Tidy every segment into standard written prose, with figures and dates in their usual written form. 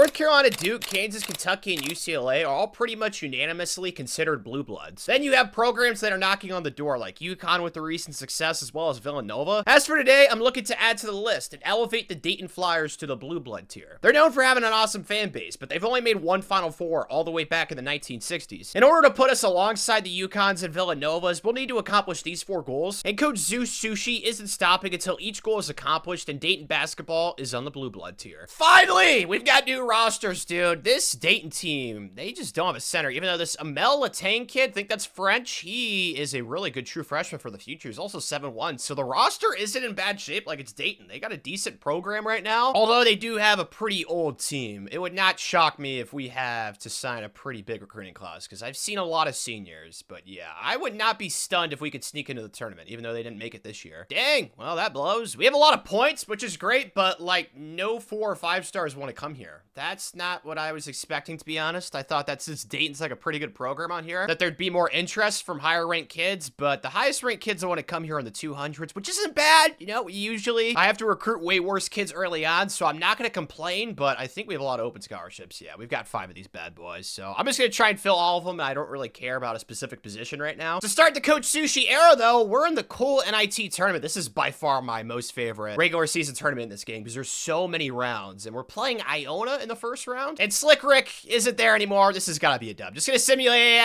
North Carolina, Duke, Kansas, Kentucky, and UCLA are all pretty much unanimously considered blue bloods. Then you have programs that are knocking on the door, like UConn with the recent success, as well as Villanova. As for today, I'm looking to add to the list and elevate the Dayton Flyers to the blue blood tier. They're known for having an awesome fan base, but they've only made one Final Four all the way back in the 1960s. In order to put us alongside the UConns and Villanovas, we'll need to accomplish these 4 goals, and Coach Zeus Sushi isn't stopping until each goal is accomplished, and Dayton basketball is on the blue blood tier. Finally, we've got new rosters, dude. This Dayton team, they just don't have a center, even though this Amel Latang kid, I think that's French, he is a really good true freshman for the future. He's also 7'1", so the roster isn't in bad shape like it's Dayton. They got a decent program right now, although they do have a pretty old team. It would not shock me if we have to sign a pretty big recruiting class, because I've seen a lot of seniors, but yeah, I would not be stunned if we could sneak into the tournament, even though they didn't make it this year. Dang, well, that blows. We have a lot of points, which is great, but like no 4 or 5 stars want to come here. That's not what I was expecting, to be honest. I thought that since Dayton's like a pretty good program on here, that there'd be more interest from higher ranked kids, but the highest ranked kids that want to come here in the 200s, which isn't bad. You know, usually I have to recruit way worse kids early on, so I'm not going to complain, but I think we have a lot of open scholarships. Yeah, we've got 5 of these bad boys, so I'm just going to try and fill all of them. I don't really care about a specific position right now. To start the Coach Sushi era, though, we're in the cool NIT tournament. This is by far my most favorite regular season tournament in this game because there's so many rounds, and we're playing Iona in the first round, and Slick Rick isn't there anymore. This has got to be a dub. Just going to simulate.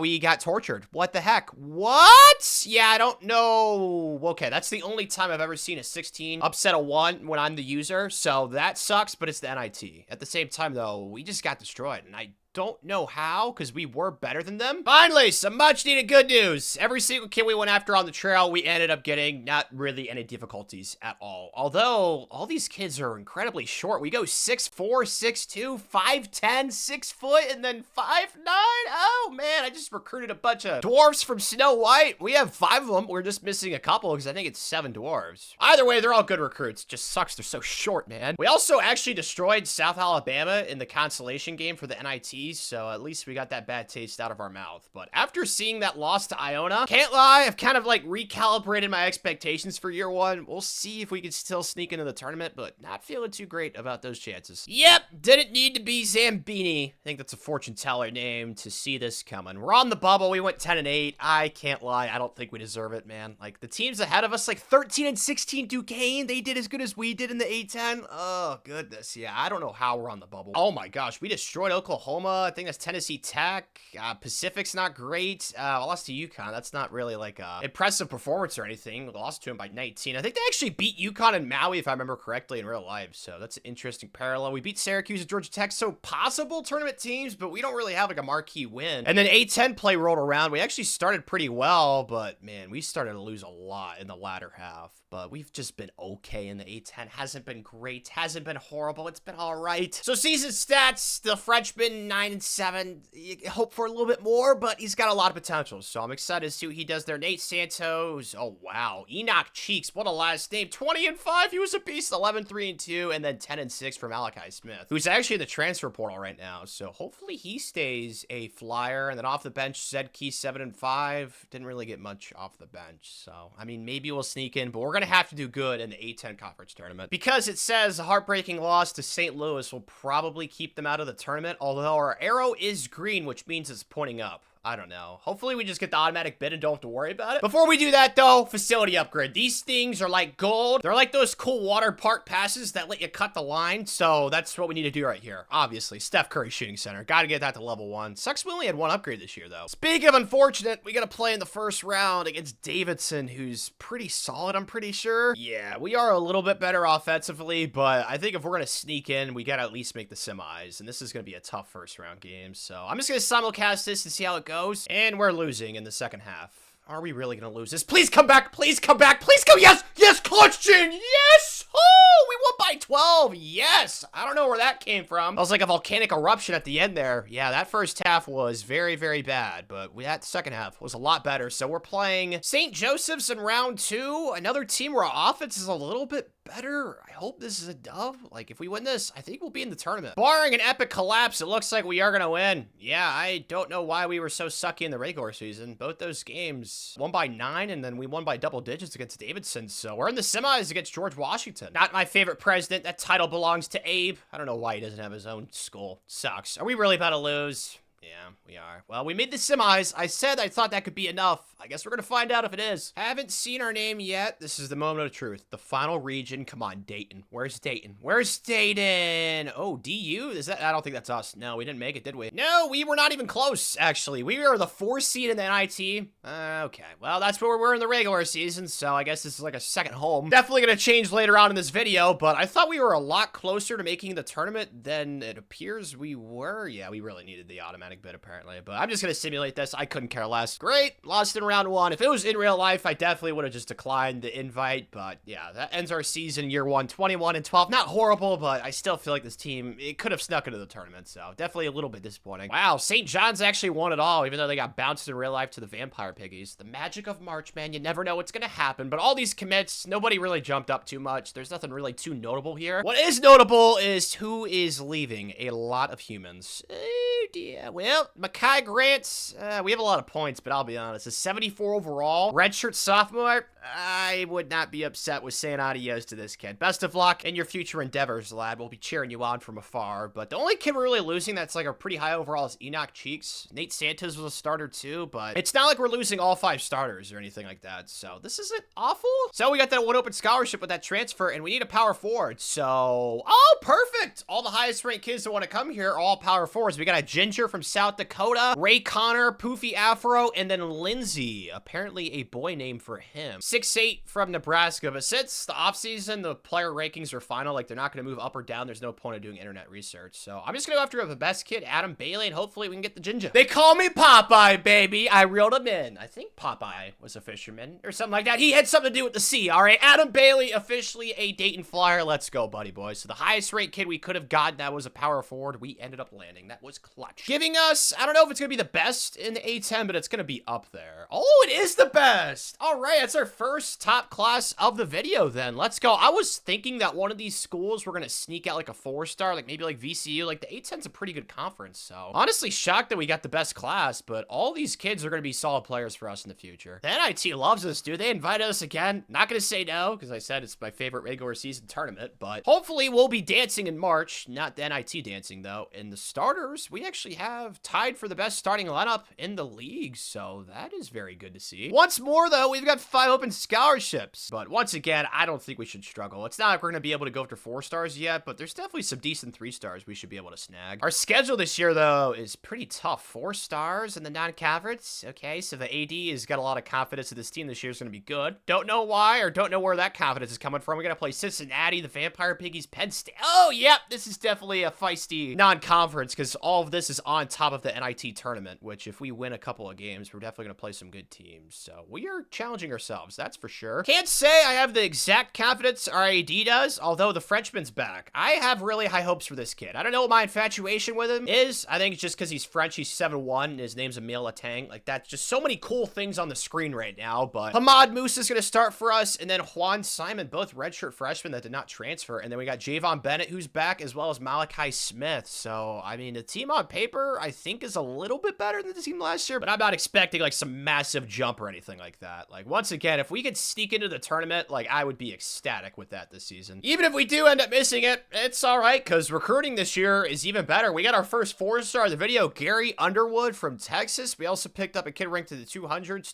We got tortured. What the heck? What? Yeah, I don't know. Okay, that's the only time I've ever seen a 16 upset a 1 when I'm the user, so that sucks, but it's the NIT. At the same time, though, we just got destroyed, and I don't know how, because we were better than them. Finally, some much needed good news. Every single kid we went after on the trail, we ended up getting not really any difficulties at all. Although, all these kids are incredibly short. We go 6'4", 6'2", 5'10", 6 foot, and then 5'9". Oh man, I just recruited a bunch of dwarves from Snow White. We have 5 of them. We're just missing a couple, because I think it's 7 dwarves. Either way, they're all good recruits. Just sucks they're so short, man. We also actually destroyed South Alabama in the consolation game for the NIT. So at least we got that bad taste out of our mouth. But after seeing that loss to Iona, can't lie, I've kind of like recalibrated my expectations for year 1. We'll see if we can still sneak into the tournament, but not feeling too great about those chances. Yep, didn't need to be Zambini. I think that's a fortune teller name to see this coming. We're on the bubble. We went 10-8. I can't lie. I don't think we deserve it, man. Like the teams ahead of us, like 13-16 Duquesne, they did as good as we did in the A10. Oh goodness. Yeah, I don't know how we're on the bubble. Oh my gosh, we destroyed Oklahoma. I think that's Tennessee Tech. Pacific's not great. I lost to UConn. That's not really like a impressive performance or anything. We lost to him by 19. I think they actually beat UConn and Maui, if I remember correctly, in real life. So that's an interesting parallel. We beat Syracuse and Georgia Tech. So possible tournament teams, but we don't really have like a marquee win. And then A10 play rolled around. We actually started pretty well, but man, we started to lose a lot in the latter half. But we've just been okay in the A10. Hasn't been great. Hasn't been horrible. It's been all right. So season stats, the freshman 9-7. You hope for a little bit more, but he's got a lot of potential. So I'm excited to see what he does there. Nate Santos. Oh, wow. Enoch Cheeks. What a last name. 20-5. He was a beast. 11-3-2. And then 10-6 for Malachi Smith, who's actually in the transfer portal right now. So hopefully he stays a flyer. And then off the bench, Zed Key 7-5. Didn't really get much off the bench. So, I mean, maybe we'll sneak in, but we're going to have to do good in the A10 conference tournament because it says a heartbreaking loss to St. Louis will probably keep them out of the tournament, although our arrow is green, which means it's pointing up. I don't know. Hopefully we just get the automatic bid and don't have to worry about it. Before we do that though, facility upgrade. These things are like gold. They're like those cool water park passes that let you cut the line. So that's what we need to do right here. Obviously, Steph Curry shooting center. Got to get that to level 1. Sucks we only had 1 upgrade this year though. Speaking of unfortunate, we got to play in the first round against Davidson, who's pretty solid, I'm pretty sure. Yeah, we are a little bit better offensively, but I think if we're going to sneak in, we got to at least make the semis. And this is going to be a tough first round game. So I'm just going to simulcast this and see how it goes. And we're losing in the second half. Are we really going to lose this? Please come back. Please come back. Please come. Yes. Yes. Clutch Gin. Yes. Oh, we won by 12. Yes. I don't know where that came from. That was like a volcanic eruption at the end there. Yeah, that first half was very, very bad. But that second half was a lot better. So we're playing St. Joseph's in round 2. Another team where our offense is a little bit better. I hope this is a dub. Like, if we win this, I think we'll be in the tournament. Barring an epic collapse, it looks like we are gonna win. Yeah, I don't know why we were so sucky in the regular season. Both those games, won by 9, and then we won by double digits against Davidson. So we're in the semis against George Washington. Not my favorite president. That title belongs to Abe. I don't know why he doesn't have his own school. Sucks. Are we really about to lose? Yeah, we are. Well, we made the semis. I said I thought that could be enough. I guess we're gonna find out if it is. Haven't seen our name yet. This is the moment of truth. The final region. Come on, Dayton. Where's Dayton? Where's Dayton? Oh, DU? Is that? I don't think that's us. No, we didn't make it, did we? No, we were not even close, actually. We are the 4th seed in the NIT. Okay. Well, that's where we were in the regular season, so I guess this is like a second home. Definitely gonna change later on in this video, but I thought we were a lot closer to making the tournament than it appears we were. Yeah, we really needed the automatic bid apparently, but I'm just gonna simulate this. I couldn't care less. Great, lost in round 1. If it was in real life, I definitely would have just declined the invite, but yeah, that ends our season, year 1, 21-12. Not horrible, but I still feel like this team, it could have snuck into the tournament, so definitely a little bit disappointing. Wow, St. John's actually won it all, even though they got bounced in real life to the Vampire Piggies. The magic of March, man. You never know what's gonna happen, but all these commits, nobody really jumped up too much. There's nothing really too notable here. What is notable is who is leaving. A lot of humans. Oh dear. Well, Makai Grant, we have a lot of points, but I'll be honest, a 74 overall, redshirt sophomore, I would not be upset with saying adios to this kid. Best of luck in your future endeavors, lad. We'll be cheering you on from afar, but the only kid we're really losing that's like a pretty high overall is Enoch Cheeks. Nate Santos was a starter too, but it's not like we're losing all 5 starters or anything like that, so this isn't awful. So we got that 1 open scholarship with that transfer, and we need a power forward, so, oh, perfect! All the highest ranked kids that want to come here are all power forwards. We got a Ginger from South Dakota, Ray Connor, Poofy Afro, and then Lindsay, apparently a boy name for him. 6'8" from Nebraska, but since the offseason, the player rankings are final, like they're not going to move up or down, there's no point of doing internet research. So I'm just going to go after the best kid, Adam Bailey, and hopefully we can get the Ginger. They call me Popeye, baby. I reeled him in. I think Popeye was a fisherman or something like that. He had something to do with the sea, all right? Adam Bailey, officially a Dayton Flyer. Let's go, buddy boys. So the highest ranked kid we could have gotten, that was a power forward. We ended up landing. That was clutch. Giving us, I don't know if it's going to be the best in the A10, but it's going to be up there. Oh, it is the best. All right, that's our first top class of the video then. Let's go. I was thinking that one of these schools were going to sneak out like a 4-star, like maybe like VCU. Like the A10's a pretty good conference, so honestly shocked that we got the best class, but all these kids are going to be solid players for us in the future. The NIT loves us, dude. They invited us again. Not going to say no, because I said it's my favorite regular season tournament, but hopefully we'll be dancing in March. Not the NIT dancing, though. In the starters, we actually have tied for the best starting lineup in the league, so that is very good to see. Once more, though, we've got 5 open scholarships, but once again, I don't think we should struggle. It's not like we're going to be able to go after 4 stars yet, but there's definitely some decent 3 stars we should be able to snag. Our schedule this year, though, is pretty tough. 4 stars in the non-conference. Okay, so the AD has got a lot of confidence that this team this year is going to be good. Don't know why or don't know where that confidence is coming from. We're going to play Cincinnati, the Vampire Piggies, Penn State. Oh, yep, this is definitely a feisty non-conference because all of this is on top of the NIT tournament, which if we win a couple of games, we're definitely going to play some good teams. So we are challenging ourselves, that's for sure. Can't say I have the exact confidence our AD does, although the Frenchman's back. I have really high hopes for this kid. I don't know what my infatuation with him is. I think it's just because he's French, he's 7'1", and his name's Emile Latang. Like, that's just so many cool things on the screen right now, but Hamad Musa is going to start for us, and then Juan Simon, both redshirt freshmen that did not transfer, and then we got Javon Bennett, who's back, as well as Malachi Smith. So, I mean, the team on paper, I think, is a little bit better than the team last year, but I'm not expecting, like, some massive jump or anything like that. Like, once again, if we could sneak into the tournament, like, I would be ecstatic with that this season. Even if we do end up missing it, it's all right, because recruiting this year is even better. We got our first 4-star of the video, Gary Underwood from Texas. We also picked up a kid ranked to the 200s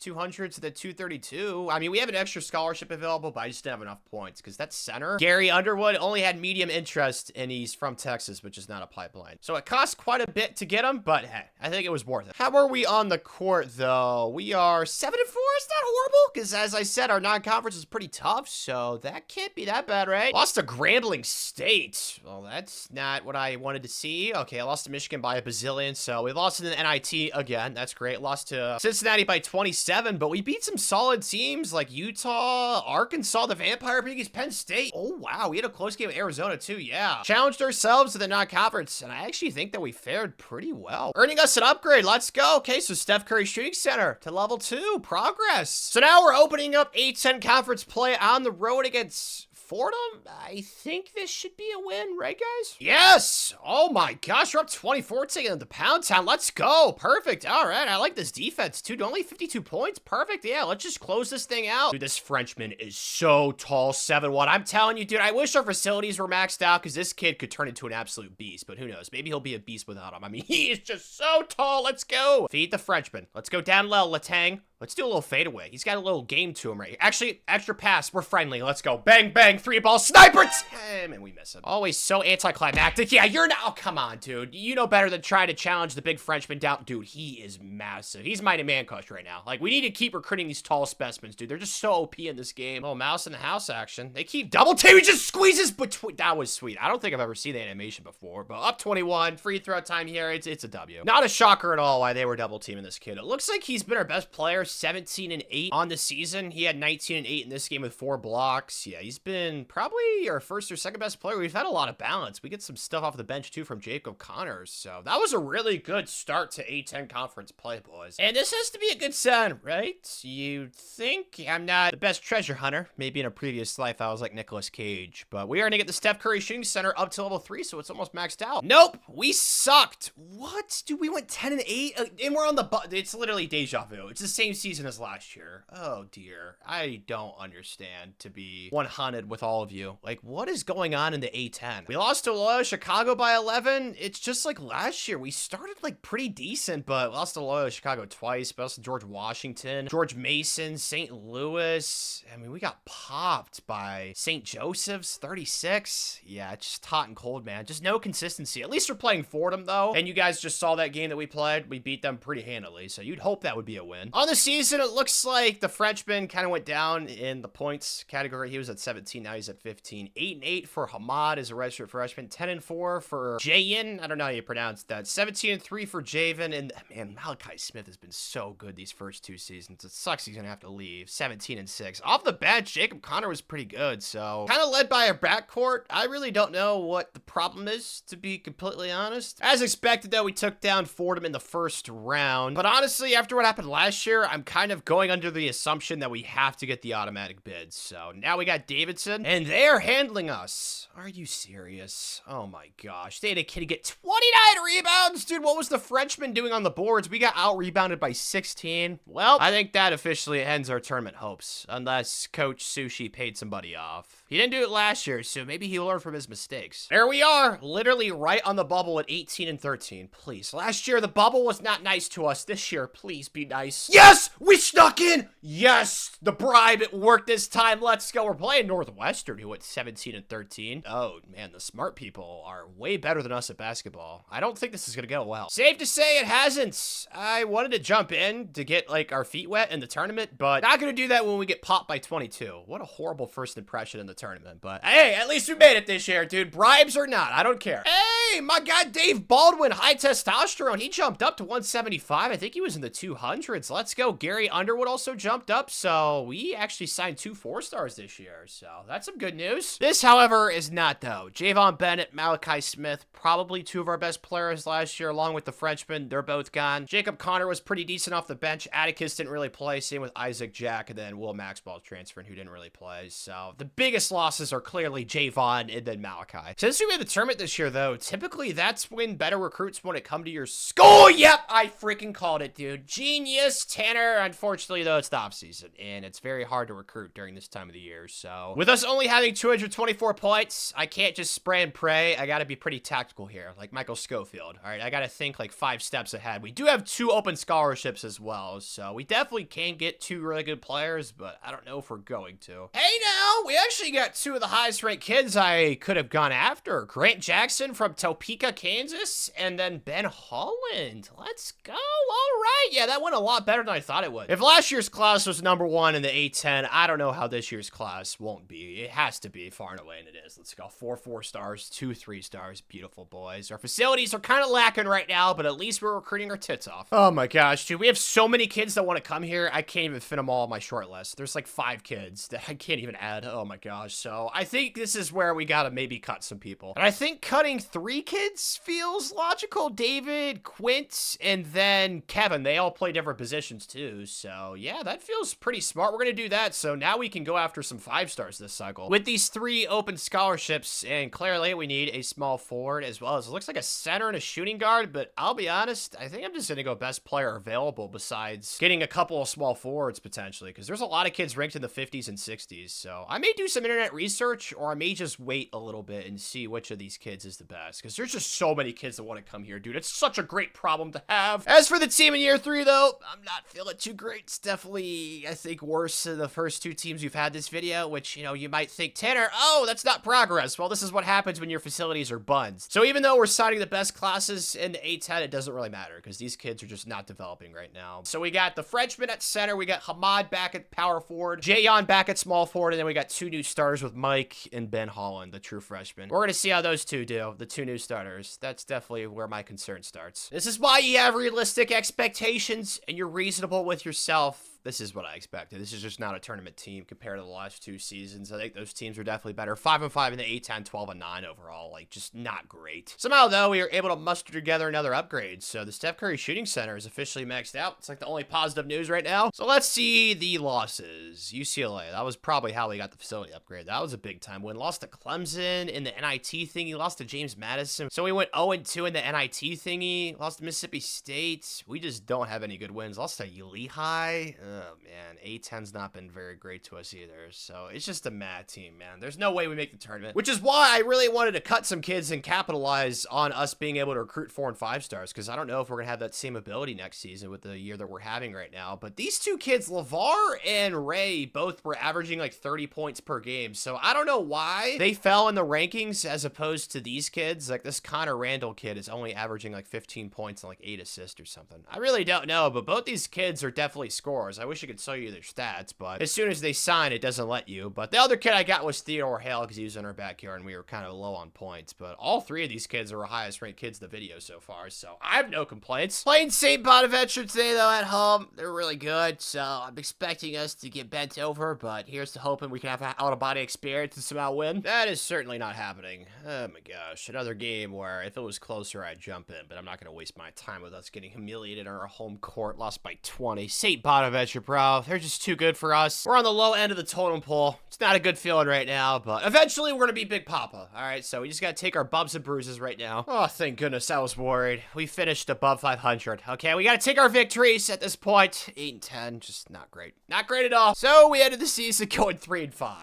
to the 232. I mean, we have an extra scholarship available, but I just didn't have enough points, because that center, Gary Underwood, only had medium interest, and he's from Texas, which is not a pipeline. So it cost quite a bit to get him, but hey, I think it was worth it. How are we on the court, though? We are 7-4. It's not horrible, because as I said, our non-conference is pretty tough, so that can't be that bad, right? Lost to Grambling State. Well, that's not what I wanted to see. Okay, I lost to Michigan by a bazillion, so we lost to the NIT again. That's great. Lost to Cincinnati by 27, but we beat some solid teams like Utah, Arkansas, the Vampire Piggies, Penn State. Oh, wow. We had a close game with Arizona, too. Yeah. Challenged ourselves to the non-conference, and I actually think that we fared pretty well. Earning us an upgrade. Let's go. Okay, so Steph Curry Shooting Center to level 2. Progress. So now we're opening up A10 conference play on the road against Fordham, I think this should be a win, right, guys? Yes! Oh my gosh, we're up 24-0 in the Pound Town. Let's go. Perfect. All right, I like this defense, too. Only 52 points. Perfect. Yeah, let's just close this thing out. Dude, this Frenchman is so tall, 7'1". I'm telling you, dude, I wish our facilities were maxed out because this kid could turn into an absolute beast, but who knows? Maybe he'll be a beast without him. I mean, he is just so tall. Let's go. Feed the Frenchman. Let's go down low, Letang. Let's do a little fadeaway. He's got a little game to him right here. Actually, extra pass. We're friendly. Let's go. Bang, bang. 3-ball sniper. And we miss him. Always so anticlimactic. Yeah, you're not. Oh, come on, dude. You know better than trying to challenge the big Frenchman down. Dude, he is massive. He's mighty man crush right now. Like, we need to keep recruiting these tall specimens, dude. They're just so OP in this game. Oh, mouse in the house action. They keep double team. He just squeezes between. That was sweet. I don't think I've ever seen the animation before, but up 21. Free throw time here. It's a W. Not a shocker at all why they were double teaming this kid. It looks like he's been our best player, 17-8 on the season. He had 19-8 in this game with 4 blocks. Yeah, he's been probably our first or second best player. We've had a lot of balance. We get some stuff off the bench too from Jacob Connors. So that was a really good start to A10 conference play, boys. And this has to be a good sign, right? You'd think. I'm not the best treasure hunter. Maybe in a previous life I was like Nicolas Cage, but we are gonna get the Steph Curry shooting center up to level 3, so it's almost maxed out. Nope, we sucked. What? Dude, we went 10-8 and we're on the it's literally deja vu. It's the same season as last year. Oh dear, I don't understand, to be 100 with all of you. Like, what is going on in the A10? We lost to Loyola Chicago by 11. It's just like last year. We started like pretty decent, but lost to Loyola Chicago twice. But also George Washington, George Mason, St. Louis. I mean, we got popped by St. Joseph's 36. Yeah, it's just hot and cold, man. Just no consistency. At least we're playing Fordham though, and you guys just saw that game that we played. We beat them pretty handily, so you'd hope that would be a win. On the season, it looks like the Frenchman kind of went down in the points category. He was at 17, now he's at 15. 8-8 for Hamad as a redshirt freshman. 10-4 for Jayen. I don't know how you pronounce that. 17-3 for Javen. And man, Malachi Smith has been so good these first 2 seasons. It sucks he's gonna have to leave. 17-6. Off the bench, Jacob Connor was pretty good. So kind of led by a backcourt. I really don't know what the problem is, to be completely honest. As expected, though, we took down Fordham in the first round. But honestly, after what happened last year, I'm kind of going under the assumption that we have to get the automatic bids. So now we got Davidson, and they're handling us. Are you serious? Oh my gosh. They had a kid get 29 rebounds. Dude, what was the Frenchman doing on the boards? We got out-rebounded by 16. Well, I think that officially ends our tournament hopes, unless Coach Sushi paid somebody off. He didn't do it last year, so maybe he'll learn from his mistakes. There we are, literally right on the bubble at 18-13. Please. Last year, the bubble was not nice to us. This year, please be nice. Yes! We snuck in! Yes! The bribe, it worked this time. Let's go. We're playing Northwestern, who went 17-13. Oh, man, the smart people are way better than us at basketball. I don't think this is gonna go well. Safe to say it hasn't. I wanted to jump in to get, like, our feet wet in the tournament, but not gonna do that when we get popped by 22. What a horrible first impression in the tournament, but hey, at least we made it this year, dude. Bribes or not, I don't care. Hey, my guy Dave Baldwin, high testosterone. He jumped up to 175. I think he was in the 200s. Let's go. Gary Underwood also jumped up, so we actually signed 2 4-stars this year, so that's some good news. This, however, is not, though. Javon Bennett, Malachi Smith, probably 2 of our best players last year, along with the Frenchman. They're both gone. Jacob Connor was pretty decent off the bench. Atticus didn't really play. Same with Isaac Jack, and then Will Maxwell transferring, who didn't really play. So the biggest losses are clearly Javon and then Malachi. Since we made the tournament this year, though, typically that's when better recruits want to come to your school. Yep, I freaking called it, dude. Genius, Tanner. Unfortunately, though, it's the offseason, and it's very hard to recruit during this time of the year. So with us only having 224 points, I can't just spray and pray. I got to be pretty tactical here, like Michael Schofield. All right, I got to think like 5 steps ahead. We do have 2 open scholarships as well, so we definitely can get 2 really good players, but I don't know if we're going to. Hey, now, we actually got 2 of the highest ranked kids I could have gone after. Grant Jackson from Topeka, Kansas, and then Ben Holland. Let's go. All right. Yeah, that went a lot better than I thought it would. If last year's class was #1 in the A10, I don't know how this year's class won't be. It has to be far and away, and it is. Let's go. 4 4-stars, 2 3-stars. Beautiful, boys. Our facilities are kind of lacking right now, but at least we're recruiting our tits off. Oh my gosh, dude. We have so many kids that want to come here. I can't even fit them all on my short list. There's like 5 kids that I can't even add. Oh my gosh. So I think this is where we gotta maybe cut some people. And I think cutting 3 kids feels logical. David, Quint, and then Kevin. They all play different positions too. too. So yeah, that feels pretty smart. We're going to do that. So now we can go after some 5-stars this cycle. With these 3 open scholarships, and clearly we need a small forward as well as it looks like a center and a shooting guard, but I'll be honest, I think I'm just going to go best player available besides getting a couple of small forwards potentially, because there's a lot of kids ranked in the 50s and 60s. So I may do some internet research, or I may just wait a little bit and see which of these kids is the best, because there's just so many kids that want to come here, dude. It's such a great problem to have. As for the team in year 3, though, I'm not feeling too great. It's definitely, I think, worse than the first 2 teams we've had this video, which, you know, you might think, Tanner, oh, that's not progress. Well, this is what happens when your facilities are buns. So even though we're signing the best classes in the A10, it doesn't really matter, because these kids are just not developing right now. So we got the freshman at center, we got Hamad back at power forward, Jayon back at small forward, and then we got 2 new starters with Mike and Ben Holland, the true freshman. We're going to see how those 2 do, the 2 new starters. That's definitely where my concern starts. This is why you have realistic expectations and you're reasonable with yourself. This is what I expected. This is just not a tournament team compared to the last 2 seasons. I think those teams are definitely better. 5-5 in the A10, 12-9 overall. Like, just not great. Somehow, though, we were able to muster together another upgrade. So the Steph Curry shooting center is officially maxed out. It's like the only positive news right now. So let's see the losses. UCLA, that was probably how we got the facility upgrade. That was a big time win. Lost to Clemson in the NIT thingy. Lost to James Madison. So we went 0-2 in the NIT thingy. Lost to Mississippi State. We just don't have any good wins. Lost to Lehigh. Oh, man. A10's not been very great to us either. So it's just a mad team, man. There's no way we make the tournament, which is why I really wanted to cut some kids and capitalize on us being able to recruit 4 and 5 stars, because I don't know if we're going to have that same ability next season with the year that we're having right now. But these 2 kids, LeVar and Ray, both were averaging like 30 points per game. So I don't know why they fell in the rankings as opposed to these kids. Like this Connor Randall kid is only averaging like 15 points and like 8 assists or something. I really don't know, but both these kids are definitely scorers. I wish I could show you their stats, but as soon as they sign, it doesn't let you. But the other kid I got was Theodore Hale, because he was in our backyard and we were kind of low on points. But all 3 of these kids are our highest ranked kids in the video so far, so I have no complaints. Playing St. Bonaventure today, though, at home. They're really good, so I'm expecting us to get bent over, but here's to hoping we can have an out-of-body experience and somehow win. That is certainly not happening. Oh my gosh, another game where if it was closer, I'd jump in, but I'm not going to waste my time with us getting humiliated on our home court. Lost by 20. St. Bonaventure, bro. They're just too good for us. We're on the low end of the totem pole. It's not a good feeling right now, but eventually we're going to be Big Papa. All right, so we just got to take our bumps and bruises right now. Oh, thank goodness. I was worried. We finished above 500. Okay, we got to take our victories at this point. 8-10, just not great. Not great at all. So we ended the season going 3-5.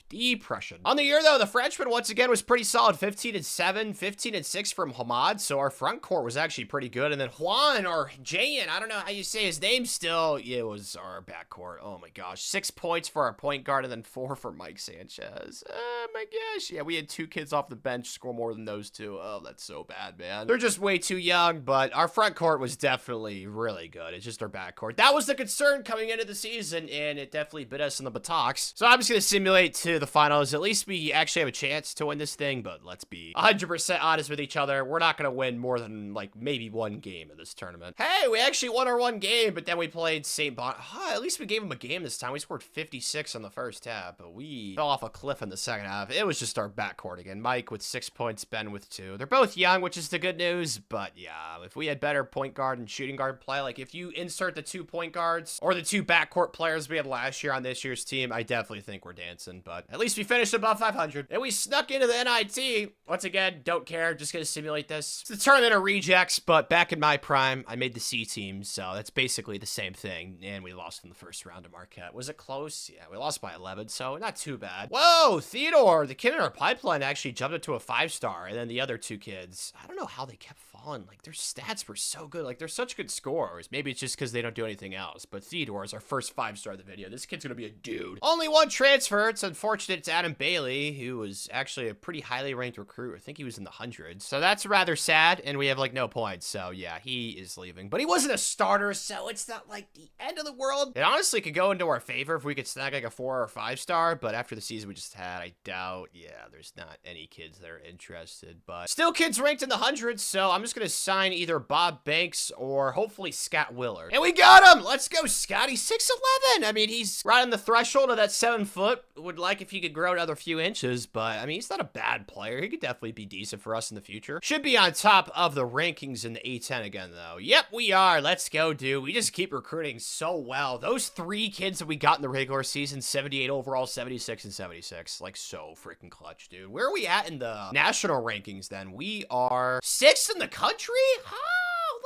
Depression. On the year, though, the freshman once again was pretty solid. 15-7, 15-6 from Hamad. So our front court was actually pretty good. And then Juan, or Jayan, I don't know how you say his name still. Yeah, it was our backcourt. Oh my gosh. 6 points for our point guard and then 4 for Mike Sanchez. Oh my gosh. Yeah, we had 2 kids off the bench score more than those 2. Oh, that's so bad, man. They're just way too young, but our front court was definitely really good. It's just our backcourt. That was the concern coming into the season, and it definitely bit us in the buttocks. So I'm just going to simulate to the finals. At least we actually have a chance to win this thing, but let's be 100% honest with each other. We're not going to win more than like maybe 1 game in this tournament. Hey, we actually won our 1 game, but then we played St. Bon. At least we gave them a game this time. We scored 56 in the first half, but we fell off a cliff in the second half. It was just our backcourt again. Mike with 6 points, Ben with 2. They're both young, which is the good news, but yeah, if we had better point guard and shooting guard play, like if you insert the 2 point guards or the 2 backcourt players we had last year on this year's team, I definitely think we're dancing, but at least we finished above 500. And we snuck into the NIT. Once again, don't care. Just gonna simulate this. It's the tournament of rejects, but back in my prime, I made the C team, so that's basically the same thing. And we lost in the first round to Marquette. Was it close? Yeah, we lost by 11, so not too bad. Whoa, Theodore, the kid in our pipeline actually jumped up to a 5-star, and then the other 2 kids, I don't know how they kept falling. Like, their stats were so good. Like, they're such good scorers. Maybe it's just because they don't do anything else, but Theodore is our first 5-star of the video. This kid's gonna be a dude. Only 1 transfer. It's unfortunate. It's Adam Bailey, who was actually a pretty highly ranked recruit. I think he was in the hundreds. So that's rather sad, and we have, like, no points. So, yeah, he is leaving. But he wasn't a starter, so it's not, like, the end of the world. It honestly could go into our favor if we could snag, like, a 4 or 5-star, but after the season we just had, I doubt, yeah, there's not any kids that are interested. But still kids ranked in the hundreds, so I'm just gonna sign either Bob Banks or hopefully Scott Willard. And we got him! Let's go, Scotty. 6'11". I mean, he's right on the threshold of that 7 foot. Would like if if he could grow another few inches, but I mean, he's not a bad player. He could definitely be decent for us in the future. Should be on top of the rankings in the A10 again, though. Yep, we are. Let's go, dude. We just keep recruiting so well. Those 3 kids that we got in the regular season, 78 overall, 76 and 76, like so freaking clutch, dude. Where are we at in the national rankings then? We are 6th in the country?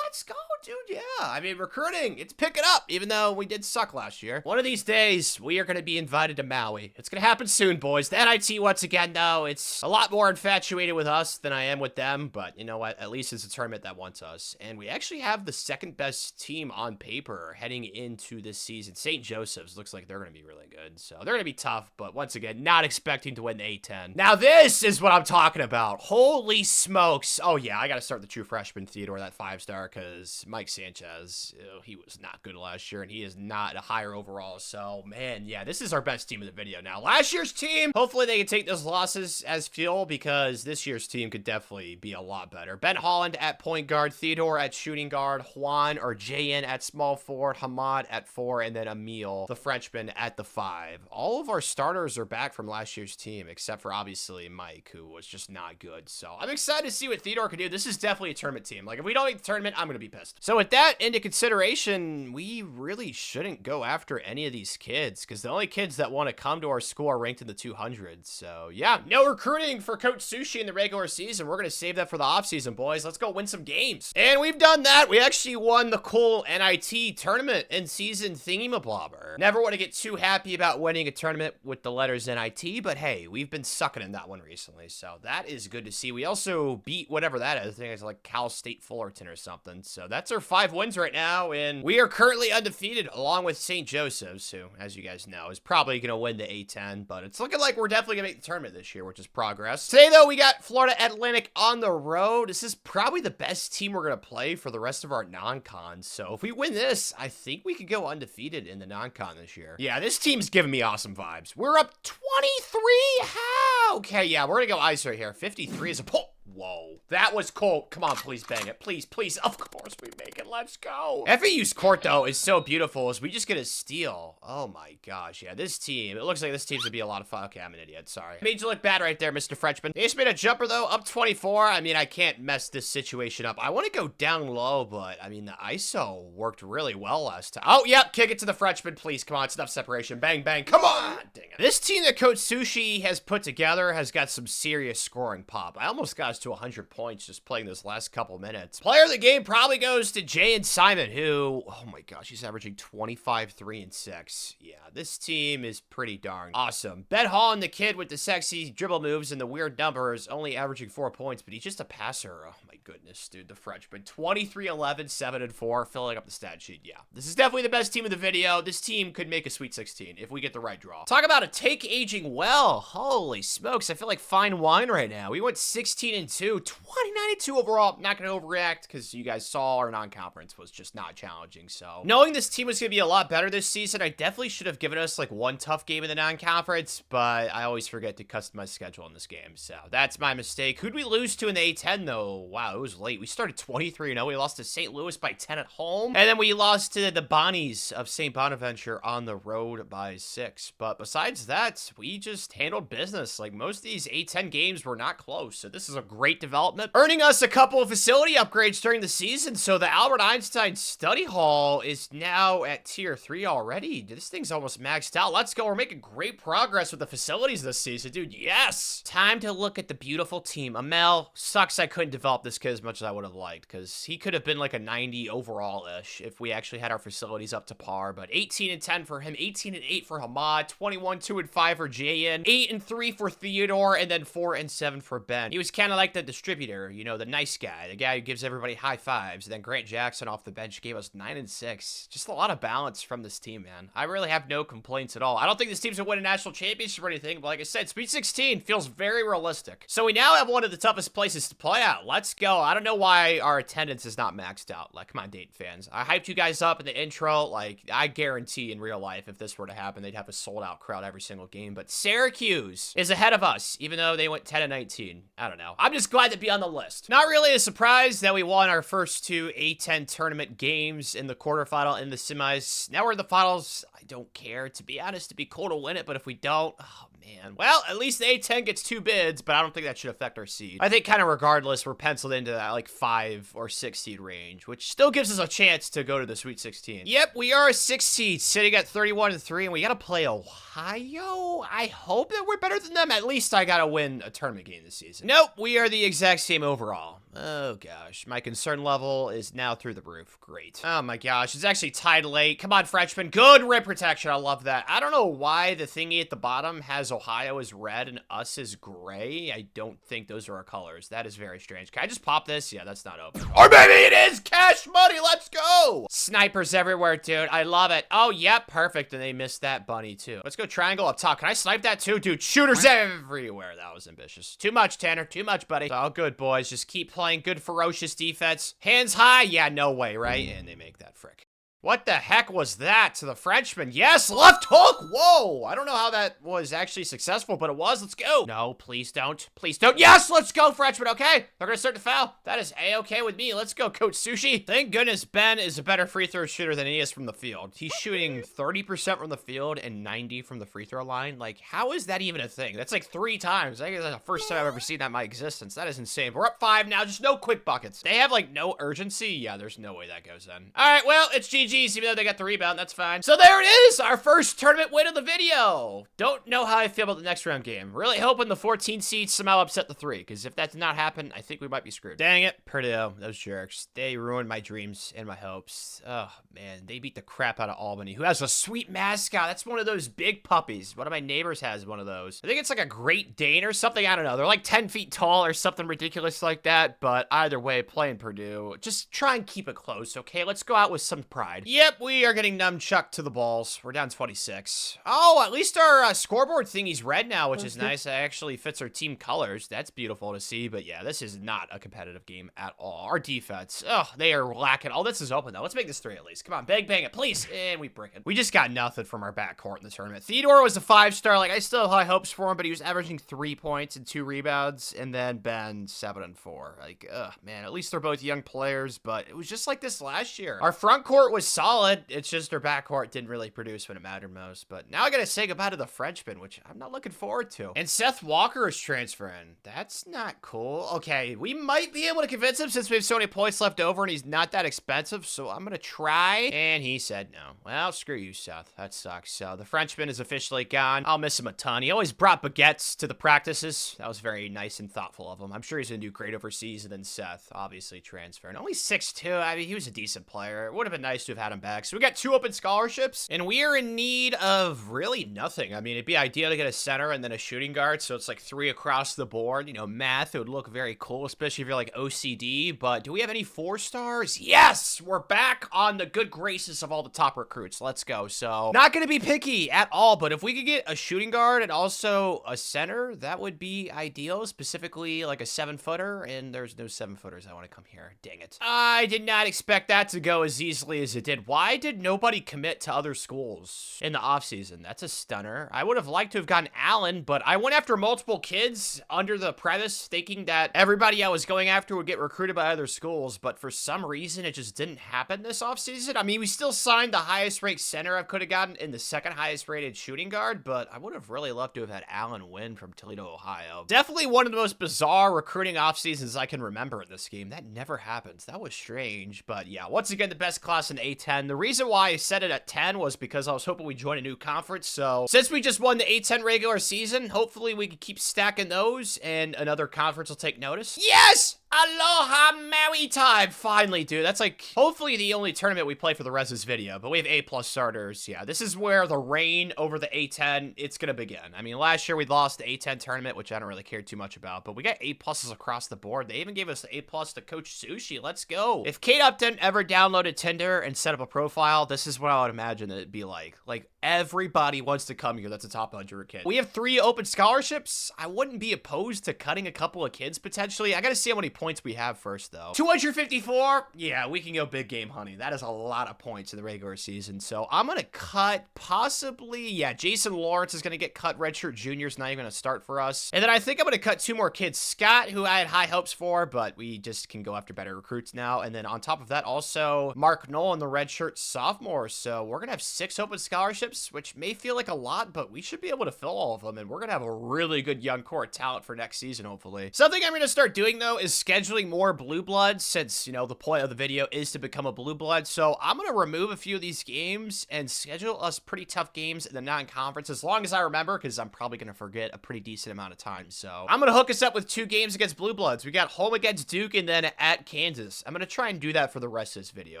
Let's go, dude. Yeah, I mean, recruiting, it's picking up, even though we did suck last year. One of these days, we are going to be invited to Maui. It's going to happen soon, boys. The NIT, once again, though, it's a lot more infatuated with us than I am with them, but you know what? At least it's a tournament that wants us, and we actually have the 2nd best team on paper heading into this season. St. Joseph's looks like they're going to be really good, so they're going to be tough, but once again, not expecting to win the A10. Now, this is what I'm talking about. Holy smokes. Oh, yeah, I got to start the true freshman Theodore, that 5-star, because Mike Sanchez, he was not good last year, and he is not a higher overall. So, man, yeah, this is our best team of the video. Now, last year's team, hopefully they can take those losses as fuel, because this year's team could definitely be a lot better. Ben Holland at point guard, Theodore at shooting guard, Juan or JN at small forward, Hamad at 4, and then Emil, the Frenchman, at the 5. All of our starters are back from last year's team, except for, obviously, Mike, who was just not good. So, I'm excited to see what Theodore can do. This is definitely a tournament team. Like, if we don't make the tournament, I'm going to be pissed. So with that into consideration, we really shouldn't go after any of these kids, because the only kids that want to come to our school are ranked in the 200s. So yeah, no recruiting for Coach Sushi in the regular season. We're going to save that for the offseason, boys. Let's go win some games. And we've done that. We actually won the cool NIT tournament and season thingy-mablobber. Never want to get too happy about winning a tournament with the letters NIT, but hey, we've been sucking in that one recently, so that is good to see. We also beat whatever that is. I think it's like Cal State Fullerton or something. So that's our 5 wins right now, and we are currently undefeated along with St. Joseph's, who, as you guys know, is probably going to win the A10, but it's looking like we're definitely going to make the tournament this year, which is progress. Today, though, we got Florida Atlantic on the road. This is probably the best team we're going to play for the rest of our non-cons, so if we win this, I think we could go undefeated in the non-con this year. Yeah, this team's giving me awesome vibes. We're up 23? How? Okay, yeah, we're going to go ice right here. 53 is a pull. Whoa, that was cool. Come on, please bang it. Please, please. Of course we make it. Let's go. FAU's court, though, is so beautiful as we just get a steal. Oh, my gosh. Yeah, this team, it looks like this team's gonna be a lot of fun. Okay, I'm an idiot. Sorry. Made you look bad right there, Mr. Frenchman. Ace made a jumper, though, up 24. I mean, I can't mess this situation up. I want to go down low, but, I mean, the ISO worked really well last time. Oh, yep. Kick it to the Frenchman, please. Come on, it's enough separation. Bang, bang. Come on. Dang it. This team that Coach Sushi has put together has got some serious scoring pop. I almost got us to 100 points just playing this last couple minutes. Player of the game probably goes to Jay and Simon, who, oh my gosh, he's averaging 25, 3, and 6. Yeah, this team is pretty darn awesome. Ben Holland, the kid with the sexy dribble moves and the weird numbers, only averaging 4 points, but he's just a passer. Oh my goodness, dude, the Frenchman. 23, 11, 7, and 4, filling up the stat sheet. Yeah, this is definitely the best team of the video. This team could make a Sweet 16 if we get the right draw. Talk about a take aging well. Holy smokes, I feel like fine wine right now. We went 16 and 2, 29 and 2 overall. Not going to overreact because you guys saw our non-conference was just not challenging. So knowing this team was going to be a lot better this season, I definitely should have given us like one tough game in the non-conference, but I always forget to customize schedule in this game. So that's my mistake. Who'd we lose to in the A10 though? Wow, it was late. We started 23-0. We lost to St. Louis by 10 at home. And then we lost to the Bonnies of St. Bonaventure on the road by 6. But besides that, we just handled business. Like most of these A10 games were not close. So this is a great development, earning us a couple of facility upgrades during the season. So the Albert Einstein Study Hall is now at tier 3 already. This thing's almost maxed out. Let's go. We're making great progress with the facilities this season, dude. Yes. Time to look at the beautiful team. Amel, sucks I couldn't develop this kid as much as I would have liked, because he could have been like a 90 overall-ish if we actually had our facilities up to par. But 18 and 10 for him, 18 and 8 for Hamad, 21, 2 and 5 for Jayan, 8 and 3 for Theodore, and then 4 and 7 for Ben. He was kind of like the distributor, you know, the nice guy, the guy who gives everybody high fives. And then Grant Jackson off the bench gave us 9 and 6. Just a lot of balance from this team, man. I really have no complaints at all. I don't think this team's gonna win a national championship or anything, but like I said, Sweet 16 feels very realistic. So we now have one of the toughest places to play at. Let's go. I don't know why our attendance is not maxed out. Like, come on, Dayton fans. I hyped you guys up in the intro. Like, I guarantee in real life, if this were to happen, they'd have a sold-out crowd every single game. But Syracuse is ahead of us, even though they went 10 and 19. I don't know. I'm just glad to be on the list. Not really a surprise that we won our first 2 A10 tournament games in the quarterfinal and the semis. Now we're in the finals. I don't care. To be honest, it'd be cool to win it, but if we don't, oh man. Well, at least the A10 gets 2 bids, but I don't think that should affect our seed. I think kind of regardless, we're penciled into that like 5 or 6 seed range, which still gives us a chance to go to the Sweet 16. Yep, we are a 6 seed, sitting at 31-3, and we gotta play Ohio. I hope that we're better than them. At least I gotta win a tournament game this season. Nope, we are the exact same overall. Oh gosh, my concern level is now through the roof. Great. Oh my gosh, it's actually tied late. Come on, Frenchman. Good rim protection. I love that. I don't know why the thingy at the bottom has Ohio as red and us as gray. I don't think those are our colors. That is very strange. Can I just pop this? Yeah, that's not open. Or maybe it is! Cash money! Let's go! Snipers everywhere, dude. I love it. Oh, yep, perfect. And they missed that bunny, too. Let's go triangle up top. Can I snipe that, too? Dude, shooters everywhere. That was ambitious. Too much, Tanner. Too much, buddy. It's all good, boys. Just keep playing good, ferocious defense. Hands high? Yeah, no way, right? And they make that frick. What the heck was that to the Frenchman? Yes, left hook! Whoa! I don't know how that was actually successful, but it was. Let's go. No, please don't. Please don't. Yes, let's go, Frenchman, okay? They're gonna start to foul. That is A-okay with me. Let's go, Coach Sushi. Thank goodness Ben is a better free throw shooter than he is from the field. He's shooting 30% from the field and 90% from the free throw line. Like, how is that even a thing? That's like 3 times. I think that's the first time I've ever seen that in my existence. That is insane. We're up 5 now. Just no quick buckets. They have, like, no urgency? Yeah, there's no way that goes in. All right, well, it's GG's, even though they got the rebound. That's fine. So there it is, our first tournament win of the video. Don't know how I feel about the next round game. Really hoping the 14 seeds somehow upset the 3, because if that did not happen, I think we might be screwed. Dang it, Purdue, those jerks. They ruined my dreams and my hopes. Oh, man, they beat the crap out of Albany, who has a sweet mascot. That's one of those big puppies. One of my neighbors has one of those. I think it's like a Great Dane or something. I don't know. They're like 10 feet tall or something ridiculous like that, but either way, playing Purdue, just try and keep it close, okay? Let's go out with some pride. Yep, we are getting nunchucked to the balls. We're down 26. Oh, at least our scoreboard thingy's red now, which is nice. It actually fits our team colors. That's beautiful to see, but yeah, this is not a competitive game at all. Our defense, oh, they are lacking. Oh, this is open, though. Let's make this 3 at least. Come on, bang it, please. And we brick it. We just got nothing from our backcourt in the tournament. Theodore was a 5-star. Like, I still have high hopes for him, but he was averaging 3 points and 2 rebounds, and then Ben, 7 and 4. Like, ugh, man, at least they're both young players, but it was just like this last year. Our front court was solid. It's just our backcourt didn't really produce when it mattered most. But now I gotta say goodbye to the Frenchman, which I'm not looking forward to. And Seth Walker is transferring. That's not cool. Okay, we might be able to convince him since we have so many points left over and he's not that expensive. So I'm gonna try. And he said no. Well, screw you, Seth. That sucks. So the Frenchman is officially gone. I'll miss him a ton. He always brought baguettes to the practices. That was very nice and thoughtful of him. I'm sure he's gonna do great overseas. And then Seth, obviously transferring. Only 6'2". I mean, he was a decent player. It would have been nice to have had him back. So we got 2 open scholarships, and we are in need of really nothing. I mean, it'd be ideal to get a center and then a shooting guard, so it's like 3 across the board. You know, math, it would look very cool, especially if you're like OCD, but do we have any 4-stars? Yes! We're back on the good graces of all the top recruits. Let's go. So, not gonna be picky at all, but if we could get a shooting guard and also a center, that would be ideal, specifically like a 7-footer, and there's no 7-footers that want to come here. Dang it. I did not expect that to go as easily as it did. Why did nobody commit to other schools in the offseason? That's a stunner. I would have liked to have gotten Allen, but I went after multiple kids under the premise thinking that everybody I was going after would get recruited by other schools, but for some reason, it just didn't happen this offseason. I mean, we still signed the highest ranked center I could have gotten in the 2nd highest rated shooting guard, but I would have really loved to have had Allen win from Toledo, Ohio. Definitely one of the most bizarre recruiting off seasons I can remember in this game. That never happens. That was strange, but yeah, once again, the best class in A10. The reason why I set it at 10 was because I was hoping we'd join a new conference, so since we just won the A10 regular season, hopefully we can keep stacking those, and another conference will take notice. Yes! Aloha Maui time! Finally, dude. That's like, hopefully the only tournament we play for the rest of this video, but we have A+ starters. Yeah, this is where the reign over the A10, it's gonna begin. I mean, last year we lost the A10 tournament, which I don't really care too much about, but we got A+ across the board. They even gave us the A+ to Coach Sushi. Let's go. If Kate Upton ever downloaded Tinder and set up a profile, this is what I would imagine it'd be like. Like, everybody wants to come here that's a top 100 kid. We have 3 open scholarships. I wouldn't be opposed to cutting a couple of kids, potentially. I gotta see how many points we have first, though. 254? Yeah, we can go big game honey. That is a lot of points in the regular season. So I'm going to cut possibly, yeah, Jason Lawrence is going to get cut. Redshirt Jr.'s not even going to start for us. And then I think I'm going to cut 2 more kids. Scott, who I had high hopes for, but we just can go after better recruits now. And then on top of that, also Mark Nolan, the redshirt sophomore. So we're going to have 6 open scholarships, which may feel like a lot, but we should be able to fill all of them. And we're going to have a really good young core of talent for next season, hopefully. Something I'm going to start doing, though, is scheduling more blue bloods since, you know, the point of the video is to become a blue blood. So I'm going to remove a few of these games and schedule us pretty tough games in the non-conference as long as I remember, because I'm probably going to forget a pretty decent amount of time. So I'm going to hook us up with 2 games against blue bloods. We got home against Duke and then at Kansas. I'm going to try and do that for the rest of this video.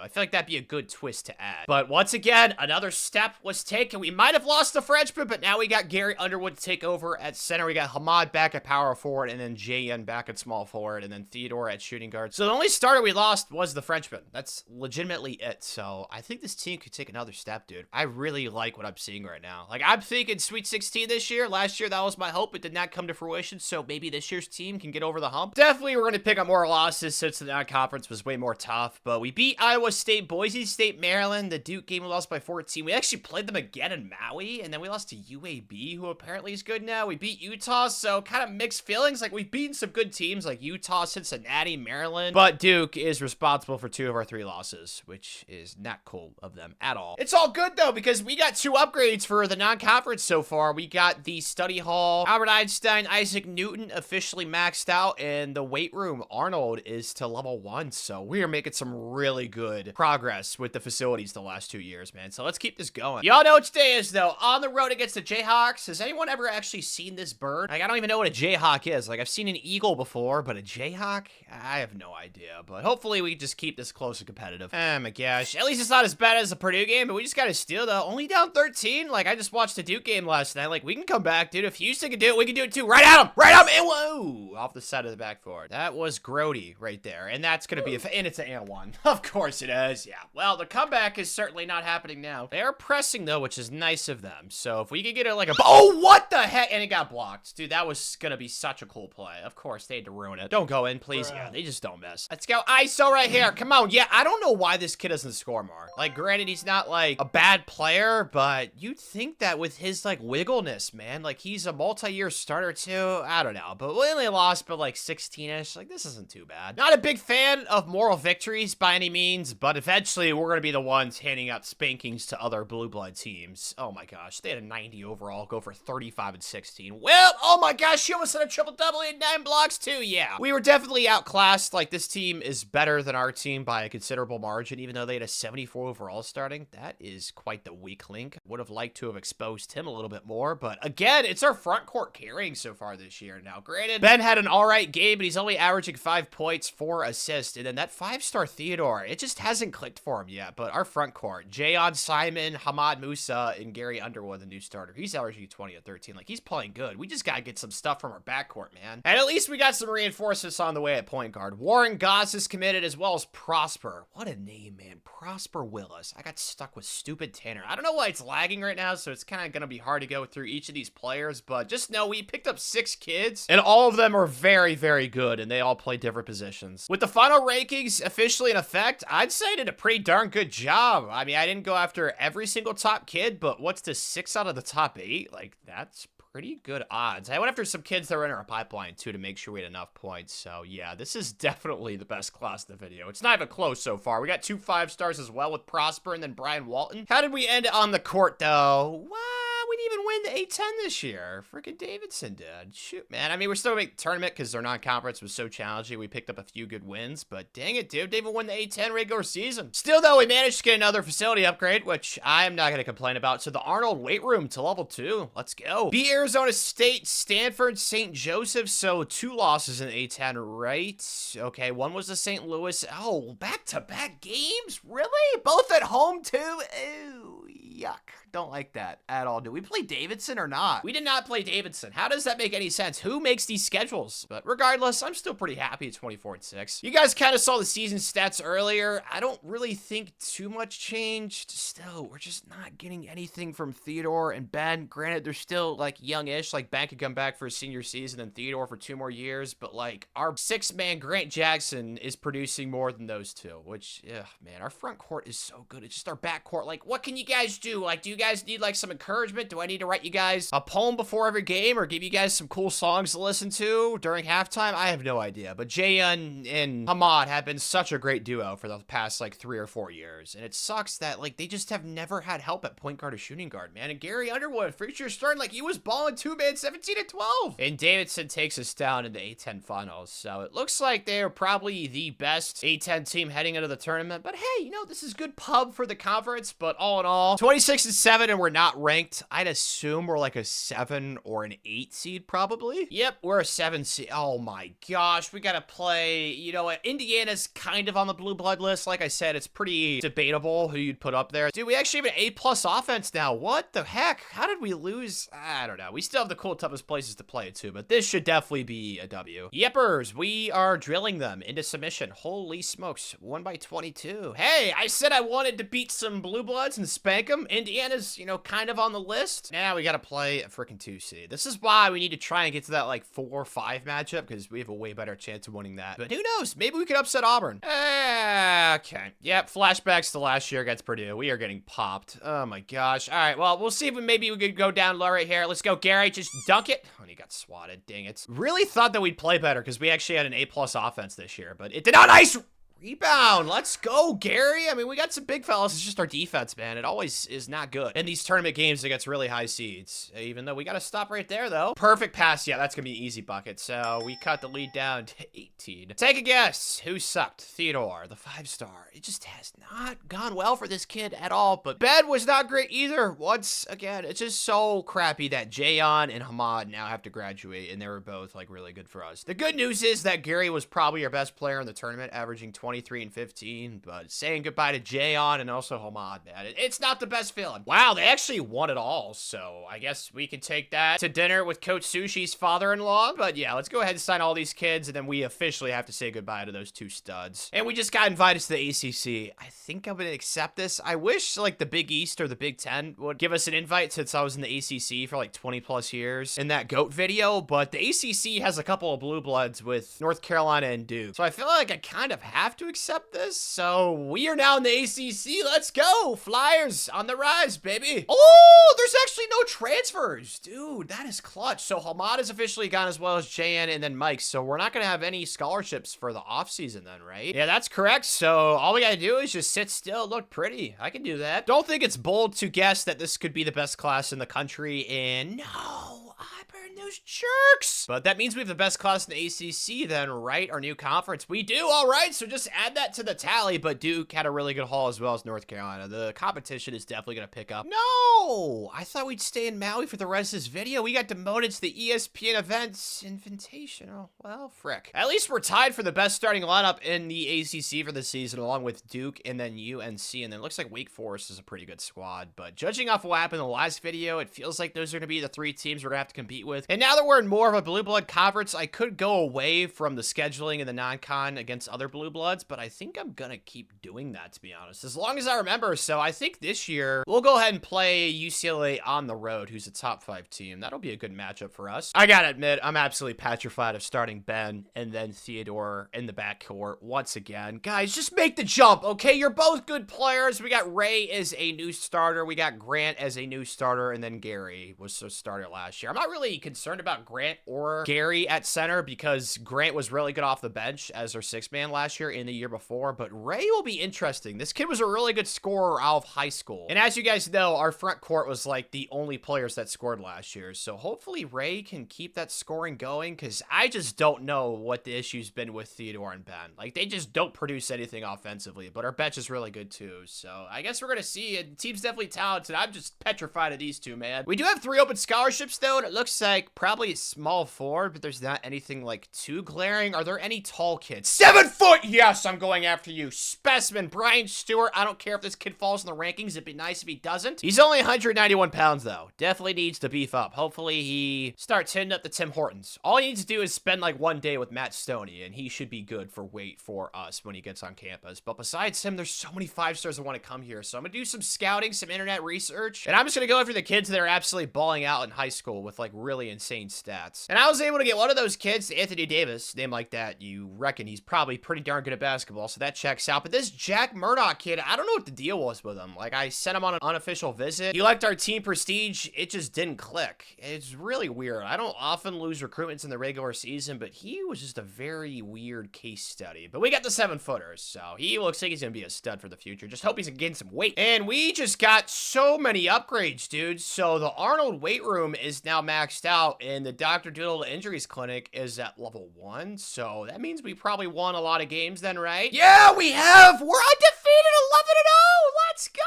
I feel like that'd be a good twist to add. But once again, another step was taken. We might have lost the Frenchman, but now we got Gary Underwood to take over at center. We got Hamad back at power forward, and then JN back at small forward, and then Theodore at shooting guard. So the only starter we lost was the Frenchman. That's legitimately it. So I think this team could take another step, dude. I really like what I'm seeing right now. Like, I'm thinking Sweet 16 this year. Last year, that was my hope. It did not come to fruition, so maybe this year's team can get over the hump. Definitely, we're going to pick up more losses since the non-conference was way more tough, but we beat Iowa State, Boise State, Maryland. The Duke game we lost by 14. We actually played them again in Maui, and then we lost to UAB, who apparently is good now. We beat Utah, so kind of mixed feelings. Like, we've beaten some good teams like Utah, Cincinnati, Maryland, but Duke is responsible for 2 of our 3 losses, which is not cool of them at all. It's all good, though, because we got 2 upgrades for the non-conference so far. We got the study hall, Albert Einstein, Isaac Newton officially maxed out, and the weight room, Arnold, is to level 1, so we are making some really good progress with the facilities the last 2 years, man. So let's keep this going. Y'all know what today is, though. On the road against the Jayhawks. Has anyone ever actually seen this bird? Like, I don't even know what a Jayhawk is. Like, I've seen an eagle before, but a Jayhawk? I have no idea, but hopefully we just keep this close and competitive. Oh my gosh. At least it's not as bad as the Purdue game, but we just got to steal, though. Only down 13. Like, I just watched the Duke game last night. Like, we can come back, dude. If Houston can do it, we can do it too. Right at him! Right at him! And whoa! Off the side of the backboard. That was grody right there, and that's gonna be and it's an and 1. Of course it is, yeah. Well, the comeback is certainly not happening now. They are pressing, though, which is nice of them. So if we could get it like a... Oh, what the heck? And it got blocked. Dude, that was gonna be such a cool play. Of course, they had to ruin it. Don't go in, please. Yeah, they just don't miss. Let's go ISO right here. Come on. Yeah, I don't know why this kid doesn't score more. Like, granted, he's not, like, a bad player, but you'd think that with his, like, wiggleness, man. Like, he's a multi-year starter, too. I don't know. But we only lost by, like, 16-ish. Like, this isn't too bad. Not a big fan of moral victories by any means, but eventually we're going to be the ones handing out spankings to other blue blood teams. Oh, my gosh. They had a 90 overall, go for 35 and 16. Well, oh, my gosh. She almost had a triple-double and 9 blocks, too. Yeah. We were definitely outclassed. Like, this team is better than our team by a considerable margin, even though they had a 74 overall starting. That is quite the weak link. Would have liked to have exposed him a little bit more, but again, it's our front court carrying so far this year. Now, granted, Ben had an all right game, but he's only averaging 5 points, 4 assists, and then that 5-star Theodore, it just hasn't clicked for him yet. But our front court, Jayon Simon, Hamad Musa, and Gary Underwood, the new starter, he's averaging 20 and 13. Like, he's playing good. We just gotta get some stuff from our backcourt, man. And at least we got some reinforcements on the way at point guard. Warren Goss is committed, as well as Prosper. What a name, man. Prosper Willis. I got stuck with stupid Tanner. I don't know why it's lagging right now, so it's kind of gonna be hard to go through each of these players, but just know we picked up 6 kids, and all of them are very, very good, and they all play different positions. With the final rankings officially in effect, I'd say I did a pretty darn good job. I mean, I didn't go after every single top kid, but what's the 6 out of the top 8? Like, that's pretty good odds. I went after some kids that were in our pipeline, too, to make sure we had enough points. So, yeah, this is definitely the best class in the video. It's not even close so far. We got 2 5-stars as well with Prosper and then Brian Walton. How did we end on the court, though? What? We didn't even win the A10 this year. Freaking Davidson did. Shoot, man. I mean, we're still gonna make the tournament because our non-conference was so challenging. We picked up a few good wins, but dang it, dude. They even won the A10 regular season. Still, though, we managed to get another facility upgrade, which I'm not gonna complain about. So the Arnold weight room to level 2. Let's go. Beat Arizona State, Stanford, St. Joseph. So 2 losses in A10, right? Okay, 1 was the St. Louis. Oh, back-to-back games? Really? Both at home, too? Ooh, Yuck. Don't like that at all. Did we play Davidson or not? We did not play Davidson. How does that make any sense? Who makes these schedules? But regardless, I'm still pretty happy at 24-6. You guys kind of saw the season stats earlier. I don't really think too much changed. Still, we're just not getting anything from Theodore and Ben. Granted, they're still like youngish. Like Ben could come back for a senior season and Theodore for 2 more years. But like our 6-man Grant Jackson is producing more than those two, which, yeah, man, our front court is so good. It's just our back court. Like, what can you guys do? Like, do you guys need like some encouragement? Do I need to write you guys a poem before every game or give you guys some cool songs to listen to during halftime? I have no idea. But Jayon and Hamad have been such a great duo for the past like 3 or 4 years. And it sucks that like they just have never had help at point guard or shooting guard, man. And Gary Underwood, first year starting, like he was balling 2-man 17-12. And Davidson takes us down in the A10 finals. So it looks like they're probably the best A10 team heading into the tournament. But hey, you know, this is good pub for the conference. But all in all, 26-7, and we're not ranked. I'd assume we're like a 7 or an 8 seed probably. Yep, we're a 7 seed. Oh my gosh, we gotta play, you know what, Indiana's kind of on the blue blood list. Like I said, it's pretty debatable who you'd put up there. Dude, we actually have an A+ offense now. What the heck? How did we lose? I don't know. We still have the cool toughest places to play too, but this should definitely be a W. Yepers, we are drilling them into submission. Holy smokes, 1/22. Hey, I said I wanted to beat some blue bloods and spank them. Indiana's, you know, kind of on the list. Now we gotta play a freaking 2 seed. This is why we need to try and get to that like 4-5 matchup, because we have a way better chance of winning that. But who knows? Maybe we could upset Auburn. Okay. Yep, flashbacks to last year against Purdue. We are getting popped. Oh my gosh. All right, well, we'll see if maybe we could go down low right here. Let's go, Gary. Just dunk it. Oh, and he got swatted. Dang it. Really thought that we'd play better because we actually had an A+ offense this year, but it did not. Nice rebound. Let's go, Gary. I mean, we got some big fellas. It's just our defense, man. It always is not good in these tournament games against really high seeds, even though we got to stop right there, though. Perfect pass. Yeah, that's going to be an easy bucket. So we cut the lead down to 18. Take a guess. Who sucked? Theodore, the 5-star. It just has not gone well for this kid at all, but Ben was not great either. Once again, it's just so crappy that Jayon and Hamad now have to graduate, and they were both, like, really good for us. The good news is that Gary was probably our best player in the tournament, averaging 23 and 15, but saying goodbye to Jayon and also Hamad, man, it's not the best feeling. Wow, they actually won it all, so I guess we can take that to dinner with Coach Sushi's father-in-law. But yeah, let's go ahead and sign all these kids, and then we officially have to say goodbye to those 2 studs. And we just got invited to the ACC. I think I'm gonna accept this. I wish like the Big East or the Big Ten would give us an invite, since I was in the ACC for like 20 plus years in that GOAT video, but the ACC has a couple of blue bloods with North Carolina and Duke, so I feel like I kind of have to accept this. So we are now in the ACC. Let's go. Flyers on the rise, baby. Oh, there's actually no transfers. Dude, that is clutch. So Hamad is officially gone, as well as JN and then Mike. So we're not going to have any scholarships for the offseason then, right? Yeah, that's correct. So all we got to do is just sit still, look pretty. I can do that. Don't think it's bold to guess that this could be the best class in the country. And no, I burn those jerks. But that means we have the best class in the ACC then, right? Our new conference. We do. All right. So just add that to the tally. But Duke had a really good haul, as well as North Carolina. The competition is definitely going to pick up. No, I thought we'd stay in Maui for the rest of this video. We got demoted to the ESPN Events Invitational. Well, frick. At least we're tied for the best starting lineup in the ACC for the season, along with Duke and then UNC. And then it looks like Wake Forest is a pretty good squad. But judging off what happened in the last video, it feels like those are going to be the 3 teams we're going to have to compete with. And now that we're in more of a blue blood conference, I could go away from the scheduling and the non-con against other blue bloods, but I think I'm going to keep doing that, to be honest, as long as I remember. So I think this year we'll go ahead and play UCLA on the road, who's a top 5 team. That'll be a good matchup for us. I gotta admit, I'm absolutely petrified of starting Ben and then Theodore in the backcourt once again. Guys, just make the jump, okay? You're both good players. We got Ray as a new starter. We got Grant as a new starter, and then Gary was a starter last year. I'm not really concerned about Grant or Gary at center, because Grant was really good off the bench as our 6-man last year and the year before, but Ray will be interesting. This kid was a really good scorer out of high school. And as you guys know, our front court was like the only players that scored last year. So hopefully Ray can keep that scoring going, because I just don't know what the issue's been with Theodore and Ben. Like, they just don't produce anything offensively, but our bench is really good too. So I guess we're going to see. The team's definitely talented. I'm just petrified of these 2, man. We do have 3 open scholarships though, and it looks like like probably small forward, but there's not anything like too glaring. Are there any tall kids? 7 foot! Yes, I'm going after you. Specimen Brian Stewart. I don't care if this kid falls in the rankings. It'd be nice if he doesn't. He's only 191 pounds though. Definitely needs to beef up. Hopefully he starts hitting up the Tim Hortons. All he needs to do is spend like one day with Matt Stoney and he should be good for weight for us when he gets on campus. But besides him, there's so many 5-stars that want to come here. So I'm gonna do some scouting, some internet research, and I'm just gonna go after the kids that are absolutely balling out in high school with like really insane stats. And I was able to get one of those kids, Anthony Davis, name like that. You reckon he's probably pretty darn good at basketball, so that checks out. But this Jack Murdoch kid, I don't know what the deal was with him. Like, I sent him on an unofficial visit. He liked our team prestige. It just didn't click. It's really weird. I don't often lose recruitments in the regular season, but he was just a very weird case study. But we got the 7-footers, so he looks like he's gonna be a stud for the future. Just hope he's gonna gain some weight. And we just got so many upgrades, dude. So the Arnold weight room is now maxed out, and the Dr. Doodle Injuries Clinic is at level 1. So that means we probably won a lot of games then, right? Yeah, we have! We're undefeated 11-0! Let's go!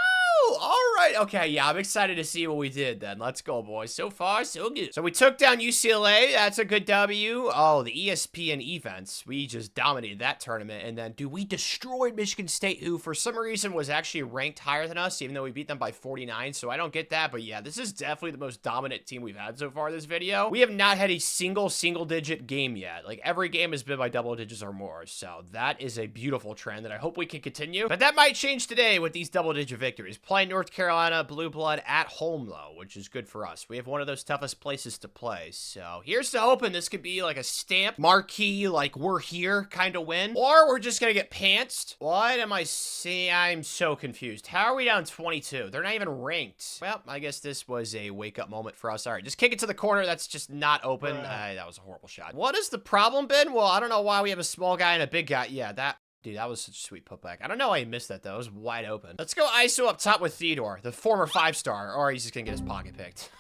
All right, okay, yeah, I'm excited to see what we did then. Let's go, boys. So far, so good. So we took down UCLA. That's a good W. Oh, the ESPN events. We just dominated that tournament. And then, dude, we destroyed Michigan State, who for some reason was actually ranked higher than us, even though we beat them by 49. So I don't get that. But yeah, this is definitely the most dominant team we've had so far this video. We have not had a single-digit game yet. Like, every game has been by double digits or more. So that is a beautiful trend that I hope we can continue. But that might change today with these double-digit victories. Playing North Carolina Blue Blood at home, though, which is good for us. We have one of those toughest places to play. So here's to hoping this could be like a stamp, marquee, like we're here kind of win. Or we're just going to get pantsed. What am I seeing? I'm so confused. How are we down 22? They're not even ranked. Well, I guess this was a wake-up moment for us. All right, just kick it to the corner. That's just not open. That was a horrible shot. What has the problem been? Well, I don't know why we have a small guy and a big guy. Yeah, that... Dude, that was such a sweet putback. I don't know why he missed that, though. It was wide open. Let's go ISO up top with Theodore, the former 5-star. Or he's just gonna get his pocket picked.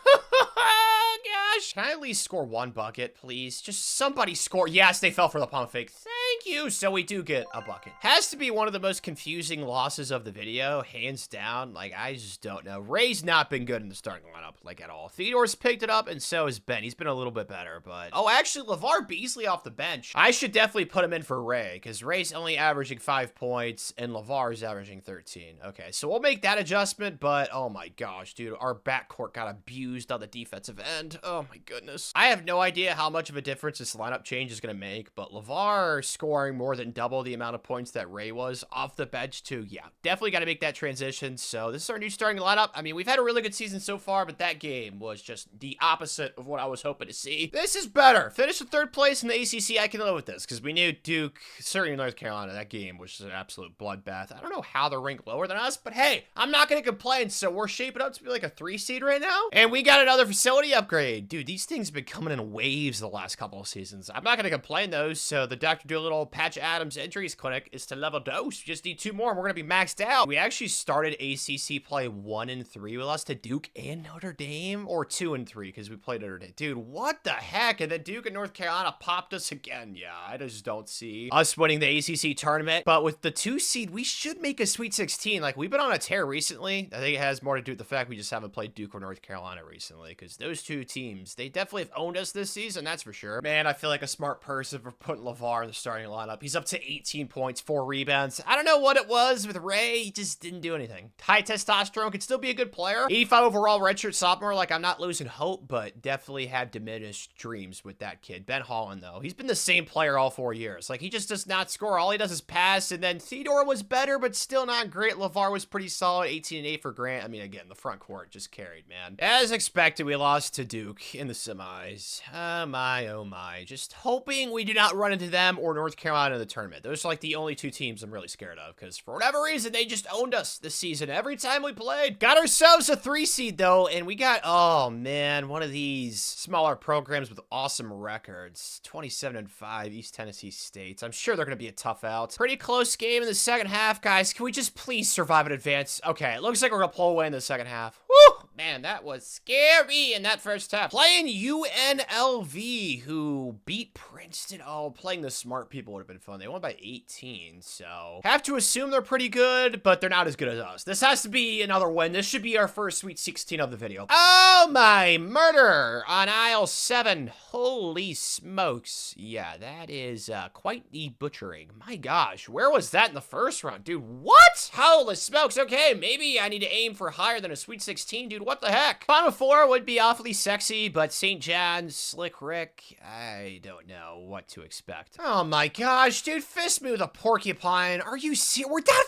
Gosh. Can I at least score one bucket, please? Just somebody score. Yes, they fell for the pump fake. Thank you. So we do get a bucket. Has to be one of the most confusing losses of the video, hands down. Like, I just don't know. Ray's not been good in the starting lineup, like, at all. Theodore's picked it up, and so has Ben. He's been a little bit better, but... Oh, actually, LeVar Beasley off the bench. I should definitely put him in for Ray, because Ray's only averaging 5 points, and LeVar's averaging 13. Okay, so we'll make that adjustment, but, oh my gosh, dude, our backcourt got abused on the defensive end. Oh my goodness. I have no idea how much of a difference this lineup change is going to make, but LeVar scoring more than double the amount of points that Ray was off the bench too. Yeah, definitely got to make that transition. So this is our new starting lineup. I mean, we've had a really good season so far, but that game was just the opposite of what I was hoping to see. This is better. Finish in 3rd place in the ACC. I can live with this because we knew Duke, certainly North Carolina, that game was just an absolute bloodbath. I don't know how they're ranked lower than us, but hey, I'm not going to complain. So we're shaping up to be like a 3 seed right now. And we got another facility upgrade. Dude, these things have been coming in waves the last couple of seasons. I'm not going to complain though. So the Dr. Doolittle Patch Adams Injuries Clinic is to level dose. We just need 2 more and we're going to be maxed out. We actually started ACC play 1-3. We lost to Duke and Notre Dame, or 2-3 because we played Notre Dame. Dude, what the heck? And then Duke and North Carolina popped us again. Yeah, I just don't see us winning the ACC tournament. But with the 2 seed, we should make a Sweet 16. Like, we've been on a tear recently. I think it has more to do with the fact we just haven't played Duke or North Carolina recently, because those 2 teams, they definitely have owned us this season, that's for sure. Man, I feel like a smart person for putting LeVar in the starting lineup. He's up to 18 points, 4 rebounds. I don't know what it was with Ray. He just didn't do anything. High testosterone, could still be a good player. 85 overall, redshirt sophomore. Like, I'm not losing hope, but definitely have diminished dreams with that kid. Ben Holland, though, he's been the same player all 4 years. Like, he just does not score. All he does is pass, and then Theodore was better, but still not great. LeVar was pretty solid, 18-8 for Grant. I mean, again, the front court just carried, man. As expected, we lost to Duke in the semis. Oh my. Just hoping we do not run into them or North Carolina in the tournament. Those are like the only 2 teams I'm really scared of, because for whatever reason, they just owned us this season every time we played. Got ourselves a 3 seed though, and we got, oh man, one of these smaller programs with awesome records. 27-5, East Tennessee State. I'm sure they're going to be a tough out. Pretty close game in the second half, guys. Can we just please survive in advance? Okay, it looks like we're going to pull away in the second half. Woo! Man, that was scary in that first half. Playing UNLV, who beat Princeton. Oh, playing the smart people would have been fun. They won by 18, so have to assume they're pretty good, but they're not as good as us. This has to be another win. This should be our first Sweet 16 of the video. Oh my murder on aisle 7. Holy smokes. Yeah, that is quite the butchering. My gosh, where was that in the first round? Dude, what? Holy smokes. Okay, maybe I need to aim for higher than a Sweet 16, dude. What the heck? Final Four would be awfully sexy, but St. John's, Slick Rick, I don't know what to expect. Oh my gosh, dude, fist me with a porcupine. Are you serious? We're down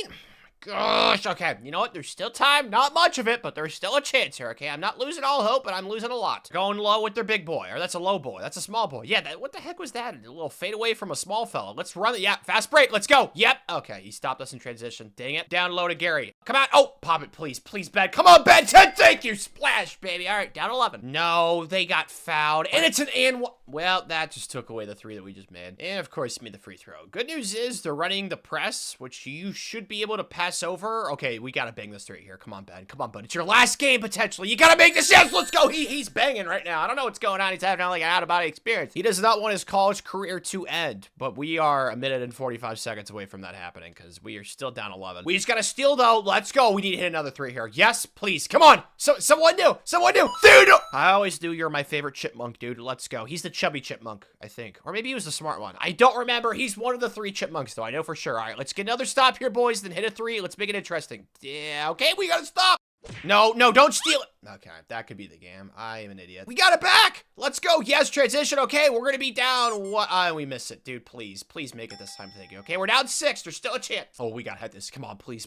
14! Gosh, okay, you know what? There's still time. Not much of it, but there's still a chance here, okay? I'm not losing all hope, but I'm losing a lot. Going low with their big boy, or that's a low boy. That's a small boy. Yeah, what the heck was that? A little fade away from a small fella. Let's run it. Yeah, fast break. Let's go. Yep. Okay, he stopped us in transition. Dang it. Down low to Gary. Come on. Oh, pop it, please. Please, Ben. Come on, Ben. 10. Thank you. Splash, baby. All right, down 11. No, they got fouled, and it's an and one. Well, that just took away the 3 that we just made. And, of course, made the free throw. Good news is they're running the press, which you should be able to pass over. Okay, we gotta bang this 3 here. Come on, Ben. Come on, bud. It's your last game, potentially. You gotta make this. Yes, let's go. He's banging right now. I don't know what's going on. He's having like an out-of-body experience. He does not want his college career to end, but we are 1 minute and 45 seconds away from that happening because we are still down 11. We just gotta steal, though. Let's go. We need to hit another 3 here. Yes, please. Come on. Someone new. Someone new. Dude. I always knew you're my favorite chipmunk, dude. Let's go. He's the chubby chipmunk, I think. Or maybe he was the smart one. I don't remember. He's one of the 3 chipmunks, though. I know for sure. All right, let's get another stop here, boys. Then hit a 3. Let's make it interesting. Yeah, okay, we gotta stop. No, don't steal it. Okay, that could be the game. I am an idiot. We got it back. Let's go. Yes, transition. Okay, we're gonna be down. What? We miss it, dude. Please make it this time. Thank you. Okay, we're down 6. There's still a chance. Oh, we gotta hit this. Come on, please.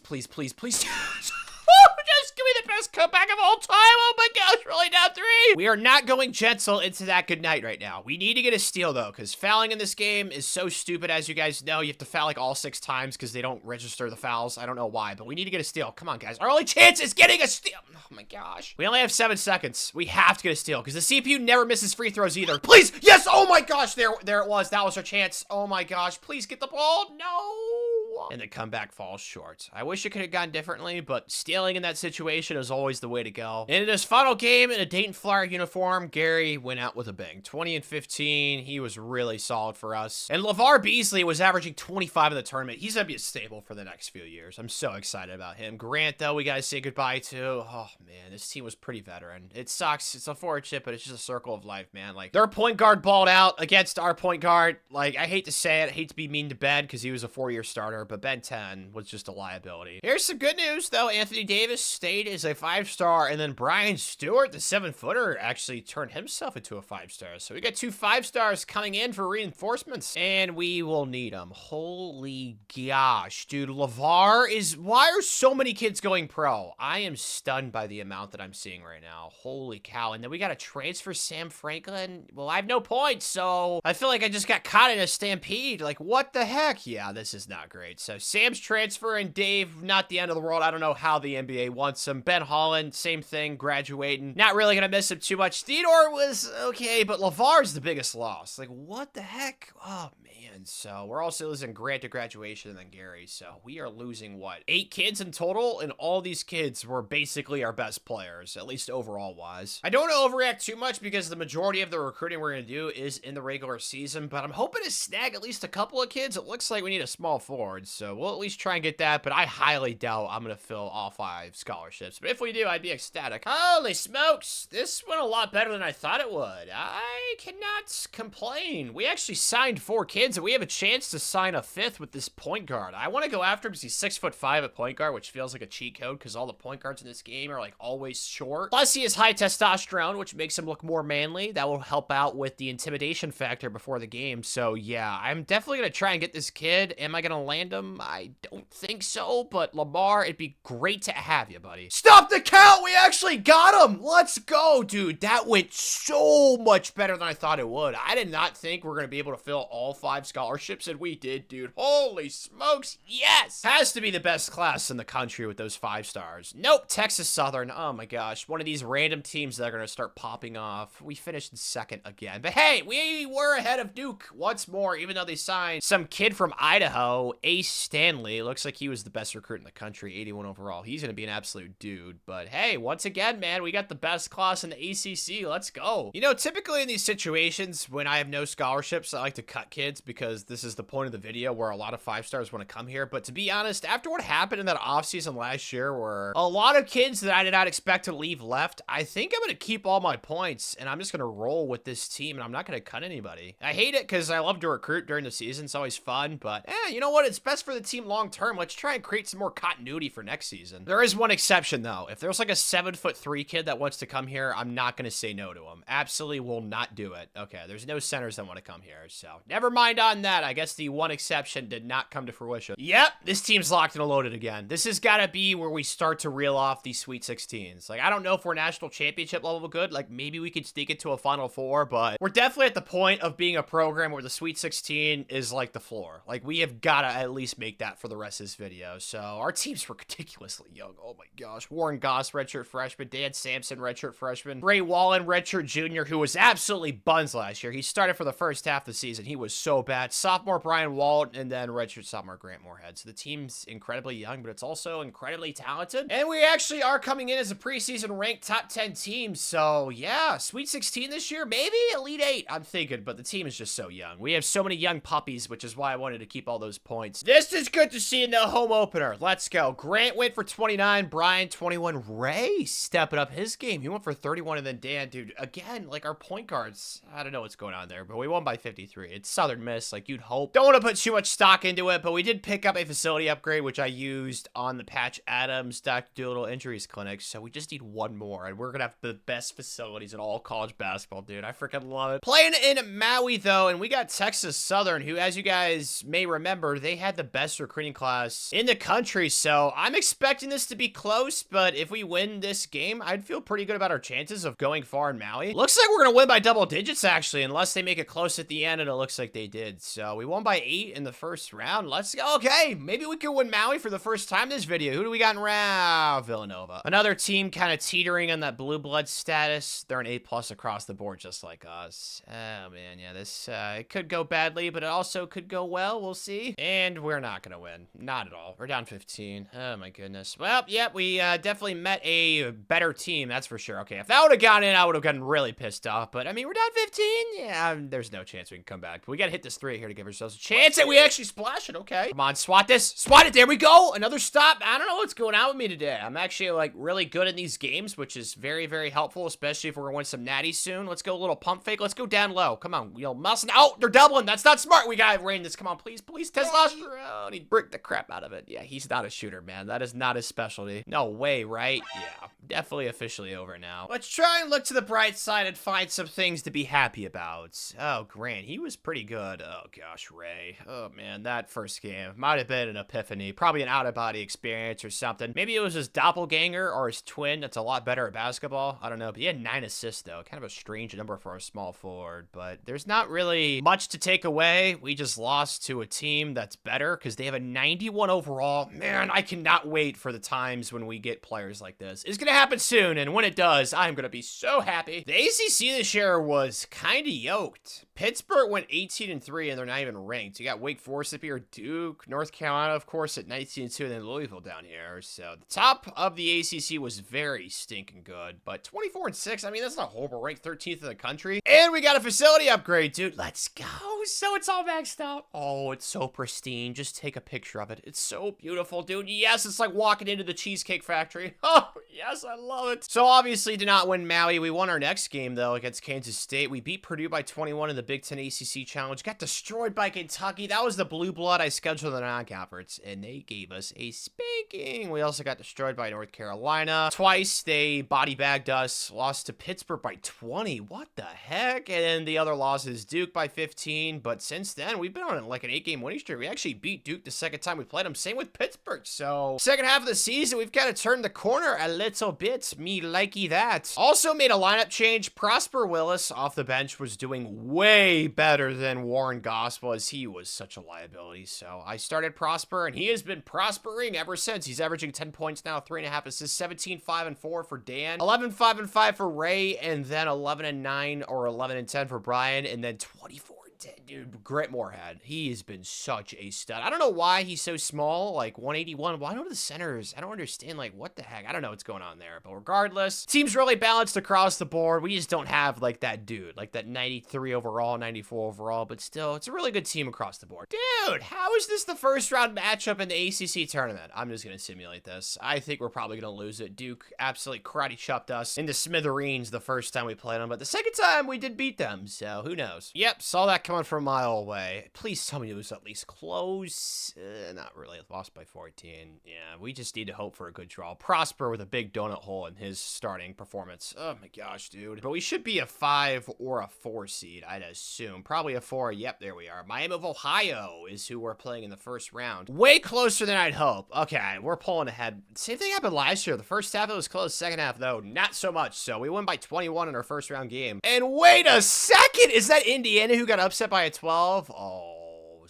Just give me the best comeback of all time. Oh my gosh, we're only down 3. We are not going gentle into that good night right now. We need to get a steal, though, because fouling in this game is so stupid, as you guys know. You have to foul like all 6 times because they don't register the fouls. I don't know why, but we need to get a steal. Come on, guys. Our only chance is getting a steal. Oh my gosh. We only have 7 seconds. We have to get a steal because the CPU never misses free throws either. Please. Yes. Oh my gosh. There it was. That was our chance. Oh my gosh. Please get the ball. No. And the comeback falls short. I wish it could have gone differently, but stealing in that situation is always the way to go. And in his final game in a Dayton Flyer uniform, Gary went out with a bang. 20 and 15. He was really solid for us. And LeVar Beasley was averaging 25 in the tournament. He's going to be a staple for the next few years. I'm so excited about him. Grant, though, we got to say goodbye to. Oh, man, this team was pretty veteran. It sucks. It's unfortunate, but it's just a circle of life, man. Like, their point guard balled out against our point guard. Like, I hate to say it. I hate to be mean to Ben because he was a 4-year starter, but Ben 10 was just a liability. Here's some good news, though. Anthony Davis stayed as a 5-star, and then Brian Stewart, the 7-footer, actually turned himself into a 5-star. So we got 2 5-stars coming in for reinforcements, and we will need them. Holy gosh, dude. LeVar is... Why are so many kids going pro? I am stunned by the amount that I'm seeing right now. Holy cow. And then we got to transfer Sam Franklin. Well, I have no points, so I feel like I just got caught in a stampede. Like, what the heck? Yeah, this is not great. So Sam's transferring. Dave, not the end of the world. I don't know how the NBA wants him. Ben Holland, same thing, graduating. Not really going to miss him too much. Theodore was okay, but LeVar's the biggest loss. Like, what the heck? Oh, man. So we're also losing Grant to graduation and then Gary. So we are losing, what, 8 kids in total? And all these kids were basically our best players, at least overall wise. I don't want to overreact too much because the majority of the recruiting we're going to do is in the regular season, but I'm hoping to snag at least a couple of kids. It looks like we need a small forward, so we'll at least try and get that, but I highly doubt I'm going to fill all 5 scholarships. But if we do, I'd be ecstatic. Holy smokes, this went a lot better than I thought it would. I cannot complain. We actually signed 4 kids, and we have a chance to sign a 5th with this point guard. I want to go after him because he's 6'5" at point guard, which feels like a cheat code because all the point guards in this game are like always short. Plus, he has high testosterone, which makes him look more manly. That will help out with the intimidation factor before the game. So, yeah, I'm definitely going to try and get this kid. Am I going to land him? I don't think so, but Lamar, it'd be great to have you, buddy. Stop the count! We actually got him! Let's go, dude. That went so much better than I thought it would. I did not think we're going to be able to fill all 5 scholarships, and we did, dude. Holy smokes, yes! Has to be the best class in the country with those 5-stars. Nope, Texas Southern. Oh my gosh, one of these random teams that are going to start popping off. We finished in 2nd again. But hey, we were ahead of Duke once more, even though they signed some kid from Idaho, Chase Stanley. Looks like he was the best recruit in the country, 81 overall. He's going to be an absolute dude. But hey, once again, man, we got the best class in the ACC. Let's go. You know, typically in these situations, when I have no scholarships, I like to cut kids because this is the point of the video where a lot of 5-stars want to come here. But to be honest, after what happened in that offseason last year where a lot of kids that I did not expect to leave left, I think I'm going to keep all my points and I'm just going to roll with this team and I'm not going to cut anybody. I hate it because I love to recruit during the season. It's always fun, but you know what? It's best for the team long term. Let's try and create some more continuity for next season. There is one exception though. If there's like a 7'3" kid that wants to come here, I'm not going to say no to him. Absolutely will not do it. Okay, there's no centers that want to come here, so never mind on that. I guess the one exception did not come to fruition. Yep, this team's locked and loaded again. This has got to be where we start to reel off these Sweet 16s. Like, I don't know if we're national championship level good. Like, maybe we could sneak it to a Final Four, but we're definitely at the point of being a program where the Sweet 16 is like the floor. Like, we have got to at least make that for the rest of this video. So, our teams were ridiculously young. Oh my gosh. Warren Goss, redshirt freshman. Dan Sampson, redshirt freshman. Ray Wallen, redshirt junior, who was absolutely buns last year. He started for the first half of the season. He was so bad. Sophomore Brian Walt, and then redshirt sophomore Grant Moorhead. So, the team's incredibly young, but it's also incredibly talented. And we actually are coming in as a preseason ranked top 10 team. So, yeah, Sweet 16 this year, maybe Elite 8, I'm thinking, but the team is just so young. We have so many young puppies, which is why I wanted to keep all those points. This is good to see in the home opener. Let's go. Grant went for 29, Brian 21, Ray stepping up his game. He went for 31, and then Dan, dude, again, like our point guards, I don't know what's going on there, but we won by 53. It's Southern Miss, like you'd hope. Don't want to put too much stock into it, but we did pick up a facility upgrade, which I used on the Patch Adams Dr. Doolittle Injuries Clinic, so we just need one more, and we're gonna have the best facilities in all college basketball, dude. I freaking love it. Playing in Maui, though, and we got Texas Southern, who, as you guys may remember, they had the best recruiting class in the country, so I'm expecting this to be close, but if we win this game, I'd feel pretty good about our chances of going far in Maui. Looks like we're gonna win by double digits, actually, unless they make it close at the end, and it looks like they did. So we won by 8 in the first round. Let's go. Okay, maybe we can win Maui for the first time this video. Who do we got in round? Villanova. Another team kind of teetering on that blue blood status. They're an A+ across the board, just like us. Oh, man, yeah, this, it could go badly, but it also could go well. We'll see. And we're not gonna win. Not at all. We're down 15. Oh, my goodness. Well, yeah, we definitely met a better team, that's for sure. Okay, if that would have gone in, I would have gotten really pissed off, but, I mean, we're down 15? Yeah, there's no chance we can come back. But we gotta hit this 3 here to give ourselves a chance, and we actually splash it. Okay. Come on, swat this. Swat it. There we go. Another stop. I don't know what's going on with me today. I'm actually, like, really good in these games, which is very, very helpful, especially if we're gonna win some natties soon. Let's go a little pump fake. Let's go down low. Come on, you know, muscle. Oh, they're doubling. That's not smart. We gotta rain this. Come on, please, please. Testosterone. He bricked the crap out of it. Yeah, he's not a shooter, man. That is not his specialty. No way, right? Yeah, definitely officially over now. Let's try and look to the bright side and find some things to be happy about. Oh, Grant, he was pretty good. Oh, gosh, Ray. Oh, man, that first game might have been an epiphany. Probably an out-of-body experience or something. Maybe it was his doppelganger or his twin that's a lot better at basketball. I don't know, but he had 9 assists, though. Kind of a strange number for a small forward, but there's not really much to take away. We just lost to a team that's better because they have a 91 overall. Man, I cannot wait for the times when we get players like this. It's going to happen soon, and when it does, I'm going to be so happy. The ACC this year was kind of yoked. Pittsburgh went 18-3, and they're not even ranked. You got Wake Forest up here, Duke, North Carolina, of course, at 19-2, and then Louisville down here. So the top of the ACC was very stinking good, but 24-6, I mean, that's not horrible. Ranked 13th in the country. And we got a facility upgrade, dude. Let's go. So it's all maxed out. Oh, it's so pristine. Just take a picture of it. It's so beautiful, dude. Yes, it's like walking into the Cheesecake Factory. Oh, yes, I love it. So obviously did not win Maui. We won our next game, though, against Kansas State. We beat Purdue by 21 in the Big Ten ACC Challenge. Got destroyed by Kentucky. That was the blue blood I scheduled in the non-conference, and they gave us a spanking. We also got destroyed by North Carolina. Twice, they body bagged us. Lost to Pittsburgh by 20. What the heck? And then the other loss is Duke by 15. But since then, we've been on like an 8-game winning streak. We actually beat Duke the second time we played them. Same with Pittsburgh. So second half of the season, we've kind of turned the corner a little bit. Me likey that. Also made a lineup change. Prosper Willis off the bench was doing way better than Warren Goss was. He was such a liability. So I started Prosper, and he has been prospering ever since. He's averaging 10 points now, 3.5 assists, 17-5-4 for Dan, 11-5-5 for Ray, and then 11-9 or 11-10 for Brian, and then 24 dude, Grant Moorhead, he has been such a stud. I don't know why he's so small, like 181. Why don't the centers? I don't understand, like, what the heck? I don't know what's going on there. But regardless, team's really balanced across the board. We just don't have, like, that dude, like that 93 overall, 94 overall. But still, it's a really good team across the board. Dude, how is this the first round matchup in the ACC tournament? I'm just going to simulate this. I think we're probably going to lose it. Duke absolutely karate chopped us into smithereens the first time we played them. But the second time, we did beat them. So who knows? Yep, saw that coming from a mile away. Please tell me it was at least close. Not really. Lost by 14. Yeah, we just need to hope for a good draw. Prosper with a big donut hole in his starting performance. Oh my gosh, dude. But we should be a 5 or a 4 seed, I'd assume. Probably a 4. Yep, there we are. Miami of Ohio is who we're playing in the first round. Way closer than I'd hope. Okay, we're pulling ahead. Same thing happened last year. The first half, it was close. Second half, though, not so much. So we won by 21 in our first round game. And wait a second! Is that Indiana who got upset by a 12? Oh.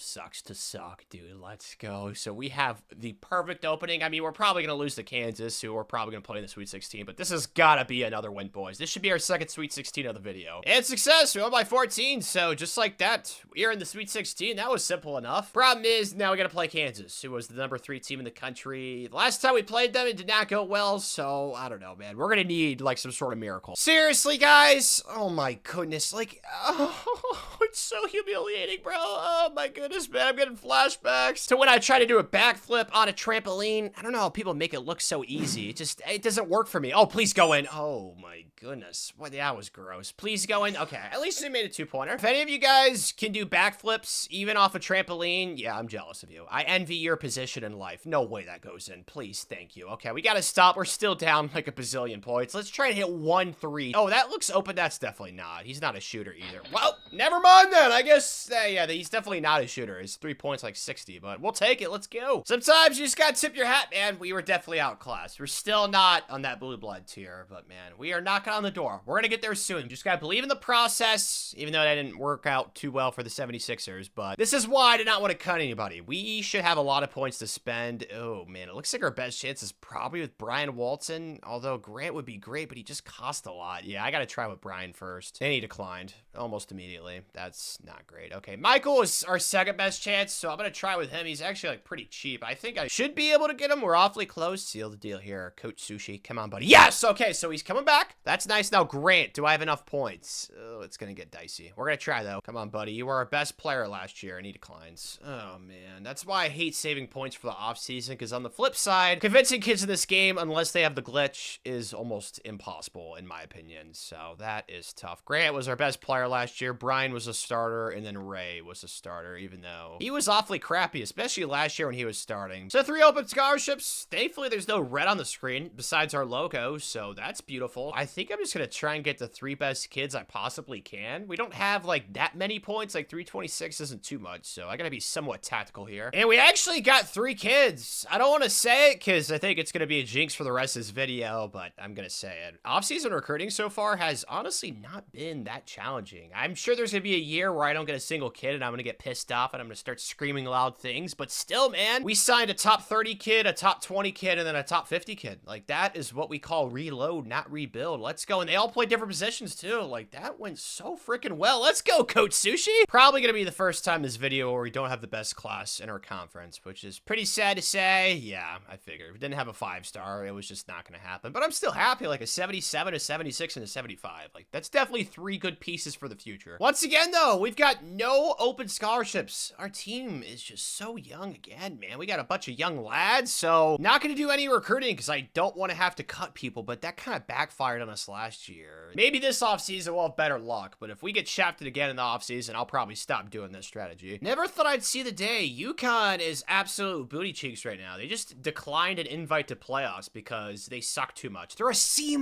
Sucks to suck, dude. Let's go. So we have the perfect opening. I mean, we're probably going to lose to Kansas, who we're probably going to play in the Sweet 16, but this has got to be another win, boys. This should be our second Sweet 16 of the video. And success. We won by 14, so just like that, we are in the Sweet 16. That was simple enough. Problem is, now we got to play Kansas, who was the number 3 team in the country. Last time we played them, it did not go well, so I don't know, man. We're going to need, like, some sort of miracle. Seriously, guys? Oh, my goodness. Like, oh, it's so humiliating, bro. Oh, my goodness, man. I'm getting flashbacks to when I tried to do a backflip on a trampoline. I don't know how people make it look so easy. It doesn't work for me. Oh, please go in. Oh, my goodness. What? That was gross. Please go in. Okay, at least we made a 2-pointer. If any of you guys can do backflips, even off a trampoline, yeah, I'm jealous of you. I envy your position in life. No way that goes in. Please, thank you. Okay, we gotta stop. We're still down like a bazillion points. Let's try to hit 1-3. Oh, that looks open. That's definitely not. He's not a shooter either. Well, never mind then. I guess, yeah, he's definitely not a shooter. His 3 points like 60, but we'll take it. Let's go. Sometimes you just gotta tip your hat, man. We were definitely outclassed. We're still not on that blue blood tier, but man, we are knocking on the door. We're gonna get there soon. Just gotta believe in the process, even though that didn't work out too well for the 76ers, but this is why I did not want to cut anybody. We should have a lot of points to spend. Oh man, it looks like our best chance is probably with Brian Walton, although Grant would be great, but he just cost a lot. Yeah, I gotta try with Brian first. And he declined almost immediately. That's not great. Okay, Michael is our second best chance, so I'm gonna try with him. He's actually like pretty cheap. I think I should be able to get him. We're awfully close. Seal the deal here. Coach Sushi, come on, buddy. Yes! Okay, so he's coming back. That's nice. Now, Grant, do I have enough points? Oh, it's gonna get dicey. We're gonna try, though. Come on, buddy. You were our best player last year, and he declines. Oh, man. That's why I hate saving points for the offseason, because on the flip side, convincing kids in this game, unless they have the glitch, is almost impossible, in my opinion. So that is tough. Grant was our best player last year. Brian was a starter, and then Ray was a starter, even though he was awfully crappy, especially last year when he was starting. So 3 open scholarships. Thankfully, there's no red on the screen besides our logo, so that's beautiful. I think I'm just gonna try and get the 3 best kids I possibly can. We don't have like that many points, like 326 isn't too much, so I gotta be somewhat tactical here. And we actually got 3 kids. I don't want to say it because I think it's gonna be a jinx for the rest of this video, but I'm gonna say it. Off-season recruiting so far has honestly not been that challenging. I'm sure there's gonna be a year where I don't get a single kid and I'm gonna get pissed off and I'm gonna start screaming loud things, but still, man, we signed a top 30 kid, a top 20 kid, and then a top 50 kid. Like, that is what we call reload, not rebuild. Let's go. And they all play different positions too. Like, that went so freaking well. Let's go, Coach Sushi. Probably gonna be the first time this video where we don't have the best class in our conference, which is pretty sad to say. Yeah, I figured. We didn't have a 5-star. It was just not gonna happen. But I'm still happy. Like, a 77, a 76, and a 75. Like, that's definitely 3 good pieces for the future. Once again, though, we've got no open scholarships. Our team is just so young again, man. We got a bunch of young lads, so not gonna do any recruiting because I don't want to have to cut people, but that kind of backfired on us last year. Maybe this offseason we'll have better luck, but if we get shafted again in the offseason, I'll probably stop doing this strategy. Never thought I'd see the day. UConn is absolute booty cheeks right now. They just declined an invite to playoffs because they suck too much. They're a C-,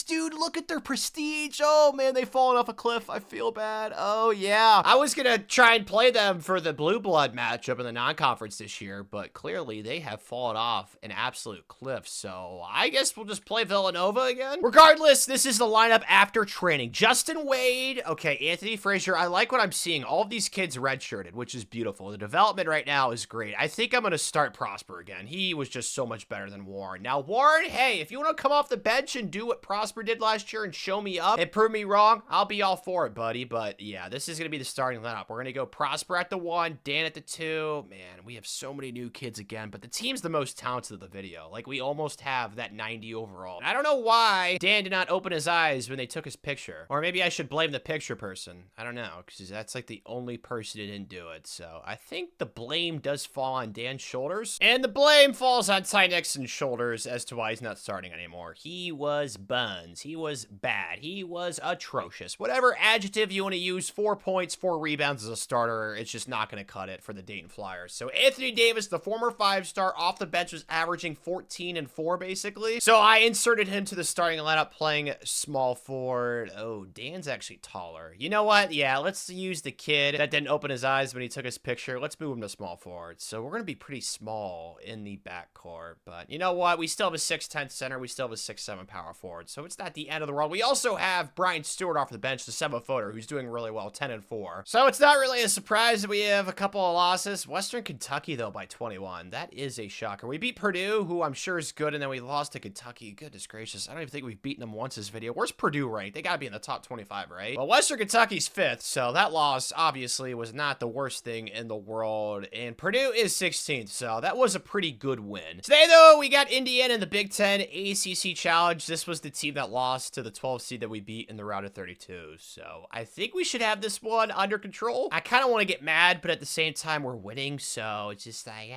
dude. Look at their prestige. Oh, man, they've fallen off a cliff. I feel bad. Oh, yeah. I was gonna try and play them for for the blue blood matchup in the non-conference this year, but clearly they have fallen off an absolute cliff. So I guess we'll just play Villanova again. Regardless, this is the lineup after training. Justin Wade. Okay, Anthony Frazier. I like what I'm seeing. All of these kids redshirted, which is beautiful. The development right now is great. I think I'm going to start Prosper again. He was just so much better than Warren. Now, Warren, hey, if you want to come off the bench and do what Prosper did last year and show me up and prove me wrong, I'll be all for it, buddy. But yeah, this is going to be the starting lineup. We're going to go Prosper at the 1, Dan at the 2. Man, we have so many new kids again, but the team's the most talented of the video. Like, we almost have that 90 overall. I don't know why Dan did not open his eyes when they took his picture. Or maybe I should blame the picture person. I don't know, because that's like the only person who didn't do it. So I think the blame does fall on Dan's shoulders. And the blame falls on Ty Nixon's shoulders as to why he's not starting anymore. He was buns. He was bad. He was atrocious. Whatever adjective you want to use, 4 points, 4 rebounds as a starter, it's just not going to cut it for the Dayton Flyers. So Anthony Davis, the former 5-star, off the bench was averaging 14 and 4 basically. So I inserted him to the starting lineup playing small forward. Oh, Dan's actually taller. You know what? Yeah, let's use the kid that didn't open his eyes when he took his picture. Let's move him to small forward. So we're going to be pretty small in the backcourt. But you know what? We still have a 6'10 center. We still have a 6'7 power forward. So it's not the end of the world. We also have Brian Stewart off the bench, the 7-footer, who's doing really well, 10 and 4. So it's not really a surprise that we have a couple of losses. Western Kentucky, though, by 21. That is a shocker. We beat Purdue, who I'm sure is good, and then we lost to Kentucky. Goodness gracious. I don't even think we've beaten them once this video. Where's Purdue ranked? They got to be in the top 25, right? Well, Western Kentucky's 5th, so that loss obviously was not the worst thing in the world. And Purdue is 16th, so that was a pretty good win. Today, though, we got Indiana in the Big Ten ACC Challenge. This was the team that lost to the 12th seed that we beat in the round of 32. So I think we should have this one under control. I kind of want to get mad, but at the same time, we're winning. So it's just like,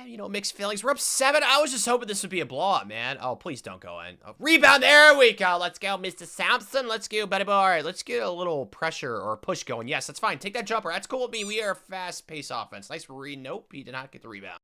you know, mixed feelings. We're up 7. I was just hoping this would be a blowout, man. Oh, please don't go in. Oh, rebound. There we go. Let's go, Mr. Sampson. Let's go, buddy boy. All right, let's get a little pressure or push going. Yes, that's fine. Take that jumper. That's cool with me. We are a fast-paced offense. Nice read. Nope, he did not get the rebound.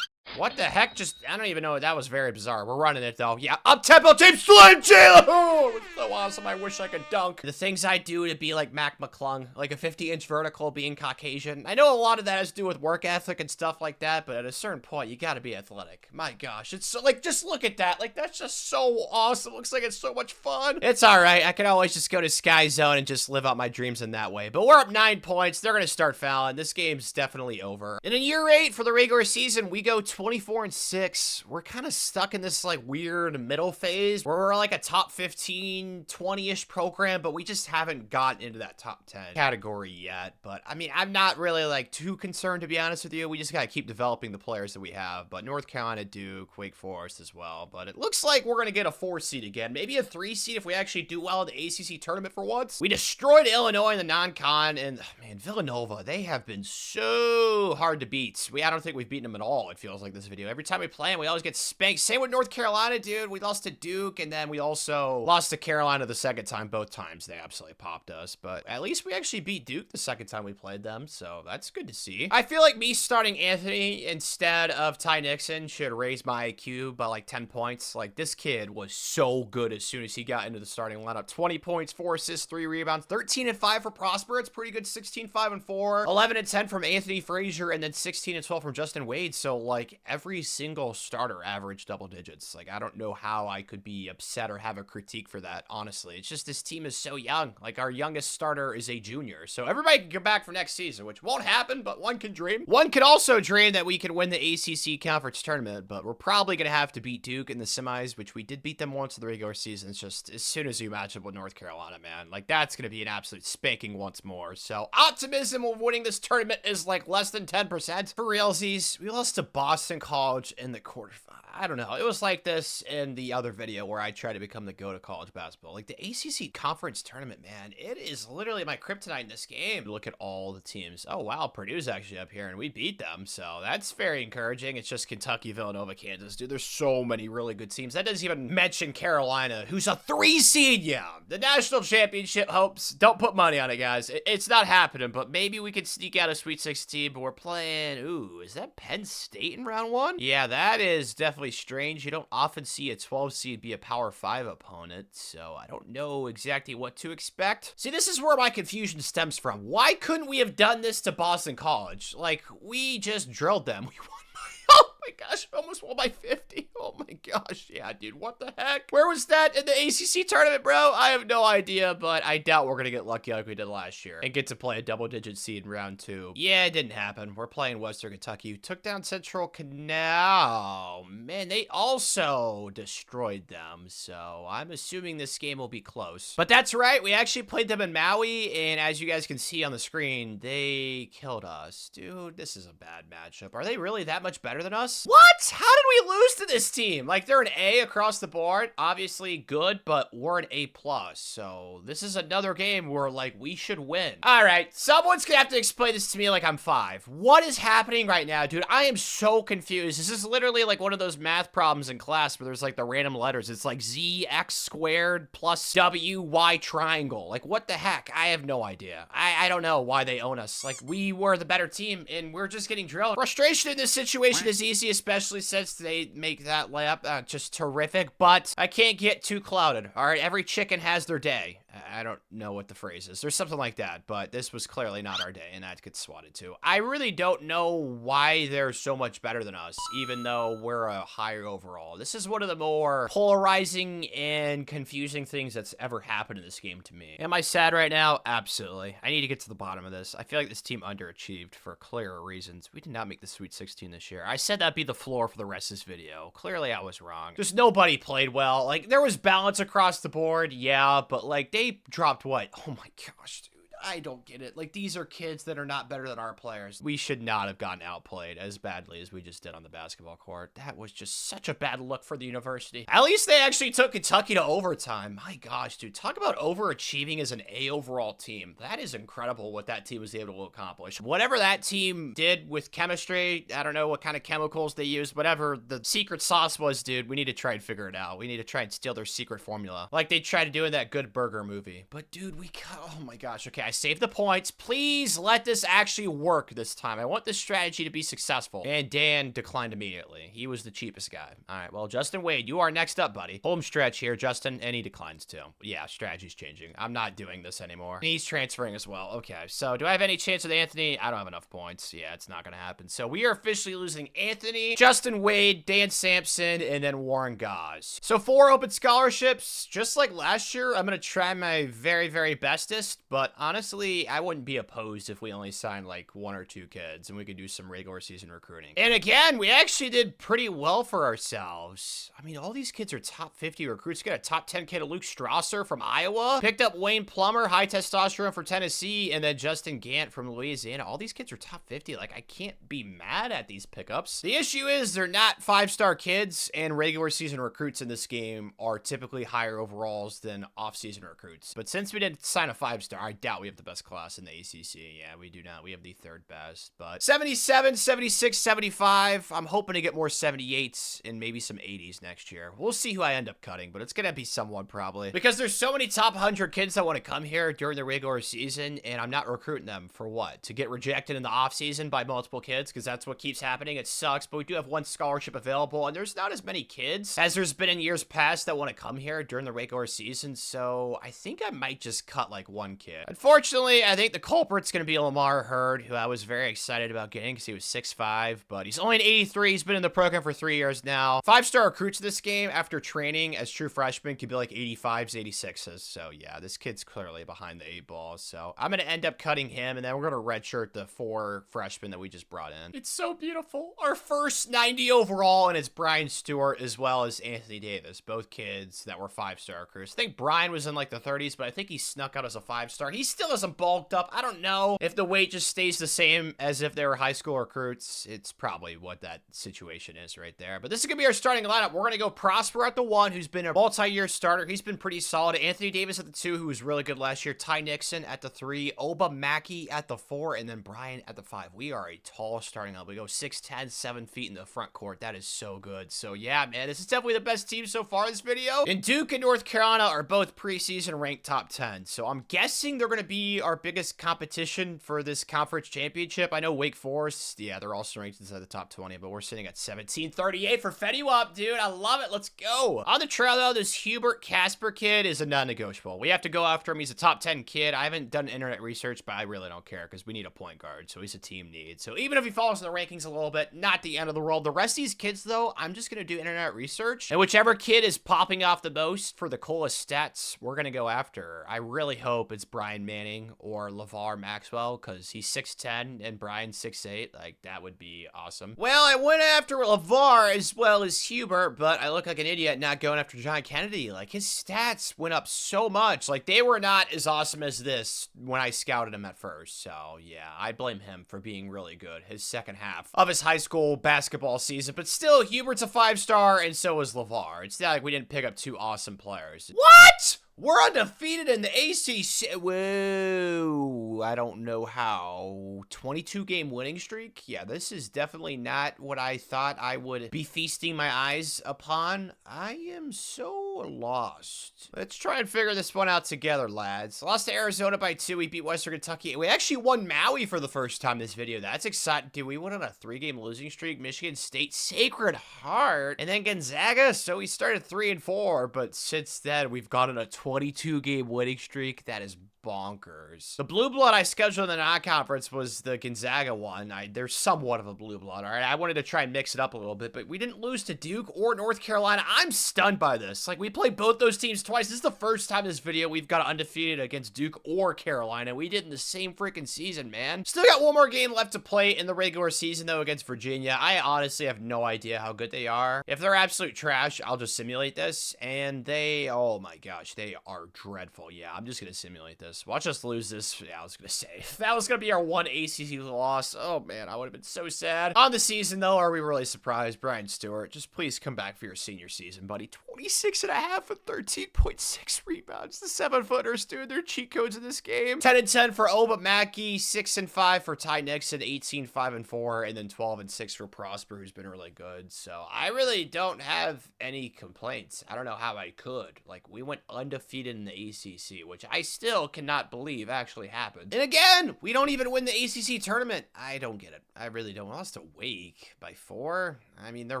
What the heck? I don't even know. That was very bizarre. We're running it, though. Yeah, up-tempo team slam, Jalen! Oh, it's so awesome. I wish I could dunk. The things I do to be like Mac McClung, like a 50-inch vertical, being Caucasian. I know a lot of that has to do with work ethic and stuff like that, but at a certain point, you gotta be athletic. My gosh, it's so, like, just look at that. Like, that's just so awesome. Looks like it's so much fun. It's all right. I can always just go to Sky Zone and just live out my dreams in that way. But we're up 9 points. They're gonna start fouling. This game's definitely over. In a year 8 for the regular season, we go 24 and 6. We're kind of stuck in this like weird middle phase where we're like a top 15, 20-ish program, but we just haven't gotten into that top 10 category yet. But I mean, I'm not really like too concerned, to be honest with you. We just got to keep developing the players that we have. But North Carolina, Duke, Wake Forest as well. But it looks like we're going to get a 4 seed again. Maybe a 3 seed if we actually do well in the ACC tournament for once. We destroyed Illinois in the non-con, and man, Villanova, they have been so hard to beat. I don't think we've beaten them at all, it feels like, this video. Every time we play them, we always get spanked. Same with North Carolina, dude. We lost to Duke, and then we also lost to Carolina the second time. Both times, they absolutely popped us. But at least we actually beat Duke the second time we played them, so that's good to see. I feel like me starting Anthony instead of Ty Nixon should raise my IQ by like 10 points. Like, this kid was so good as soon as he got into the starting lineup. 20 points, 4 assists, 3 rebounds, 13 and 5 for Prosper. It's pretty good. 16, 5 and 4, 11 and 10 from Anthony Frazier, and then 16 and 12 from Justin Wade. So like every single starter averaged double digits. Like, I don't know how I could be upset or have a critique for that, honestly. It's just this team is so young. Like, our youngest starter is a junior, so everybody can come back for next season, which won't happen, but one can dream. One could also dream that we can win the ACC conference tournament, but we're probably going to have to beat Duke in the semis, which we did beat them once in the regular season. It's just as soon as you match up with North Carolina, man, like, that's going to be an absolute spanking once more. So optimism of winning this tournament is like less than 10%. For realsies, we lost to Boston College in the quarterfinals. I don't know. It was like this in the other video where I try to become the GOAT of college basketball. Like, the ACC conference tournament, man, it is literally my kryptonite in this game. Look at all the teams. Oh, wow, Purdue's actually up here, and we beat them, so that's very encouraging. It's just Kentucky, Villanova, Kansas. Dude, there's so many really good teams. That doesn't even mention Carolina, who's a 3 seed. Yeah, the national championship hopes. Don't put money on it, guys. It's not happening, but maybe we could sneak out a Sweet 16, but we're playing, ooh, is that Penn State in round 1? Yeah, that is definitely strange. You don't often see a 12 seed be a Power 5 opponent, so I don't know exactly what to expect. See, this is where my confusion stems from. Why couldn't we have done this to Boston College? Like, we just drilled them. We won by, oh my gosh, we almost won by 50. Oh my gosh, yeah, dude, what the heck? Where was that in the ACC tournament, bro? I have no idea, but I doubt we're gonna get lucky like we did last year and get to play a double-digit seed in round 2. Yeah, it didn't happen. We're playing Western Kentucky, who took down Central Canal. Man, they also destroyed them, so I'm assuming this game will be close. But that's right, we actually played them in Maui, and as you guys can see on the screen, they killed us. Dude, this is a bad matchup. Are they really that much better than us? What? How did we lose to this team? Like, they're an A across the board. Obviously good, but we're an A+. So this is another game where, like, we should win. All right, someone's gonna have to explain this to me like I'm 5. What is happening right now, dude? I am so confused. This is literally like one of those math problems in class where there's like the random letters. It's like Z, X squared plus W, Y triangle. Like, what the heck? I have no idea. I don't know why they own us. Like, we were the better team, and we're just getting drilled. Frustration in this situation is easy, especially since they make that layup just terrific, but I can't get too clouded, all right? Every chicken has their day. I don't know what the phrase is. There's something like that, but this was clearly not our day, and that gets swatted too. I really don't know why they're so much better than us, even though we're a higher overall. This is one of the more polarizing and confusing things that's ever happened in this game to me. Am I sad right now? Absolutely. I need to get to the bottom of this. I feel like this team underachieved for clearer reasons. We did not make the Sweet 16 this year. I said that'd be the floor for the rest of this video. Clearly, I was wrong. Just nobody played well. Like, there was balance across the board, yeah, but like, they dropped what? Oh my gosh, dude. I don't get it. Like, these are kids that are not better than our players. We should not have gotten outplayed as badly as we just did on the basketball court. That was just such a bad look for the university. At least they actually took Kentucky to overtime. My gosh, dude. Talk about overachieving as an A overall team. That is incredible what that team was able to accomplish. Whatever that team did with chemistry, I don't know what kind of chemicals they used, whatever the secret sauce was, dude, we need to try and figure it out. We need to try and steal their secret formula. Like they tried to do in that Good Burger movie. But dude, oh my gosh. Okay, I saved the points. Please let this actually work this time. I want this strategy to be successful. And Dan declined immediately. He was the cheapest guy. All right, well, Justin Wade, you are next up, buddy. Home stretch here, Justin, and he declines too. Yeah, strategy's changing. I'm not doing this anymore. He's transferring as well. Okay, so do I have any chance with Anthony? I don't have enough points. Yeah, it's not gonna happen. So we are officially losing Anthony, Justin Wade, Dan Sampson, and then Warren Gause. So 4 open scholarships. Just like last year, I'm gonna try my very, very bestest, but honestly, I wouldn't be opposed if we only signed like 1 or 2 kids and we could do some regular season recruiting. And again, we actually did pretty well for ourselves. I mean, all these kids are top 50 recruits. Got a top 10 kid of Luke Strasser from Iowa. Picked up Wayne Plummer, high testosterone from Tennessee, and then Justin Gant from Louisiana. All these kids are top 50. Like, I can't be mad at these pickups. The issue is they're not 5-star kids, and regular season recruits in this game are typically higher overalls than off-season recruits. But since we didn't sign a 5-star, I doubt we have the best class in the ACC. Yeah, we do not. We have the 3rd best, but 77, 76, 75. I'm hoping to get more 78s and maybe some 80s next year. We'll see who I end up cutting, but it's going to be someone probably because there's so many top 100 kids that want to come here during the regular season, and I'm not recruiting them for what? To get rejected in the off season by multiple kids, because that's what keeps happening. It sucks, but we do have 1 scholarship available, and there's not as many kids as there's been in years past that want to come here during the regular season, so I think I might just cut like 1 kid. Unfortunately, I think the culprit's going to be Lamar Hurd, who I was very excited about getting because he was 6'5", but he's only an 83. He's been in the program for 3 years now. 5-star recruits this game after training as true freshmen could be like 85s, 86s. So yeah, this kid's clearly behind the 8 ball. So I'm going to end up cutting him, and then we're going to redshirt the 4 freshmen that we just brought in. It's so beautiful. Our first 90 overall, and it's Brian Stewart as well as Anthony Davis, both kids that were 5-star recruits. I think Brian was in like the 30s, but I think he snuck out as a 5-star. He still hasn't bulked up. I don't know if the weight just stays the same as if they were high school recruits. It's probably what that situation is right there. But this is going to be our starting lineup. We're going to go Prosper at the 1, who's been a multi-year starter. He's been pretty solid. Anthony Davis at the 2, who was really good last year. Ty Nixon at the 3. Oba Mackey at the 4. And then Brian at the 5. We are a tall starting lineup. We go 6'10", 7 feet in the front court. That is so good. So yeah, man, this is definitely the best team so far this video. And Duke and North Carolina are both preseason ranked top 10. So I'm guessing they're going to be be our biggest competition for this conference championship? I know Wake Forest, yeah, they're also ranked inside the top 20, but we're sitting at 1738 for Fetty Wap, dude. I love it. Let's go. On the trail, though, this Hubert Casper kid is a non-negotiable. We have to go after him. He's a top 10 kid. I haven't done internet research, but I really don't care because we need a point guard, so he's a team need. So even if he falls in the rankings a little bit, not the end of the world. The rest of these kids, though, I'm just going to do internet research, and whichever kid is popping off the most for the coolest stats, we're going to go after. I really hope it's Brian Manning or LeVar Maxwell because he's 6'10 and Brian's 6'8. Like, that would be awesome. Well, I went after LeVar as well as Hubert, but I look like an idiot not going after John Kennedy. Like, his stats went up so much. Like, they were not as awesome as this when I scouted him at first. So, yeah, I blame him for being really good his second half of his high school basketball season. But still, Hubert's a 5-star, and so is LeVar. It's not like we didn't pick up two awesome players. What? We're undefeated in the ACC. Whoa, I don't know how. 22-game winning streak? Yeah, this is definitely not what I thought I would be feasting my eyes upon. I am so lost. Let's try and figure this one out together, lads. Lost to Arizona by 2. We beat Western Kentucky. We actually won Maui for the first time this video. That's exciting. Dude, we went on a 3-game losing streak. Michigan State, Sacred Heart, and then Gonzaga. So we started 3-4, but since then, we've gone on a 22-game winning streak. That is bonkers. The blue blood I scheduled in the non-conference was the Gonzaga one. There's somewhat of a blue blood, all right? I wanted to try and mix it up a little bit, but we didn't lose to Duke or North Carolina. I'm stunned by this. Like, we played both those teams twice. This is the first time in this video we've got undefeated against Duke or Carolina. We did in the same freaking season, man. Still got one more game left to play in the regular season, though, against Virginia. I honestly have no idea how good they are. If they're absolute trash, I'll just simulate this, and they, oh my gosh, they are dreadful. Yeah, I'm just gonna simulate this. Watch us lose this. Yeah, I was gonna say, if that was gonna be our one ACC loss, oh man, I would have been so sad. On the season, though, are we really surprised? Brian Stewart, just please come back for your senior season, buddy. 26.5 and 13.6 rebounds. The 7-footers, dude, they're cheat codes in this game. 10-10 for Oba Mackey, 6-5 for Ty Nixon, 18-5-4, and then 12-6 for Prosper, who's been really good. So I really don't have any complaints. I don't know how I could. Like, we went undefeated in the ACC, which I still cannot believe actually happened. And again, we don't even win the ACC tournament. I don't get it. I really don't. We lost to Wake by 4. I mean, they're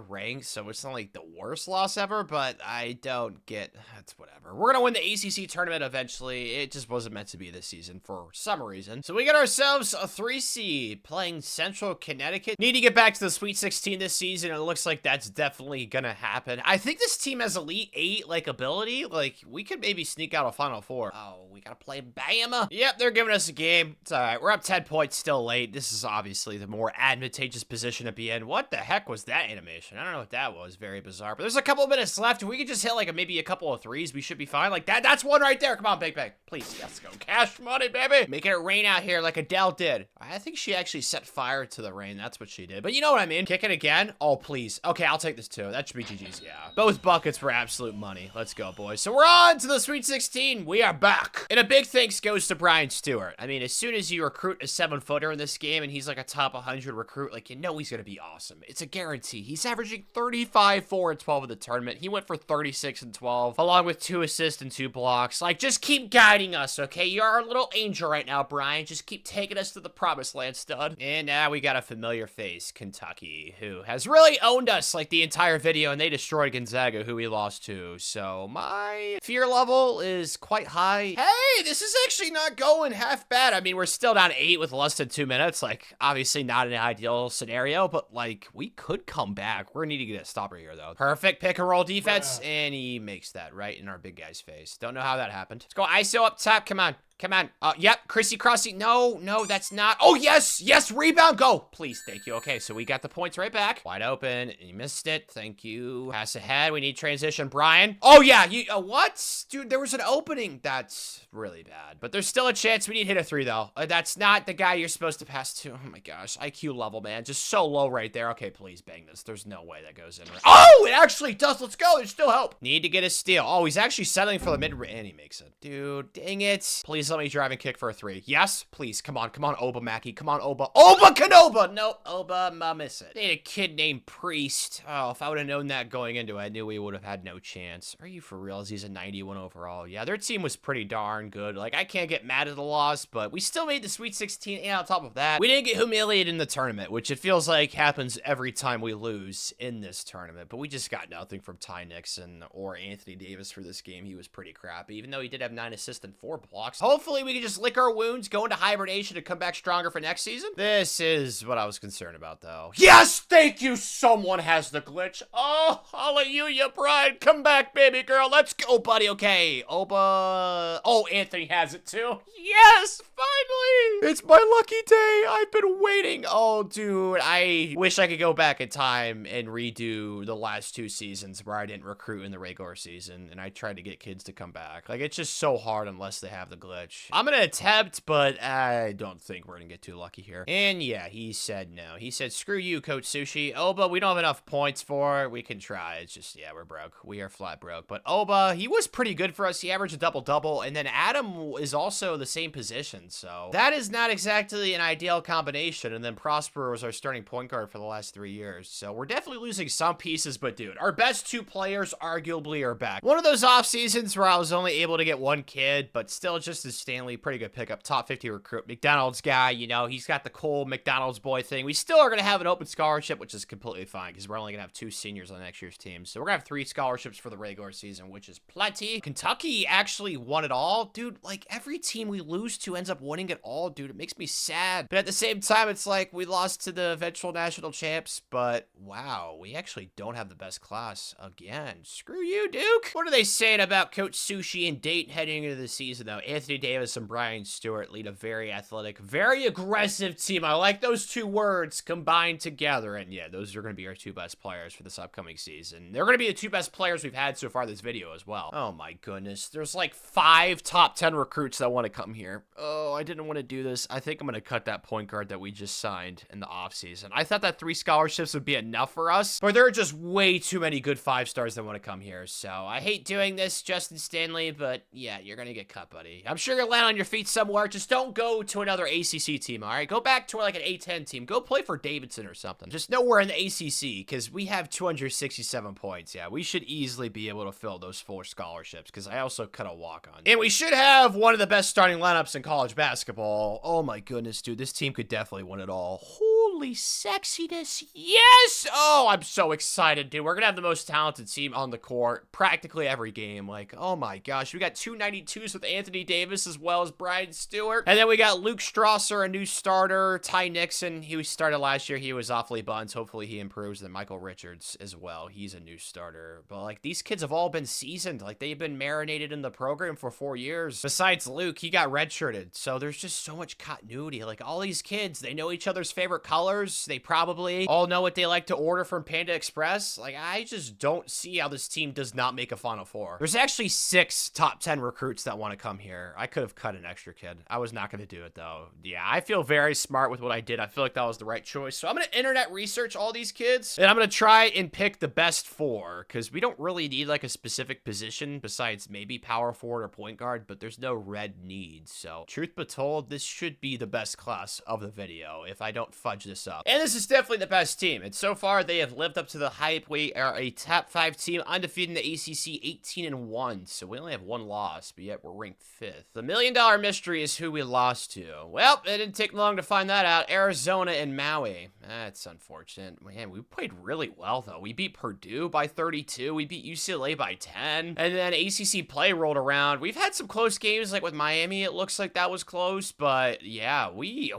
ranked, so it's not like the worst loss ever, but I don't get, that's whatever. We're gonna win the ACC tournament eventually. It just wasn't meant to be this season for some reason. So we got ourselves a 3 seed playing Central Connecticut. Need to get back to the Sweet 16 this season, and it looks like that's definitely gonna happen. I think this team has Elite 8, like, ability. Like, we could maybe sneak out a Final Four. Oh, we gotta play Bama. Yep, they're giving us a game. It's all right. We're up 10 points, still late. This is obviously the more advantageous position to be in. What the heck was that animation? I don't know what that was. Very bizarre. But there's a couple of minutes left. If we could just hit like maybe a couple of threes, we should be fine. Like that. That's one right there. Come on, Big Bang. Please, let's go. Cash money, baby. Making it rain out here like Adele did. I think she actually set fire to the rain. That's what she did. But you know what I mean? Kick it again. Oh, please. Okay, I'll take this too. That should be GG's. Yeah. Both buckets were absolute money. Let's go, boys. So we're on to the Sweet 16. We are back. And a big thanks goes to Brian Stewart. I mean, as soon as you recruit a 7-footer in this game and he's like a top 100 recruit, like, you know he's going to be awesome. It's a guarantee. He's averaging 35, 4, and 12 in the tournament. He went for 36 and 12, along with 2 assists and 2 blocks. Like, just keep guiding us, okay? You're our little angel right now, Brian. Just keep taking us to the promised land, stud. And now we got a familiar face, Kentucky, who has really owned us like the entire video, and they destroyed Gonzaga, who we lost to. So my fear level is quite high. Hey, this is actually not going half bad. I mean, we're still down 8 with less than 2 minutes. Like, obviously not an ideal scenario, but like, we could come back. We're needing to get a stopper here, though. Perfect pick and roll defense, and he makes that right in our big guy's face. Don't know how that happened. Let's go ISO up top. Come on. Come on. Yep, Chrissy Crossy. No, that's not. Oh, yes, rebound, go. Please, thank you. Okay, so we got the points right back. Wide open, you missed it. Thank you. Pass ahead, we need transition. Brian. Oh, yeah, what? Dude, there was an opening. That's really bad. But there's still a chance. We need to hit a 3, though. That's not the guy you're supposed to pass to. Oh, my gosh. IQ level, man. Just so low right there. Okay, please bang this. There's no way that goes in. Oh, it actually does. Let's go. There's still hope. Need to get a steal. Oh, he's actually settling for the mid, and he makes it. Dude, dang it. Please Please let me drive and kick for a 3. Yes, please. Come on, Oba Mackie. Come on, Oba. Oba Kanoba! Nope, Oba, miss it. Need a kid named Priest. Oh, if I would have known that going into it, I knew we would have had no chance. Are you for real? He's a 91 overall. Yeah, their team was pretty darn good. Like, I can't get mad at the loss, but we still made the Sweet 16, and on top of that, we didn't get humiliated in the tournament, which it feels like happens every time we lose in this tournament. But we just got nothing from Ty Nixon or Anthony Davis for this game. He was pretty crappy, even though he did have 9 assists and 4 blocks. Hopefully, we can just lick our wounds, go into hibernation, and come back stronger for next season. This is what I was concerned about, though. Yes, thank you. Someone has the glitch. Oh, hallelujah, Brian. Come back, baby girl. Let's go, buddy. Okay, Oba. Oh, Anthony has it, too. Yes, finally. It's my lucky day. I've been waiting. Oh, dude, I wish I could go back in time and redo the last 2 seasons where I didn't recruit in the regular season, and I tried to get kids to come back. Like, it's just so hard unless they have the glitch. I'm gonna attempt, but I don't think we're gonna get too lucky here. And yeah, he said no. He said, screw you, Coach Sushi. Oba, we don't have enough points for it. We can try. It's just, yeah, we're broke. We are flat broke. But Oba, he was pretty good for us. He averaged a double-double, and then Adam is also the same position, so that is not exactly an ideal combination. And then Prosper was our starting point guard for the last 3 years, so we're definitely losing some pieces, but dude, our best 2 players arguably are back. One of those off seasons where I was only able to get 1 kid, but still just as Stanley, pretty good pickup, top 50 recruit, McDonald's guy, you know, he's got the cool McDonald's boy thing. We still are going to have an open scholarship, which is completely fine because we're only going to have 2 seniors on next year's team. So we're going to have 3 scholarships for the regular season, which is plenty. Kentucky actually won it all. Dude, like every team we lose to ends up winning it all, dude. It makes me sad. But at the same time, it's like we lost to the eventual national champs, but wow, we actually don't have the best class again. Screw you, Duke. What are they saying about Coach Sushi and Dayton heading into the season, though? Anthony Davis and Brian Stewart lead a very athletic, very aggressive team. I like those 2 words combined together. And yeah, those are going to be our 2 best players for this upcoming season. They're going to be the 2 best players we've had so far this video as well. Oh my goodness. There's like 5 top 10 recruits that want to come here. Oh, I didn't want to do this. I think I'm going to cut that point guard that we just signed in the offseason. I thought that 3 scholarships would be enough for us, but there are just way too many good 5 stars that want to come here. So I hate doing this, Justin Stanley, but yeah, you're going to get cut, buddy. I'm sure you'll land on your feet somewhere. Just don't go to another ACC team, all right? Go back to like an A10 team. Go play for Davidson or something. Just nowhere in the ACC because we have 267 points. Yeah, we should easily be able to fill those 4 scholarships because I also cut a walk-on. And we should have one of the best starting lineups in college basketball. Oh my goodness, dude. This team could definitely win it all. Holy sexiness. Yes! Oh, I'm so excited, dude. We're going to have the most talented team on the court practically every game. Like, oh my gosh. We got 2 92s with Anthony Davis as well as Brian Stewart. And then we got Luke Strasser, a new starter. Ty Nixon, he started last year. He was awfully buns. Hopefully he improves. Then Michael Richards as well. He's a new starter. But like, these kids have all been seasoned. Like, they've been marinated in the program for 4 years. Besides Luke, he got redshirted. So there's just so much continuity. Like, all these kids, they know each other's favorite colors. They probably all know what they like to order from Panda Express. Like, I just don't see how this team does not make a Final Four. There's actually 6 top 10 recruits that want to come here. I could have cut an extra kid. I was not going to do it, though. Yeah, I feel very smart with what I did. I feel like that was the right choice. So I'm going to internet research all these kids, and I'm going to try and pick the best 4, because we don't really need, like, a specific position besides maybe power forward or point guard, but there's no red needs. So, truth be told, this should be the best class of the video if I don't fudge this up. And this is definitely the best team, and so far, they have lived up to the hype. We are a top 5 team, undefeated in the ACC, 18-1, so we only have 1 loss, but yet we're ranked 5th. The $1 million mystery is who we lost to. Well, it didn't take long to find that out. Arizona and Maui. That's unfortunate. Man, we played really well, though. We beat Purdue by 32. We beat UCLA by 10. And then ACC play rolled around. We've had some close games, like with Miami. It looks like that was close, but yeah, we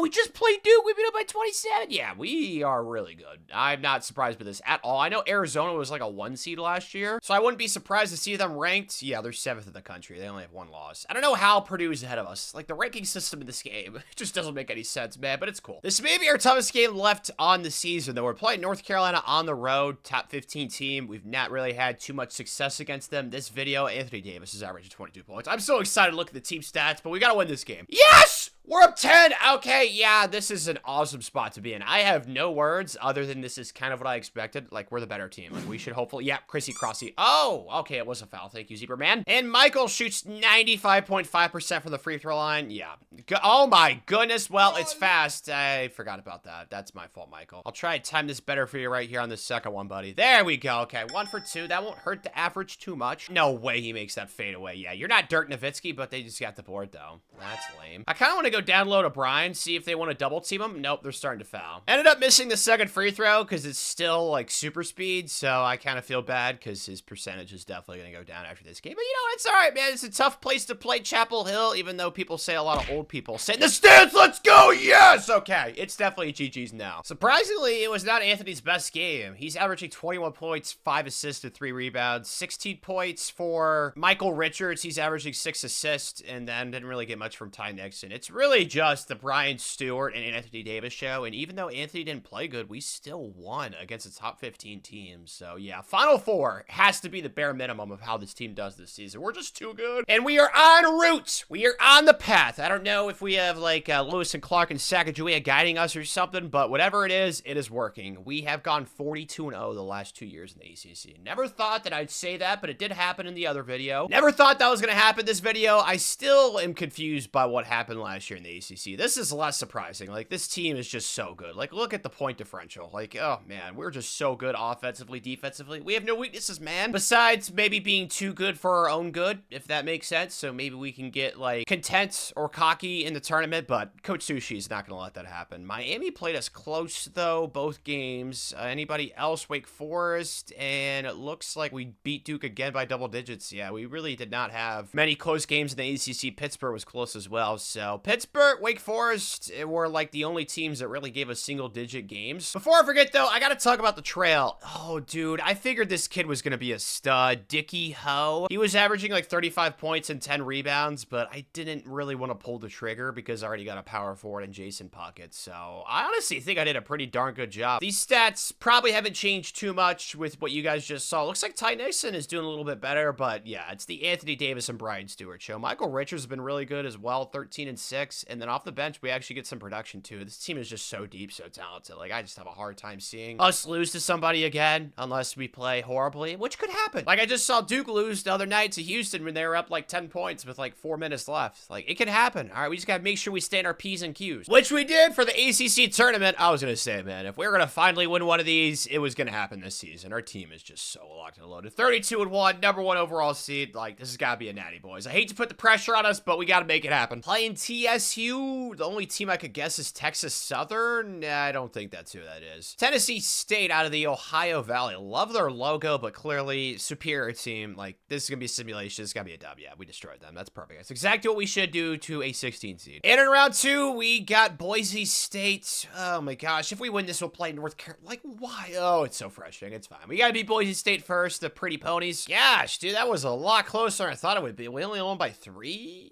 just played Duke. We beat them by 27. Yeah, we are really good. I'm not surprised by this at all. I know Arizona was like a 1 seed last year, so I wouldn't be surprised to see them ranked. Yeah, they're 7th in the country. They only have 1 loss. I don't know how Purdue is ahead of us. Like, the ranking system in this game, it just doesn't make any sense, man, but it's cool. This may be our toughest game left on the season, though. We're playing North Carolina on the road, top 15 team. We've not really had too much success against them. This video, Anthony Davis is averaging 22 points. I'm so excited to look at the team stats, but we gotta win this game. Yes! We're up 10. Okay, yeah, this is an awesome spot to be in. I have no words other than this is kind of what I expected. Like, we're the better team. Like, we should hopefully... Yeah, Chrissy Crossy. Oh, okay, it was a foul. Thank you, Zebra Man. And Michael shoots 95.5% from the free throw line. Yeah. Oh, my goodness. Well, it's fast. I forgot about that. That's my fault, Michael. I'll try to time this better for you right here on this second one, buddy. There we go. Okay, 1 for 2. That won't hurt the average too much. No way he makes that fade away. Yeah, you're not Dirk Nowitzki, but they just got the board, though. That's lame. I kind of want to go down low to Brian, see if they want to double team him. Nope, they're starting to foul. Ended up missing the second free throw because it's still, like, super speed, so I kind of feel bad because his percentage is definitely going to go down after this game. But, you know, it's all right, man. It's a tough place to play Chapel Hill, even though people say a lot of old people sit in the stands. Let's go! Yes! Okay, it's definitely GG's now. Surprisingly, it was not Anthony's best game. He's averaging 21 points, 5 assists, and 3 rebounds. 16 points for Michael Richards. He's averaging 6 assists, and then didn't really get much from Ty Nixon. It's really just the Brian Stewart and Anthony Davis show, and even though Anthony didn't play good, we still won against the top 15 teams. So yeah, Final Four has to be the bare minimum of how this team does this season. We're just too good, and we are en route. We are on the path. I don't know if we have like Lewis and Clark and Sacagawea guiding us or something, but whatever it is working. We have gone 42-0 the last 2 years in the ACC. Never thought that I'd say that, but it did happen in the other video. Never thought that was going to happen this video. I still am confused by what happened last year in the ACC. This is less surprising. Like, this team is just so good. Like, look at the point differential. Like, oh, man, we're just so good offensively, defensively. We have no weaknesses, man. Besides maybe being too good for our own good, if that makes sense. So maybe we can get, like, content or cocky in the tournament, but Coach Sushi is not going to let that happen. Miami played us close, though, both games. Anybody else? Wake Forest, and it looks like we beat Duke again by double digits. Yeah, we really did not have many close games in the ACC. Pittsburgh was close as well. So Pittsburgh, Wake Forest were like the only teams that really gave us single-digit games. Before I forget, though, I got to talk about the trail. Oh, dude, I figured this kid was going to be a stud. Dickie Ho. He was averaging like 35 points and 10 rebounds, but I didn't really want to pull the trigger because I already got a power forward in Jason Puckett. So I honestly think I did a pretty darn good job. These stats probably haven't changed too much with what you guys just saw. Looks like Ty Nixon is doing a little bit better, but yeah, it's the Anthony Davis and Brian Stewart show. Michael Richards has been really good as well, 13 and 6, and then off the bench, we actually get some production too. This team is just so deep, so talented. Like, I just have a hard time seeing us lose to somebody again, unless we play horribly, which could happen. Like, I just saw Duke lose the other night to Houston when they were up like 10 points with like 4 minutes left. Like, it can happen. All right, we just gotta make sure we stay in our P's and Q's, which we did for the ACC tournament. I was gonna say, man, if we were gonna finally win one of these, it was gonna happen this season. Our team is just so locked and loaded. 32-1, #1 overall seed. Like, this has gotta be a natty, boys. I hate to put the pressure on us, but we gotta make it happen. Playing TSU, the only team I could guess is Texas Southern. Nah, I don't think that's who that is. Tennessee State out of the Ohio Valley. Love their logo, but clearly superior team. Like, this is gonna be a simulation. This is gonna be a dub. Yeah, we destroyed them. That's perfect. That's exactly what we should do to a 16 seed. And in round 2, we got Boise State. Oh my gosh, if we win this, we'll play North Carolina. Like, why? Oh, it's so frustrating. It's fine. We gotta beat Boise State first, the pretty ponies. Gosh, dude, that was a lot closer than I thought it would be. We only won by 3.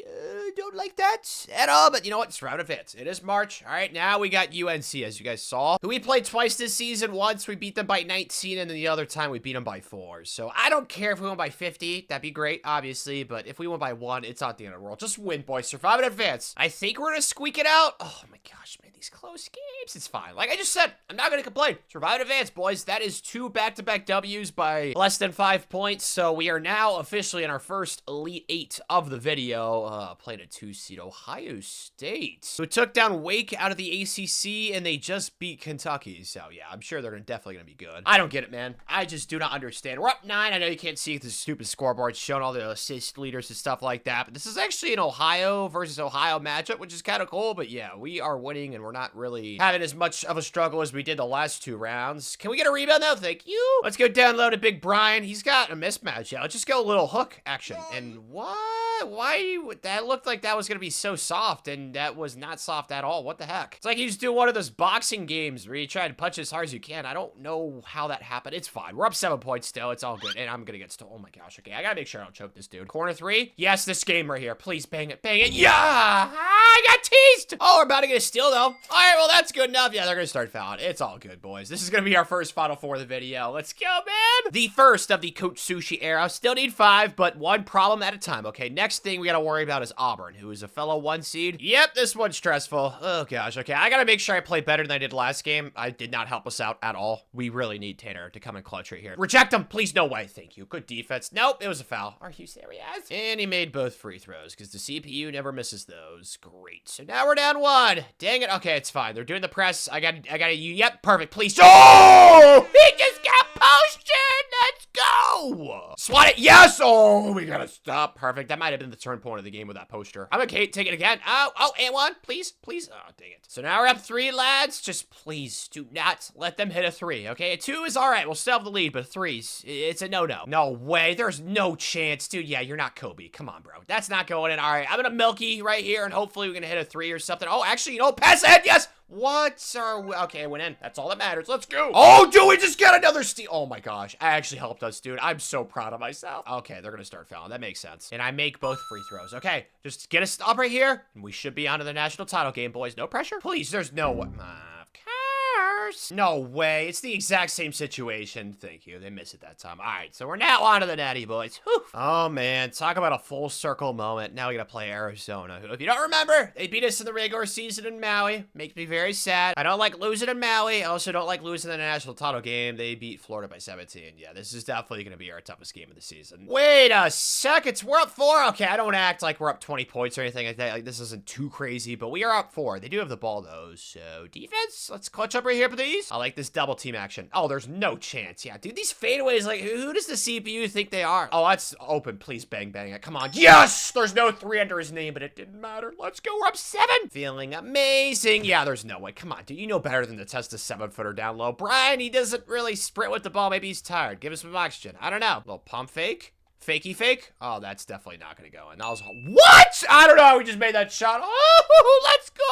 Don't like that at all, but you know what? It's round of hits. It is March. All right, now we got UNC, as you guys saw, who we played twice this season. Once we beat them by 19, and then the other time we beat them by 4. So I don't care if we won by 50. That'd be great, obviously, but if we won by 1, it's not the end of the world. Just win, boys. Survive in advance. I think we're gonna squeak it out. Oh my gosh, man, these close games. It's fine. Like I just said, I'm not gonna complain. Survive in advance, boys. That is 2 back-to-back W's by less than 5 points. So we are now officially in our first Elite 8 of the video. Played a 2-seed Ohio State, who took down Wake out of the ACC, and they just beat Kentucky. So yeah, I'm sure they're definitely gonna be good. I don't get it, man. I just do not understand. We're up 9. I know you can't see the stupid scoreboard showing all the assist leaders and stuff like that, but this is actually an Ohio versus Ohio matchup, which is kind of cool. But yeah, we are winning, and we're not really having as much of a struggle as we did the last 2 rounds. Can we get a rebound though? Thank you. Let's go download to Big Brian. He's got a mismatch. Yeah, let's just go a little hook action. And what? Why? That looked like that was gonna be so soft, and that was not soft at all. What the heck? It's like he's doing one of those boxing games where you try to punch as hard as you can. I don't know how that happened. It's fine. We're up 7 points still. It's all good. And I'm gonna get stolen. Oh my gosh. Okay, I gotta make sure I don't choke this dude. Corner 3. Yes, this game right here. Please bang it. Bang it. Yeah! I got teased! Oh, we're about to get a steal though. All right, well, that's good enough. Yeah, they're gonna start fouling. It's all good, boys. This is gonna be our first Final Four of the video. Let's go, man! The first of the Coach Sushi era. Still need 5, but 1 problem at a time. Okay, next thing we gotta worry about is Auburn. Auburn, who is a fellow 1 seed. Yep, this one's stressful. Oh gosh, okay, I gotta make sure I play better than I did last game. I did not help us out at all. We really need Tanner to come in clutch right here. Reject him, please, no way. Thank you. Good defense. Nope, it was a foul. Are you serious? And he made both free throws because the CPU never misses those. Great. So now we're down 1. Dang it. Okay, it's fine. They're doing the press. I got you. Yep, perfect. Please. Oh! He just got posted. Let's go. Swat it. Yes. Oh, we gotta stop. Perfect. That might have been the turn point of the game with that poster. I'm okay. Take it again. Oh, and 1. Please. Oh, dang it. So now we're up 3, lads. Just please do not let them hit a 3, okay? A 2 is all right. We'll still have the lead, but 3's, it's a no-no. No way. There's no chance. Dude, yeah, you're not Kobe. Come on, bro. That's not going in. All right, I'm gonna Milky right here, and hopefully we're gonna hit a 3 or something. Oh, actually, you know, pass ahead. Yes. What are we? Okay, I went in. That's all that matters. Let's go. Oh, dude, we just got another steal. Oh, my gosh. I actually helped us, dude. I'm so proud of myself. Okay, they're going to start fouling. That makes sense. And I make both free throws. Okay, just get a stop right here, and we should be on to the national title game, boys. No pressure. Please, there's no way. No way. It's the exact same situation. Thank you. They missed it that time. All right, so we're now on to the Natty boys. Whew. Oh, man. Talk about a full circle moment. Now we got to play Arizona. If you don't remember, they beat us in the regular season in Maui. Makes me very sad. I don't like losing in Maui. I also don't like losing in the national title game. They beat Florida by 17. Yeah, this is definitely going to be our toughest game of the season. Wait a second. We're up 4. Okay, I don't act like we're up 20 points or anything like that. Like, this isn't too crazy, but we are up 4. They do have the ball, though. So, defense, let's clutch up right here, please. I like this double team action. Oh, there's no chance. Yeah, dude, these fadeaways, like, who does the CPU think they are? Oh, that's open. Please bang it. Come on. Yes! There's no 3 under his name, but it didn't matter. Let's go. We're up 7. Feeling amazing. Yeah, there's no way. Come on, dude. You know better than to test a 7-footer down low. Brian, he doesn't really sprint with the ball. Maybe he's tired. Give him some oxygen. I don't know. Little pump fake. Fakey fake? Oh, that's definitely not gonna go in. That was... What? I don't know. We just made that shot. Oh, let's go.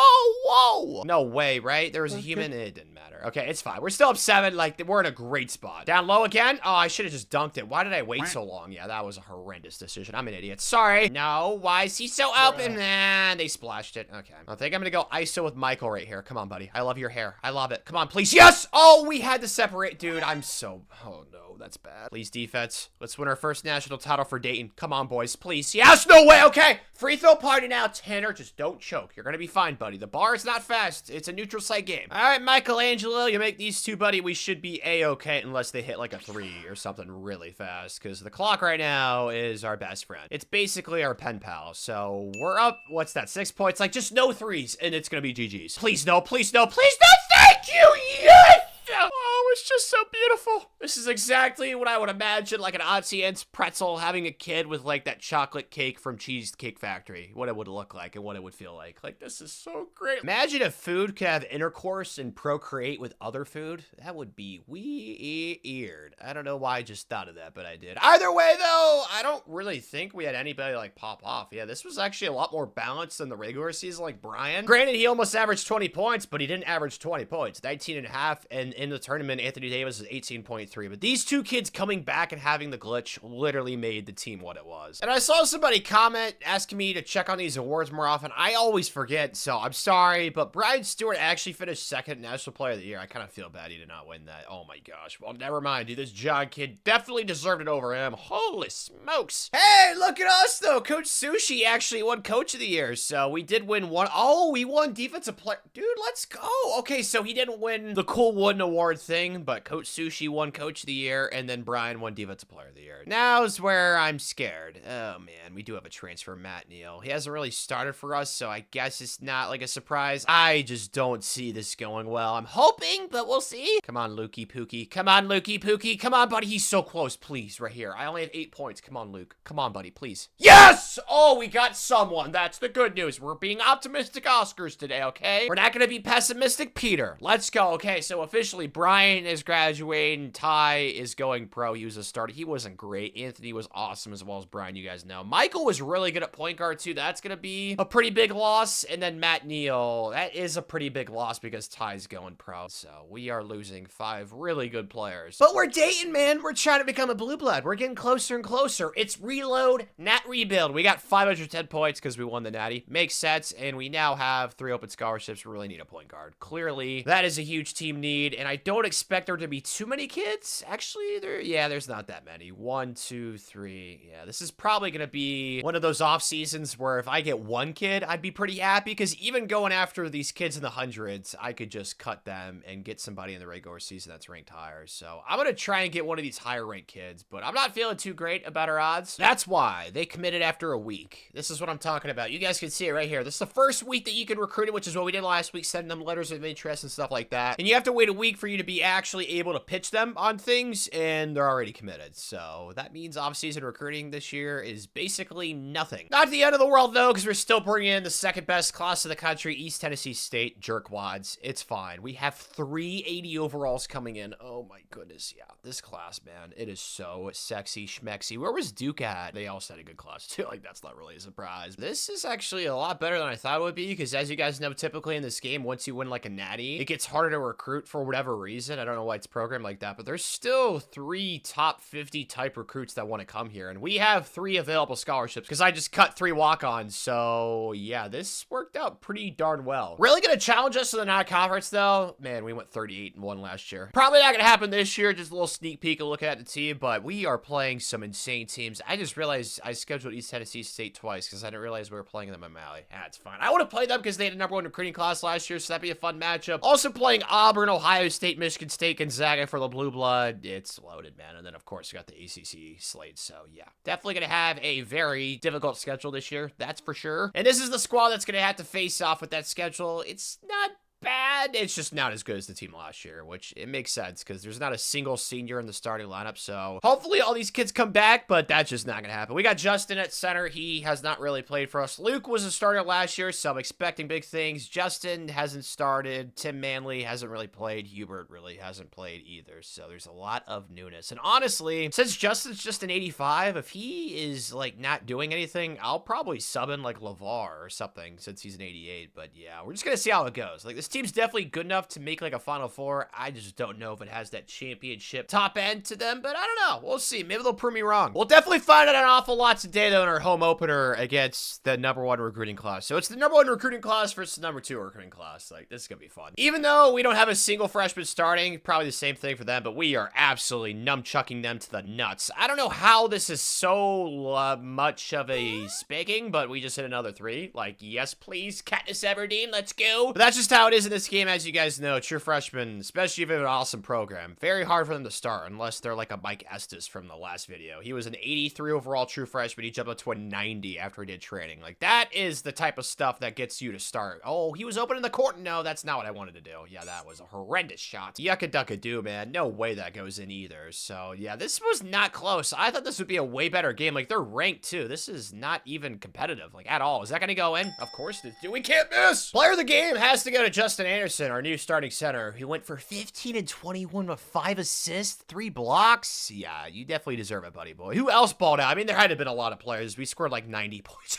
Whoa. No way, right? There was a human. It didn't matter. Okay, it's fine. We're still up 7. Like, we're in a great spot. Down low again? Oh, I should have just dunked it. Why did I wait so long? Yeah, that was a horrendous decision. I'm an idiot. Sorry. No, why is he so open? Nah, they splashed it. Okay. I think I'm gonna go ISO with Michael right here. Come on, buddy. I love your hair. I love it. Come on, please. Yes! Oh, we had to separate. Dude, I'm so... Oh, no. That's bad. Please, defense. Let's win our first national title for Dayton. Come on, boys. Please. Yes! No way! Okay. Free throw party now. Tanner, just don't choke. You're gonna be fine, buddy. The bar is not fast. It's a neutral site game. All right, Michelangelo, you make these 2, buddy. We should be A-okay unless they hit like a 3 or something really fast, because the clock right now is our best friend. It's basically our pen pal. So we're up, what's that, 6 points? Like, just no 3s, and it's gonna be GG's. Please no, please no, please no. Thank you. Yes! Oh, it's just so beautiful. This is exactly what I would imagine, like an Auntie Anne's pretzel having a kid with like that chocolate cake from Cheesecake Factory. What it would look like and what it would feel like. Like, this is so great. Imagine if food could have intercourse and procreate with other food. That would be weird. I don't know why I just thought of that, but I did. Either way, though, I don't really think we had anybody like pop off. Yeah, this was actually a lot more balanced than the regular season, like Brian. Granted, he almost averaged 20 points, but he didn't average 20 points. 19.5, and in the tournament, Anthony Davis is 18.3. But these 2 kids coming back and having the glitch literally made the team what it was. And I saw somebody comment asking me to check on these awards more often. I always forget, so I'm sorry, but Brian Stewart actually finished 2nd National Player of the Year. I kind of feel bad he did not win that. Oh my gosh. Well, never mind, dude. This John kid definitely deserved it over him. Holy smokes. Hey, look at us, though. Coach Sushi actually won Coach of the Year, so we did win one. Oh, we won Defensive Player. Dude, let's go. Okay, so he didn't win the Cool Wooden Award thing, but Coach Sushi won Coach of the Year, and then Brian won Defensive Player of the Year. Now's where I'm scared. Oh, man, we do have a transfer, Matt Neal. He hasn't really started for us, so I guess it's not like a surprise. I just don't see this going well. I'm hoping, but we'll see. Come on, Lukey Pookie. Come on, Lukey Pookie. Come on, buddy. He's so close. Please, right here. I only have 8 points. Come on, Luke. Come on, buddy, please. Yes! Oh, we got someone. That's the good news. We're being optimistic Oscars today, okay? We're not going to be pessimistic Peter. Let's go. Okay, so officially, Brian is graduating. Ty is going pro. He was a starter. He wasn't great. Anthony was awesome, as well as Brian, you guys know. Michael was really good at point guard, too. That's going to be a pretty big loss. And then Matt Neal, that is a pretty big loss because Ty's going pro. So we are losing 5 really good players. But we're Dayton, man. We're trying to become a blue blood. We're getting closer and closer. It's reload, not rebuild. We got 510 points because we won the Natty. Makes sense. And we now have 3 open scholarships. We really need a point guard. Clearly, that is a huge team need. And I don't expect expect there to be too many kids. Actually, there's not that many. 1, 2, 3. Yeah, this is probably going to be one of those off seasons where if I get one kid, I'd be pretty happy, because even going after these kids in the hundreds, I could just cut them and get somebody in the regular season that's ranked higher. So I'm going to try and get one of these higher ranked kids, but I'm not feeling too great about our odds. That's why they committed after a week. This is what I'm talking about. You guys can see it right here. This is the first week that you can recruit it, which is what we did last week, sending them letters of interest and stuff like that. And you have to wait a week for you to be actually able to pitch them on things, and they're already committed. So that means off-season recruiting this year is basically nothing. Not the end of the world, though, because we're still bringing in the second best class of the country, East Tennessee State jerkwads. It's fine. We have 380 overalls coming in. Oh my goodness, yeah. This class, man, it is so sexy schmexy. Where was Duke at? They also had a good class, too. Like, that's not really a surprise. This is actually a lot better than I thought it would be, because as you guys know, typically in this game, once you win like a natty, it gets harder to recruit for whatever reason. I don't know why it's programmed like that, but there's still 3 top 50 type recruits that want to come here, and we have 3 available scholarships because I just cut 3 walk-ons. So yeah, this worked out pretty darn well. Really gonna challenge us to the non-conference though? Man, we went 38-1 last year. Probably not gonna happen this year. Just a little sneak peek of looking at the team, but we are playing some insane teams. I just realized I scheduled East Tennessee State twice because I didn't realize we were playing them in Malley. That's fine. I would have played them because they had a #1 recruiting class last year, so that'd be a fun matchup. Also playing Auburn, Ohio State, Michigan State, Gonzaga for the Blue Blood. It's loaded, man. And then, of course, you got the ACC slate. So, yeah. Definitely going to have a very difficult schedule this year. That's for sure. And this is the squad that's going to have to face off with that schedule. It's not bad. It's just not as good as the team last year, which it makes sense because there's not a single senior in the starting lineup. So hopefully all these kids come back, but that's just not going to happen. We got Justin at center. He has not really played for us. Luke was a starter last year, so I'm expecting big things. Justin hasn't started. Tim Manley hasn't really played. Hubert really hasn't played either. So there's a lot of newness. And honestly, since Justin's just an 85, if he is like not doing anything, I'll probably sub in like LeVar or something since he's an 88. But yeah, we're just going to see how it goes. Like, this team's definitely good enough to make like a Final Four. I just don't know if it has that championship top end to them, but I don't know. We'll see. Maybe they'll prove me wrong. We'll definitely find out an awful lot today, though, in our home opener against the #1 recruiting class. So it's the #1 recruiting class versus the #2 recruiting class. Like, this is gonna be fun. Even though we don't have a single freshman starting, probably the same thing for them, but we are absolutely nunchucking them to the nuts. I don't know how this is so much of a spanking, but we just hit another 3. Like, yes, please, Katniss Everdeen, let's go. But that's just how it is in this game, as you guys know. True freshmen, especially if you have an awesome program, very hard for them to start unless they're like a Mike Estes from the last video. He was an 83 overall true freshman. He jumped up to a 90 after he did training. Like, that is the type of stuff that gets you to start. Oh, he was open in the court. No, that's not what I wanted to do. Yeah, that was a horrendous shot. Yucca ducka do, man. No way that goes in either. So yeah, this was not close. I thought this would be a way better game. Like, they're ranked too. This is not even competitive, like, at all. Is that gonna go in? Of course it is. We can't miss. Player of the game has to go to Justin Anderson, our new starting center. He went for 15 and 21 with 5 assists, 3 blocks. Yeah, you definitely deserve it, buddy boy. Who else balled out? I mean, there had to have been a lot of players. We scored like 90 points.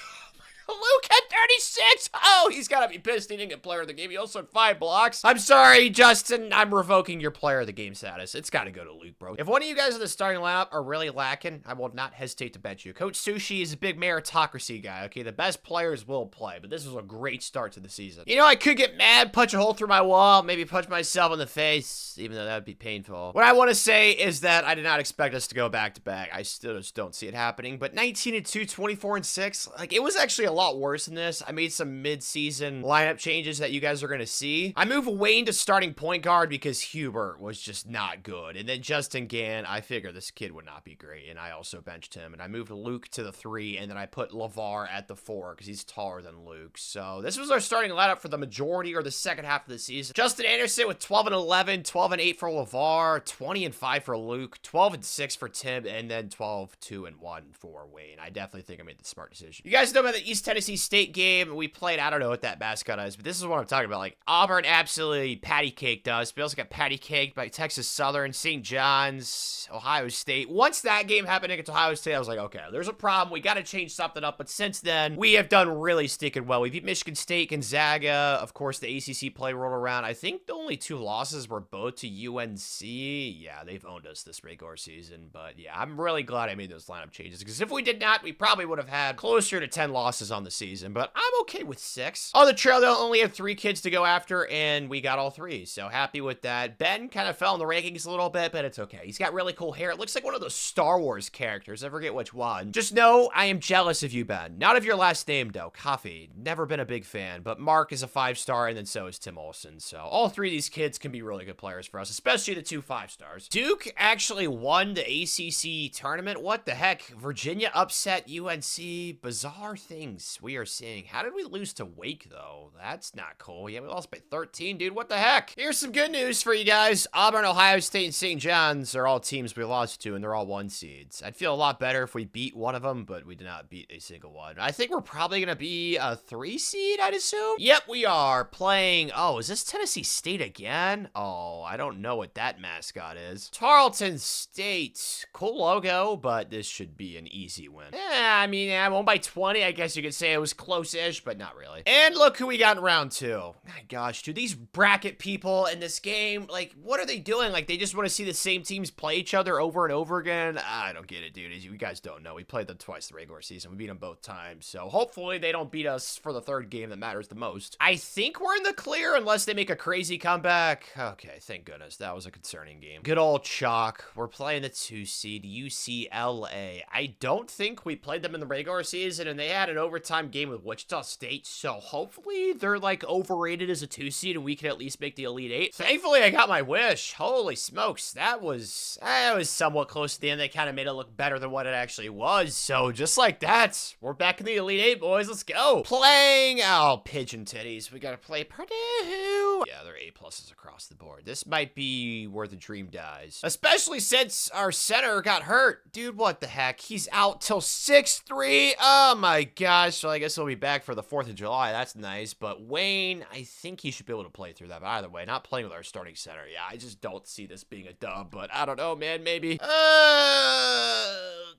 Luke had 36. Oh, he's got to be pissed he didn't get player of the game. He also had 5 blocks. I'm sorry, Justin. I'm revoking your player of the game status. It's got to go to Luke, bro. If one of you guys in the starting lineup are really lacking, I will not hesitate to bench you. Coach Sushi is a big meritocracy guy, okay? The best players will play, but this was a great start to the season. You know, I could get mad, punch a hole through my wall, maybe punch myself in the face, even though that would be painful. What I want to say is that I did not expect us to go back-to-back. I still just don't see it happening, but 19 and 2, 24 and 6, like, it was actually a lot worse than this. I made some mid-season lineup changes that you guys are going to see. I moved Wayne to starting point guard because Hubert was just not good. And then Justin Gann, I figured this kid would not be great, and I also benched him. And I moved Luke to the 3, and then I put LeVar at the 4 because he's taller than Luke. So this was our starting lineup for the majority or the second half of the season. Justin Anderson with 12 and 11, 12 and 8 for LeVar, 20 and 5 for Luke, 12 and 6 for Tim, and then 12, 2 and 1 for Wayne. I definitely think I made the smart decision. You guys know about the East Tennessee State game we played. I don't know what that mascot is, but this is what I'm talking about. Like, Auburn absolutely patty caked us. We also got patty caked by Texas Southern, St. John's, Ohio State. Once that game happened against Ohio State, I was like, okay, there's a problem. We got to change something up. But since then, we have done really stinking well. We beat Michigan State, Gonzaga. Of course, the ACC play rolled around. I think the only 2 losses were both to UNC. Yeah, they've owned us this regular season. But yeah, I'm really glad I made those lineup changes because if we did not, we probably would have had closer to 10 losses on the season. But but I'm okay with 6. On the trail, though, only have 3 kids to go after, and we got all 3, so happy with that. Ben kind of fell in the rankings a little bit, but it's okay. He's got really cool hair. It looks like one of those Star Wars characters. I forget which one. Just know I am jealous of you, Ben. Not of your last name, though. Coffee. Never been a big fan, but Mark is a 5-star, and then so is Tim Olson. So all 3 of these kids can be really good players for us, especially the 2 5-stars. Duke actually won the ACC tournament. What the heck? Virginia upset UNC. Bizarre things we are seeing. How did we lose to Wake, though? That's not cool. Yeah, we lost by 13, dude. What the heck? Here's some good news for you guys. Auburn, Ohio State, and St. John's are all teams we lost to, and they're all 1 seeds. I'd feel a lot better if we beat one of them, but we did not beat a single one. I think we're probably going to be a 3 seed, I'd assume. Yep, we are playing. Oh, is this Tennessee State again? Oh, I don't know what that mascot is. Tarleton State. Cool logo, but this should be an easy win. I mean, I won by 20. I guess you could say it was close-ish, but not really. And look who we got in round 2. My gosh, dude, these bracket people in this game, like, what are they doing? Like, they just want to see the same teams play each other over and over again? I don't get it, dude. As you guys don't know, we played them twice the regular season. We beat them both times, so hopefully they don't beat us for the 3rd game that matters the most. I think we're in the clear unless they make a crazy comeback. Okay, thank goodness. That was a concerning game. Good old chalk. We're playing the 2 seed, UCLA. I don't think we played them in the regular season, and they had an overtime game with Wichita State, so hopefully they're, like, overrated as a 2 seed, and we can at least make the Elite 8. Thankfully, I got my wish. Holy smokes. That was somewhat close to the end. They kind of made it look better than what it actually was, so just like that, we're back in the Elite 8, boys. Let's go. Playing, oh, pigeon titties. We gotta play Purdue. Yeah, they're A+ across the board. This might be where the dream dies, especially since our center got hurt. Dude, what the heck? He's out till 6-3. Oh my gosh. So I guess he'll be back for the 4th of July. That's nice. But Wayne, I think he should be able to play through that. But either way, not playing with our starting center. Yeah, I just don't see this being a dub, but I don't know, man. Maybe.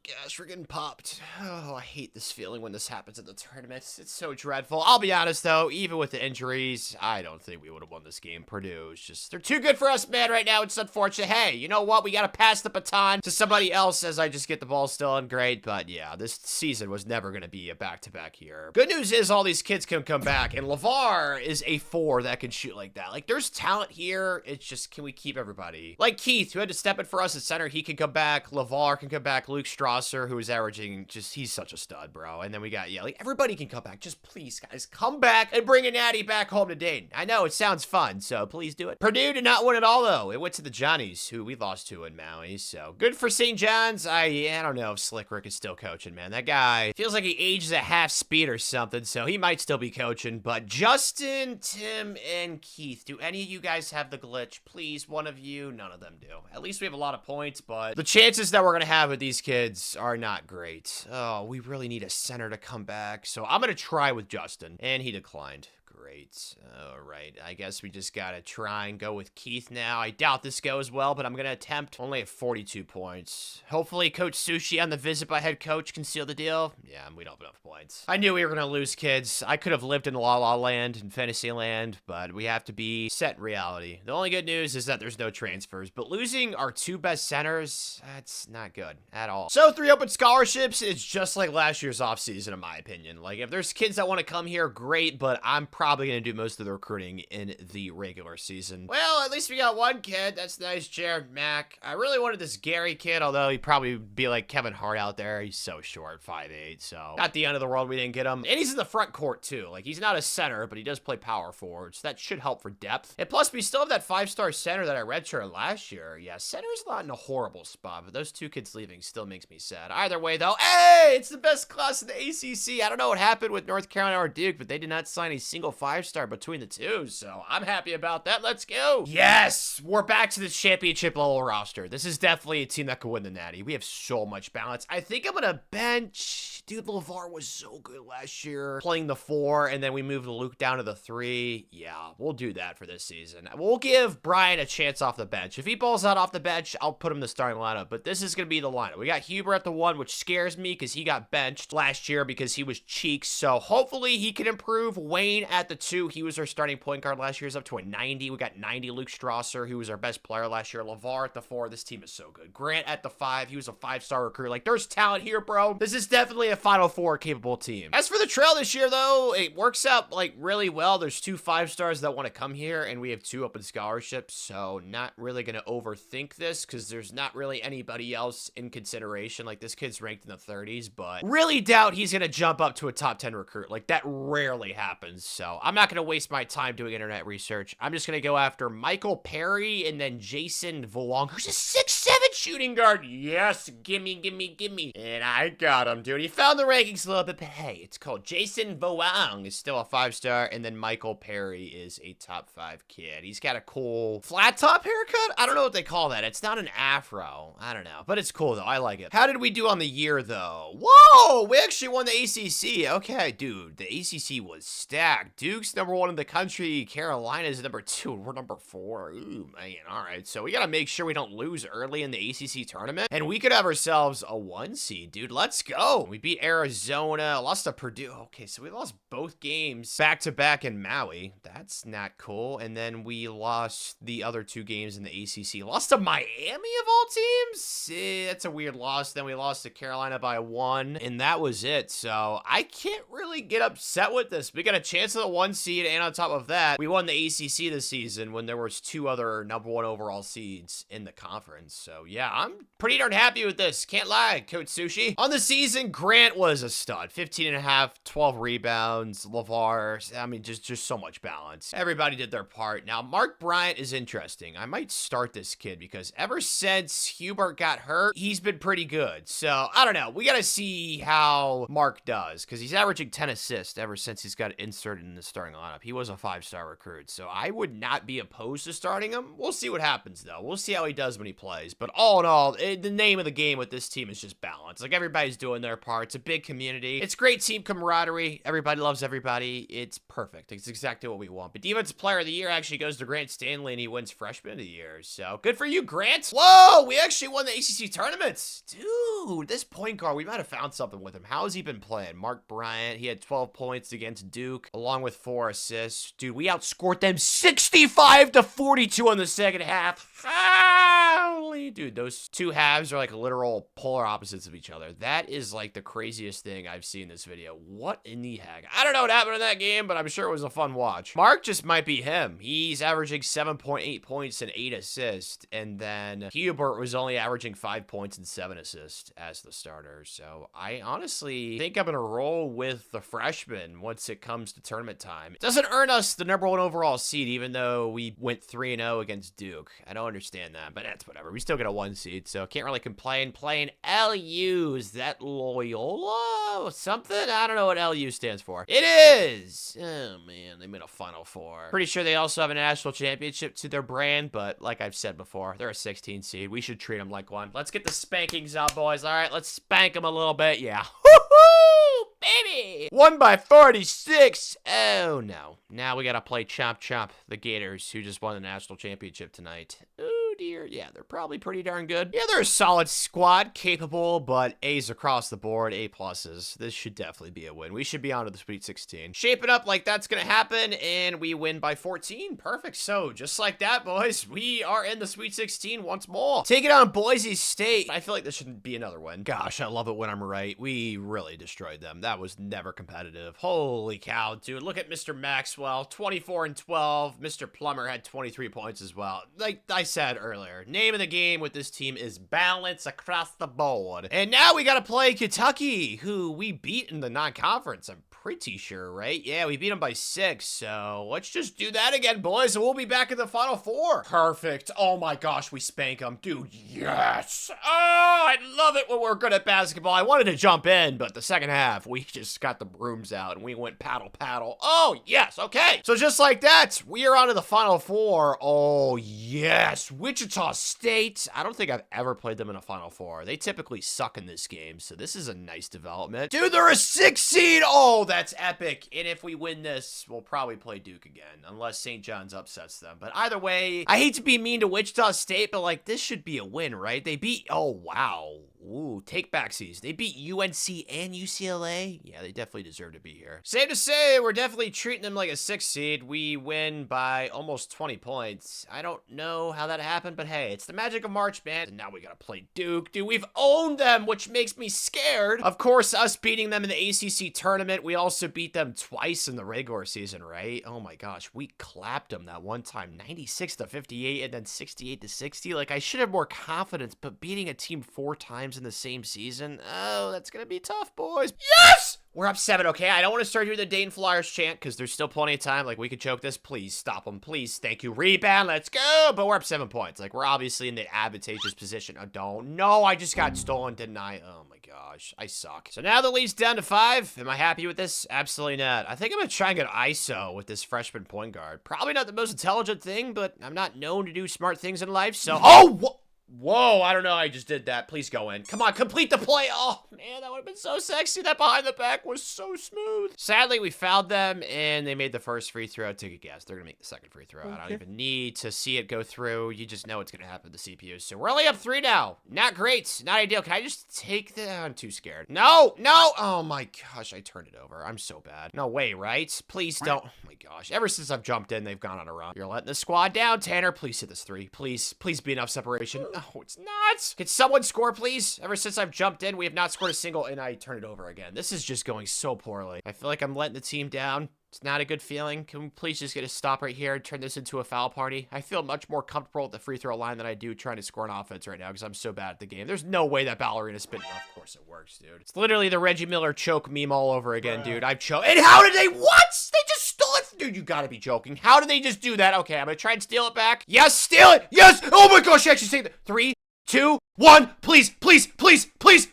Gosh, we're getting popped. Oh, I hate this feeling when this happens in the tournaments. It's so dreadful. I'll be honest, though, even with the injuries, I don't think we would have won this game. Purdue is just, they're too good for us, man, right now. It's unfortunate. Hey, you know what? We got to pass the baton to somebody else as I just get the ball still in. Great, but yeah, this season was never going to be a back-to-back here. Good news is all these kids can come back, and LeVar is a 4 that can shoot like that. Like, there's talent here. It's just, can we keep everybody? Like Keith, who had to step in for us at center, he can come back. LeVar can come back. Luke Strasser, who is averaging just, he's such a stud, bro. And then we got, yeah, like, everybody can come back. Just please, guys, come back and bring a natty back home to Dayton. I know it sounds fun, so please do it. Purdue did not win it all, though. It went to the Johnnies, who we lost to in Maui, so good for St. John's. I don't know if Slick Rick is still coaching, man. That guy feels like he ages at half speed or something, so he might still be coaching. But Justin, Tim, and Keith, do any of you guys have the glitch? Please, one of you. None of them do. At least we have a lot of points, but the chances that we're going to have with these kids are not great. Oh, we really need a center to come back, so I'm going to try with Justin, and he declined. Great. All right. I guess we just gotta try and go with Keith now. I doubt this goes well, but I'm gonna attempt. Only at 42 points. Hopefully Coach Sushi on the visit by head coach can seal the deal. Yeah, we don't have enough points. I knew we were gonna lose, kids. I could have lived in La La Land and Fantasy Land, but we have to be set in reality. The only good news is that there's no transfers, but losing our 2 best centers, that's not good at all. So 3 open scholarships is just like last year's offseason, in my opinion. Like, if there's kids that want to come here, great, but I'm probably going to do most of the recruiting in the regular season. Well, at least we got 1 kid. That's nice, Jared Mack. I really wanted this Gary kid, although he'd probably be like Kevin Hart out there. He's so short, 5'8", so not the end of the world we didn't get him. And he's in the front court, too. Like, he's not a center, but he does play power forward, so that should help for depth. And plus, we still have that 5-star center that I redshirted last year. Yeah, center's not in a horrible spot, but those 2 kids leaving still makes me sad. Either way, though, hey, it's the best class in the ACC. I don't know what happened with North Carolina or Duke, but they did not sign a single 5-star between the 2, so I'm happy about that. Let's go. Yes, we're back to the championship level roster. This is definitely a team that could win the Natty. We have so much balance. I think I'm gonna bench. Dude, LeVar was so good last year playing the 4, and then we moved Luke down to the 3. Yeah, we'll do that for this season. We'll give Brian a chance off the bench. If he balls out off the bench, I'll put him in the starting lineup, but this is gonna be the lineup. We got Huber at the 1, which scares me because he got benched last year because he was cheeks, so hopefully he can improve. Wayne at the 2. He was our starting point guard last year. Is up to a 90. We got 90 Luke Strasser, who was our best player last year. LeVar at the 4. This team is so good. Grant at the 5. He was a 5-star recruit. Like, there's talent here, bro. This is definitely a Final Four capable team. As for the trail this year, though, it works out like really well. There's 2 5-stars that want to come here, and we have 2 open scholarships, so not really going to overthink this because there's not really anybody else in consideration. Like, this kid's ranked in the 30s, but really doubt he's going to jump up to a top 10 recruit. Like, that rarely happens, so I'm not going to waste my time doing internet research. I'm just going to go after Michael Perry and then Jason Volong, who's a 6'7" shooting guard. Yes, gimme, gimme, gimme. And I got him, dude. He found the rankings a little bit, but hey, it's called Jason Volong is still a 5-star, and then Michael Perry is a top 5 kid. He's got a cool flat top haircut. I don't know what they call that. It's not an afro. I don't know, but it's cool, though. I like it. How did we do on the year, though? Whoa, we actually won the ACC. Okay, dude, the ACC was stacked. Duke's #1 in the country. Carolina's #2. We're #4. Ooh, man. All right, so we got to make sure we don't lose early in the ACC tournament, and we could have ourselves a 1 seed, dude. Let's go. We beat Arizona, lost to Purdue. Okay, so we lost both games back-to-back in Maui. That's not cool. And then we lost the other 2 games in the ACC. Lost to Miami, of all teams? That's a weird loss. Then we lost to Carolina by 1, and that was it. So I can't really get upset with this. We got a chance at the 1 seed, and on top of that, we won the ACC this season when there was 2 other #1 overall seeds in the conference. So yeah, I'm pretty darn happy with this. Can't lie, Coach Sushi. On the season, Grant was a stud. 15.5, 12 rebounds, LeVar. I mean, just so much balance. Everybody did their part. Now, Mark Bryant is interesting. I might start this kid because ever since Hubert got hurt, he's been pretty good. So, I don't know. We got to see how Mark does because he's averaging 10 assists ever since he's got inserted in the starting lineup. He was a 5-star recruit, so I would not be opposed to starting him. We'll see what happens, though. We'll see how he does when he plays. But all in all, the name of the game with this team is just balance. Like, everybody's doing their part. It's a big community. It's great team camaraderie. Everybody loves everybody. It's perfect. It's exactly what we want. But Defensive Player of the Year actually goes to Grant Stanley, and he wins Freshman of the Year. So, good for you, Grant. Whoa, we actually won the ACC tournaments. Dude, this point guard, we might have found something with him. How has he been playing? Mark Bryant, he had 12 points against Duke, along with 4 assists. Dude, we outscored them 65-42 in the second half. Holy, dude, those 2 halves are like literal polar opposites of each other. That is like the craziest thing I've seen in this video. What in the heck? I don't know what happened in that game, but I'm sure it was a fun watch. Mark just might be him. He's averaging 7.8 points and 8 assists, and then Hubert was only averaging 5 points and 7 assists as the starter. So I honestly think I'm gonna roll with the freshman once it comes to tournament time. It doesn't earn us the #1 overall seed, even though we went 3-0 against Duke. I don't understand that, but that's whatever. We still get a 1 seed, so can't really complain. Playing LU, is that Loyola? Something? I don't know what LU stands for. It is! Oh, man, they made a Final Four. Pretty sure they also have a national championship to their brand, but like I've said before, they're a 16 seed. We should treat them like one. Let's get the spankings out, boys. All right, let's spank them a little bit. Yeah. Woohoo! Baby! 1 by 46. Oh, no. Now we gotta play Chomp Chomp, the Gators, who just won the national championship tonight. Oh, dear. Yeah, they're probably pretty darn good. Yeah, they're a solid squad, capable, but A's across the board, A pluses. This should definitely be a win. We should be on to the Sweet 16. Shape it up like that's gonna happen, and we win by 14. Perfect. So, just like that, boys, we are in the Sweet 16 once more. Take it on Boise State. I feel like this should be another win. Gosh, I love it when I'm right. We really destroyed them. That was never competitive. Holy cow, dude. Look at Mr. Maxwell, 24 and 12. Mr. Plummer had 23 points as well. Like I said earlier, name of the game with this team is balance across the board. And now we got to play Kentucky, who we beat in the non-conference. I'm pretty sure, right? Yeah, we beat them by 6. So let's just do that again, boys, and we'll be back in the Final Four. Perfect. Oh my gosh, we spank them. Dude, yes. Oh, I love it when we're good at basketball. I wanted to jump in, but the second half, we just got the brooms out and we went paddle, paddle. Oh, yes. Okay. So just like that, we are on to the Final Four. Oh, yes. Wichita State. I don't think I've ever played them in a Final Four. They typically suck in this game, so this is a nice development. Dude, they're a 6 seed. Oh, that's epic. And if we win this, we'll probably play Duke again, unless St. John's upsets them. But either way, I hate to be mean to Wichita State, but like this should be a win, right? They beat, oh, wow. Ooh, take backsies. They beat UNC and UCLA. Yeah, they definitely deserve to be here. Safe to say, we're definitely treating them like a 6 seed. We win by almost 20 points. I don't know how that happened, but hey, it's the magic of March, man. And now we gotta play Duke. Dude, we've owned them, which makes me scared. Of course, us beating them in the ACC tournament, we also beat them twice in the regular season, right? Oh my gosh, we clapped them that one time, 96-58 and then 68-60. Like, I should have more confidence, but beating a team 4 times in the same season, oh, that's gonna be tough, boys. Yes! We're up 7, okay? I don't want to start doing the Dayton Flyers chant because there's still plenty of time. Like, we could choke this. Please stop them. Please. Thank you. Rebound. Let's go. But we're up 7 points. Like, we're obviously in the advantageous position. Oh, don't. No, I just got stolen, didn't I? Oh, my gosh. I suck. So now the lead's down to 5. Am I happy with this? Absolutely not. I think I'm going to try and get ISO with this freshman point guard. Probably not the most intelligent thing, but I'm not known to do smart things in life, so... Oh, whoa, I don't know. I just did that. Please go in. Come on, complete the play. Oh, man, that would have been so sexy. That behind the back was so smooth. Sadly, we fouled them, and they made the first free throw. Take a guess. They're going to make the second free throw. Okay. I don't even need to see it go through. You just know it's going to happen to the CPU. So we're only up 3 now. Not great. Not ideal. Can I just take the... I'm too scared. No, no. Oh, my gosh. I turned it over. I'm so bad. No way, right? Please don't. Oh, my gosh. Ever since I've jumped in, they've gone on a run. You're letting the squad down, Tanner. Please hit this 3. Please. Please be enough separation. Oh, it's not. Can someone score, please? Ever since I've jumped in, we have not scored a single, and I turn it over again. This is just going so poorly. I feel like I'm letting the team down. It's not a good feeling. Can we please just get a stop right here and turn this into a foul party? I feel much more comfortable at the free throw line than I do trying to score an offense right now because I'm so bad at the game. There's no way that ballerina spin. Of course it works, dude. It's literally the Reggie Miller choke meme all over again, dude. I've choked. And how did they? What? They just stole it. Dude, you gotta be joking. How did they just do that? Okay, I'm gonna try and steal it back. Yes, steal it. Yes. Oh my gosh, actually saved it. 3, 2, 1. Please, please, please, please.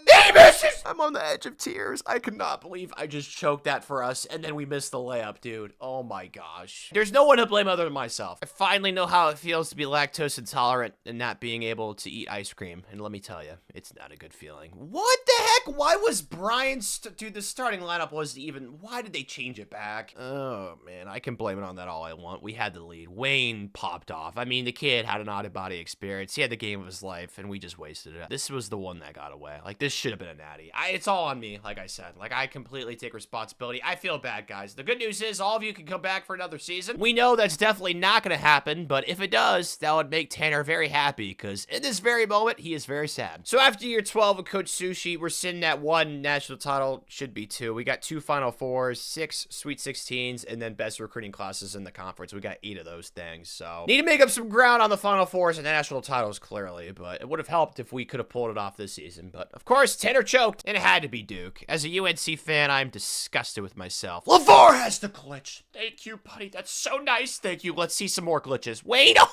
He misses! I'm on the edge of tears. I could not believe I just choked that for us, and then we missed the layup, dude. Oh my gosh. There's no one to blame other than myself. I finally know how it feels to be lactose intolerant and not being able to eat ice cream, and let me tell you, it's not a good feeling. What the heck? Why was Brian... Dude, the starting lineup wasn't even... Why did they change it back? Oh, man, I can blame it on that all I want. We had the lead. Wayne popped off. I mean, the kid had an out-of-body experience. He had the game of his life, and we just wasted it. This was the one that got away. Like, this should have been a natty. It's all on me, like I said. Like, I completely take responsibility. I feel bad, guys. The good news is all of you can come back for another season. We know that's definitely not going to happen, but if it does, that would make Tanner very happy, because in this very moment, he is very sad. So after year 12 of Coach Sushi, we're sitting at 1 national title, should be 2. We got 2 Final Fours, 6 Sweet 16s, and then best recruiting classes in the conference. We got 8 of those things, so need to make up some ground on the Final Fours and national titles, clearly, but it would have helped if we could have pulled it off this season. But of course, Tanner choked, and it had to be Duke. As a UNC fan, I'm disgusted with myself. LeVar has the glitch. Thank you, buddy. That's so nice. Thank you. Let's see some more glitches. Wait, are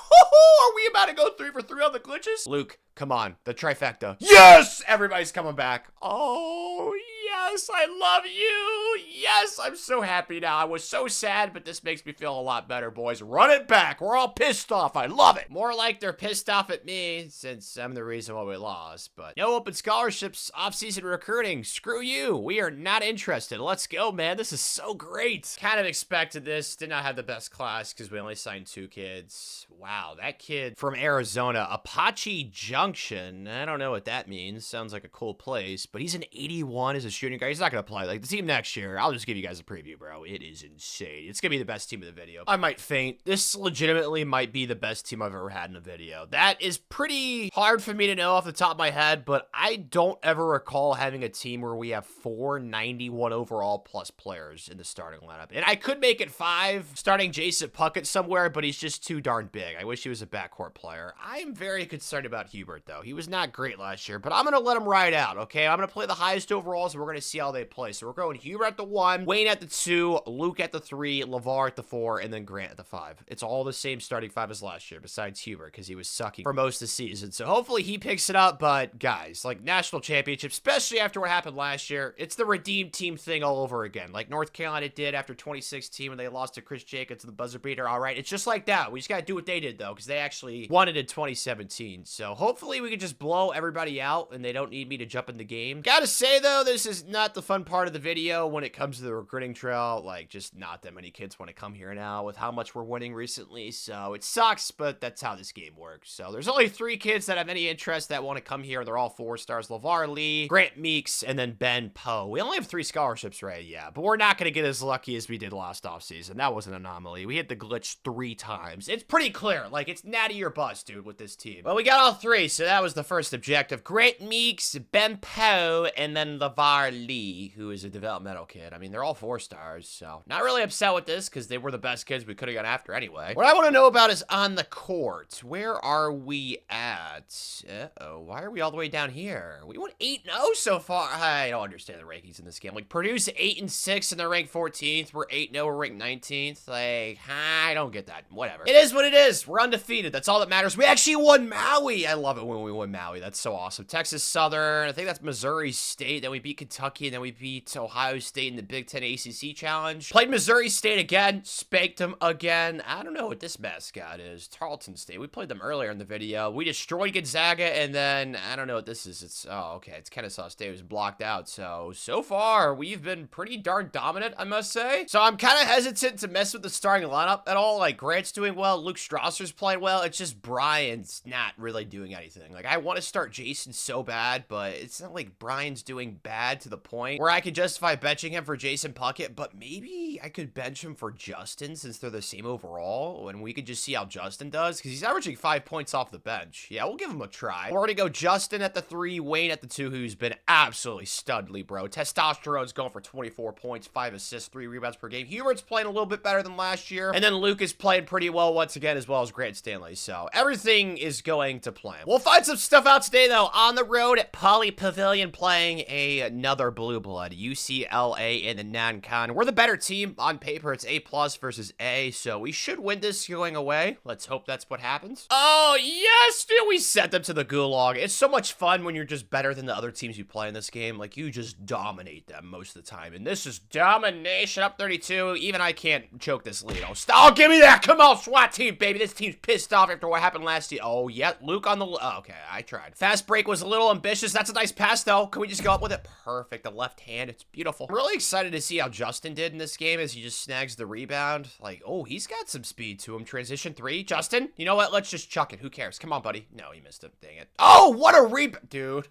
we about to go 3 for 3 on the glitches? Luke, come on. The trifecta. Yes! Everybody's coming back. Oh, yes. I love you. Yes, I'm so happy now. I was so sad, but this makes me feel a lot better, boys. Run it back. We're all pissed off. I love it. More like they're pissed off at me, since I'm the reason why we lost. But no open scholarships, off-season recruiting. Screw you. We are not interested. Let's go, man. This is so great. Kind of expected this. Did not have the best class because we only signed 2 kids. Wow, that kid from Arizona, Apache Junction. I don't know what that means. Sounds like a cool place, but he's an 81 as a shooting guard. He's not going to play. Like, the team next year, I'll just give you guys a preview, bro. It is insane. It's going to be the best team of the video. I might faint. This legitimately might be the best team I've ever had in a video. That is pretty hard for me to know off the top of my head, but I don't ever recall having a team where we have 4 91 overall plus players in the starting lineup. And I could make it 5, starting Jason Puckett somewhere, but he's just too darn big. I wish he was a backcourt player. I am very concerned about Hubert, though. He was not great last year, but I'm going to let him ride out, okay? I'm going to play the highest overalls, and we're going to see how they play. So we're going Hubert at the 1, Wayne at the 2, Luke at the 3, LeVar at the 4, and then Grant at the 5. It's all the same starting 5 as last year, besides Hubert, because he was sucking for most of the season. So hopefully he picks it up, but guys, like national championship, especially after what happened last year, it's the redeem team thing all over again. Like North Carolina did after 2016 when they lost to Chris Jacobs to the buzzer beater. All right, it's just like that. We just got to do what they did, though, because they actually won it in 2017. So hopefully hopefully we can just blow everybody out and they don't need me to jump in the game. Gotta say though, this is not the fun part of the video when it comes to the recruiting trail. Like, just not that many kids want to come here now with how much we're winning recently. So it sucks, but that's how this game works. So there's only 3 kids that have any interest that want to come here. They're all 4 stars. LeVar Lee, Grant Meeks, and then Ben Poe. We only have 3 scholarships, right? Yeah, but we're not going to get as lucky as we did last offseason. That was an anomaly. We hit the glitch 3 times. It's pretty clear. Like, it's natty or bust, dude, with this team. Well, we got all 3, so that was the first objective. Grant Meeks, Ben Poe, and then LeVar Lee, who is a developmental kid. I mean, they're all 4 stars, so not really upset with this because they were the best kids we could have gone after anyway. What I want to know about is on the court. Where are we at? Uh-oh, why are we all the way down here? We went 8-0 so far. I don't understand the rankings in this game. Like, Purdue's 8-6 and they're ranked 14th. We're 8-0, we're ranked 19th. Like, I don't get that. Whatever. It is what it is. We're undefeated. That's all that matters. We actually won Maui. I love it when we win Maui. That's so awesome. Texas Southern. I think that's Missouri State. Then we beat Kentucky, and then we beat Ohio State in the Big Ten ACC Challenge. Played Missouri State again. Spanked them again. I don't know what this mascot is. Tarleton State. We played them earlier in the video. We destroyed Gonzaga, and then I don't know what this is. It's, oh, okay. It's Kennesaw State. It was blocked out. So far, we've been pretty darn dominant, I must say. So I'm kind of hesitant to mess with the starting lineup at all. Like, Grant's doing well. Luke Strasser's playing well. It's just Brian's not really doing anything. Like, I want to start Jason so bad, but it's not like Brian's doing bad to the point where I could justify benching him for Jason Puckett, but maybe I could bench him for Justin since they're the same overall, and we could just see how Justin does, because he's averaging 5 points off the bench. Yeah, we'll give him a try. We're going to go Justin at the 3, Wayne at the 2, who's been absolutely studly, bro. Testosterone's going for 24 points, 5 assists, 3 rebounds per game. Hubert's playing a little bit better than last year, and then Luke is playing pretty well once again, as well as Grant Stanley, so everything is going to plan. We'll find some stuff out today, though, on the road at Poly Pavilion, playing another Blue Blood, UCLA in the non-con. We're the better team on paper. It's A+ versus A, so we should win this going away. Let's hope that's what happens. Oh, yes, dude, we sent them to the gulag. It's so much fun when you're just better than the other teams you play in this game. Like, you just dominate them most of the time, and this is domination. Up 32. Even I can't choke this lead. Oh, give me that. Come on, SWAT team, baby. This team's pissed off after what happened last year. Oh, yeah, Luke on the... Oh, okay, I tried. Fast break was a little ambitious. That's a nice pass, though. Can we just go up with it? Perfect. The left hand. It's beautiful. I'm really excited to see how Justin did in this game as he just snags the rebound. Like, oh, he's got some speed to him. Transition 3. Justin, you know what? Let's just chuck it. Who cares? Come on, buddy. No, he missed it. Dang it. Oh, what a rebound. Dude.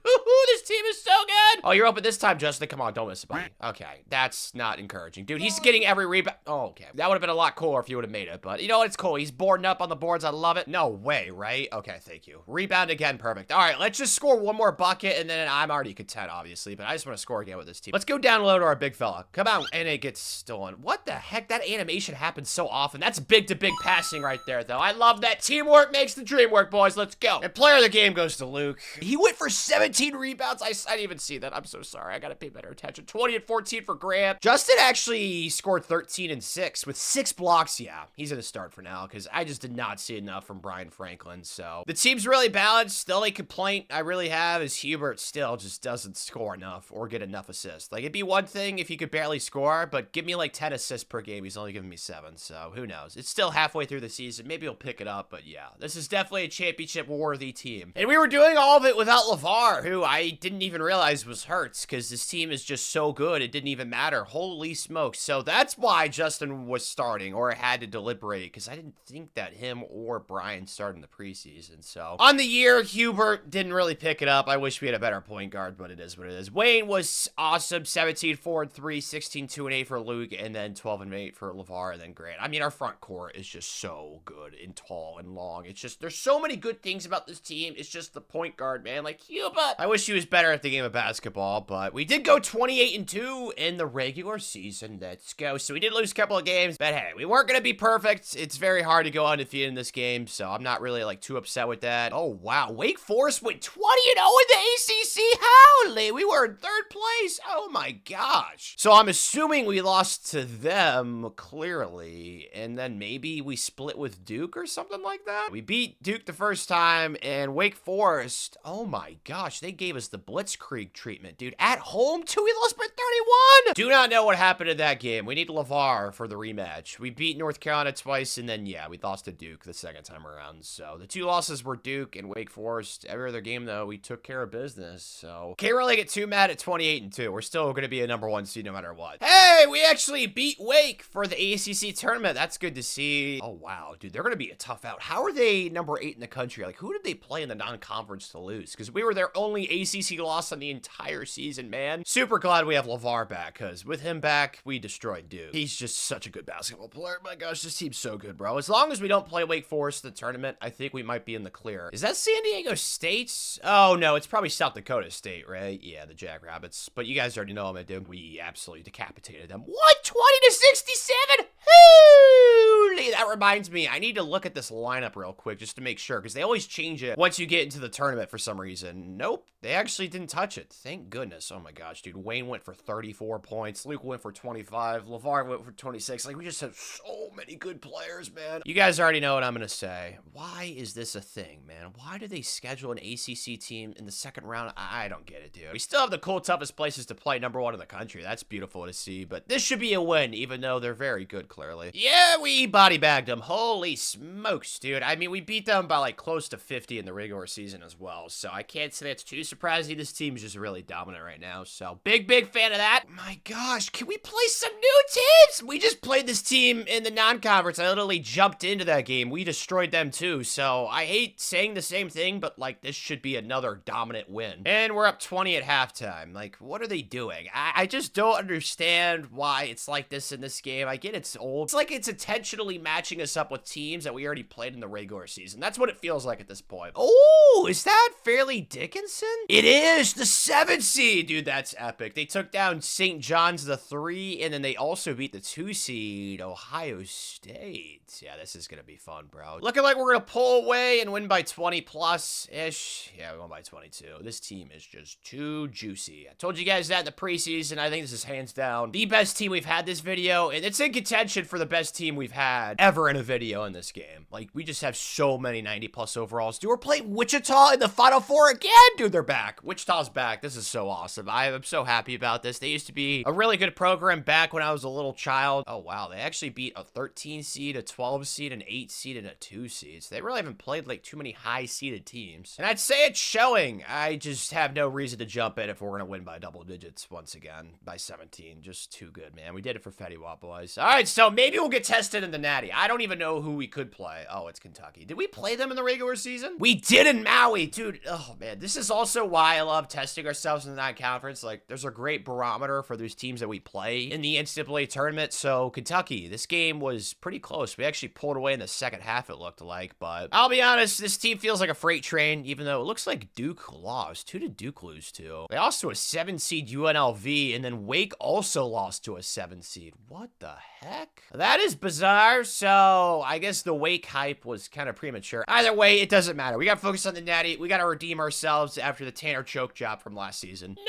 This team is so good. Oh, you're open this time, Justin. Come on. Don't miss it, buddy. Okay. That's not encouraging. Dude, he's getting every rebound. Oh, okay. That would have been a lot cooler if you would have made it, but you know what? It's cool. He's boarding up on the boards. I love it. No way, right? Okay, thank you. Rebound again. Perfect. All right, let's just score one more bucket, and then I'm already content, obviously, but I just want to score again with this team. Let's go down low to our big fella. Come on, and it gets stolen. What the heck? That animation happens so often. That's big-to-big passing right there, though. I love that. Teamwork makes the dream work, boys. Let's go. And player of the game goes to Luke. He went for 17 rebounds. I didn't even see that. I'm so sorry. I gotta pay better attention. 20 and 14 for Grant. Justin actually scored 13 and 6 with 6 blocks. Yeah, he's gonna start for now because I just did not see enough from Brian Franklin. So the team's really balanced. The only complaint I really have is Hubert still just doesn't score enough or get enough assists. Like, it'd be one thing if he could barely score, but give me like 10 assists per game. He's only giving me 7, so who knows? It's still halfway through the season. Maybe he'll pick it up, but yeah, this is definitely a championship-worthy team. And we were doing all of it without LeVar, who I didn't even realize was hurt because this team is just so good. It didn't even matter. Holy smokes. So that's why Justin was starting, or had to deliberate, because I didn't think that him or Brian started in the preseason. So on the year, Hubert didn't really pick it up. I wish we had a better point guard, but it is what it is. Wayne was awesome. 17, 4, and 3, 16, 2, and 8 for Luke, and then 12 and 8 for LeVar, and then Grant. I mean, our front court is just so good and tall and long. It's just, there's so many good things about this team. It's just the point guard, man. Like, Hubert. I wish he was better at the game of basketball, but we did go 28 and 2 in the regular season. Let's go. So we did lose a couple of games, but hey, we weren't going to be perfect. It's very hard to go undefeated in this game, so I'm not really like too upset with that. Oh, wow. Wake Forest went 20-0 in the ACC. Holy, we were in 3rd place. Oh my gosh. So I'm assuming we lost to them clearly, and then maybe we split with Duke or something like that. We beat Duke the first time, and Wake Forest, oh my gosh, they gave us the Blitzkrieg treatment, dude. At home, too, we lost by 31. Do not know what happened in that game. We need LeVar for the rematch. We beat North Carolina twice, and then, yeah, we lost to Duke the second time around. So the 2 losses were Duke and Wake Wake Forest. Every other game, though, we took care of business. So can't really get too mad at 28-2. We're still going to be a #1 seed no matter what. Hey, we actually beat Wake for the ACC tournament. That's good to see. Oh, wow, dude, they're going to be a tough out. How are they #8 in the country? Like, who did they play in the non-conference to lose? Because we were their only ACC loss on the entire season, man. Super glad we have LeVar back, because with him back, we destroyed Duke. He's just such a good basketball player. My gosh, this team's so good, bro. As long as we don't play Wake Forest in the tournament, I think we might be in the clear. Is that San Diego State? Oh, no, it's probably South Dakota State, right? Yeah, the Jackrabbits. But you guys already know what I'm gonna do. We absolutely decapitated them. What? 20-67? Holy! That reminds me, I need to look at this lineup real quick just to make sure, because they always change it once you get into the tournament for some reason. Nope, they actually didn't touch it. Thank goodness. Oh my gosh, dude. Wayne went for 34 points. Luke went for 25. LeVar went for 26. Like, we just have so many good players, man. You guys already know what I'm gonna say. Why is this a thing, man? Why do they schedule an ACC team in the second round? I don't get it, dude. We still have the cool, toughest places to play, #1 in the country. That's beautiful to see, but this should be a win, even though they're very good, clearly. Yeah, we body bagged them. Holy smokes, dude. I mean, we beat them by, like, close to 50 in the regular season as well, so I can't say that's too surprising. This team's just really dominant right now, so big fan of that. My gosh, can we play some new teams? We just played this team in the non-conference. I literally jumped into that game. We destroyed them too, so I hate saying the same thing, but, like, this should be another dominant win. And we're up 20 at halftime. Like, what are they doing? I just don't understand why it's like this in this game. I get it's old. It's like it's intentionally matching us up with teams that we already played in the regular season. That's what it feels like at this point. Oh, is that Fairleigh Dickinson? It is the 7 seed. Dude, that's epic. They took down St. John's the 3, and then they also beat the 2 seed, Ohio State. Yeah, this is gonna be fun, bro. Looking like we're gonna pull away and win by 20 plus-ish. Yeah, we won by 22. This team is just too juicy. I told you guys that in the preseason. I think this is hands down the best team we've had this video, and it's in contention for the best team we've had ever in a video in this game. Like, we just have so many 90+ overalls. Dude, we're playing Wichita in the Final Four again. Dude, they're back. Wichita's back. This is so awesome. I am so happy about this. They used to be a really good program back when I was a little child. Oh, wow. They actually beat a 13 seed, a 12 seed, an 8 seed, and a 2 seed. So they really haven't played, like, too many high-seeded teams. And I'd say it's showing. I just have no reason to jump in if we're going to win by double digits once again, by 17. Just too good, man. We did it for Fetty Wap, boys. All right, so maybe we'll get tested in the Natty. I don't even know who we could play. Oh, it's Kentucky. Did we play them in the regular season? We did in Maui. Dude, oh, man. This is also why I love testing ourselves in the non-conference. Like, there's a great barometer for those teams that we play in the NCAA tournament. So, Kentucky, this game was pretty close. We actually pulled away in the second half, it looked like. But I'll be honest, this team feels like a freight train, even though it looks like Duke lost. Who did Duke lose to? They lost to a 7 seed UNLV, and then Wake also lost to a 7 seed. What the heck? That is bizarre. So, I guess the Wake hype was kind of premature. Either way, it doesn't matter. We got to focus on the Natty. We got to redeem ourselves after the Tanner choke job from last season. No!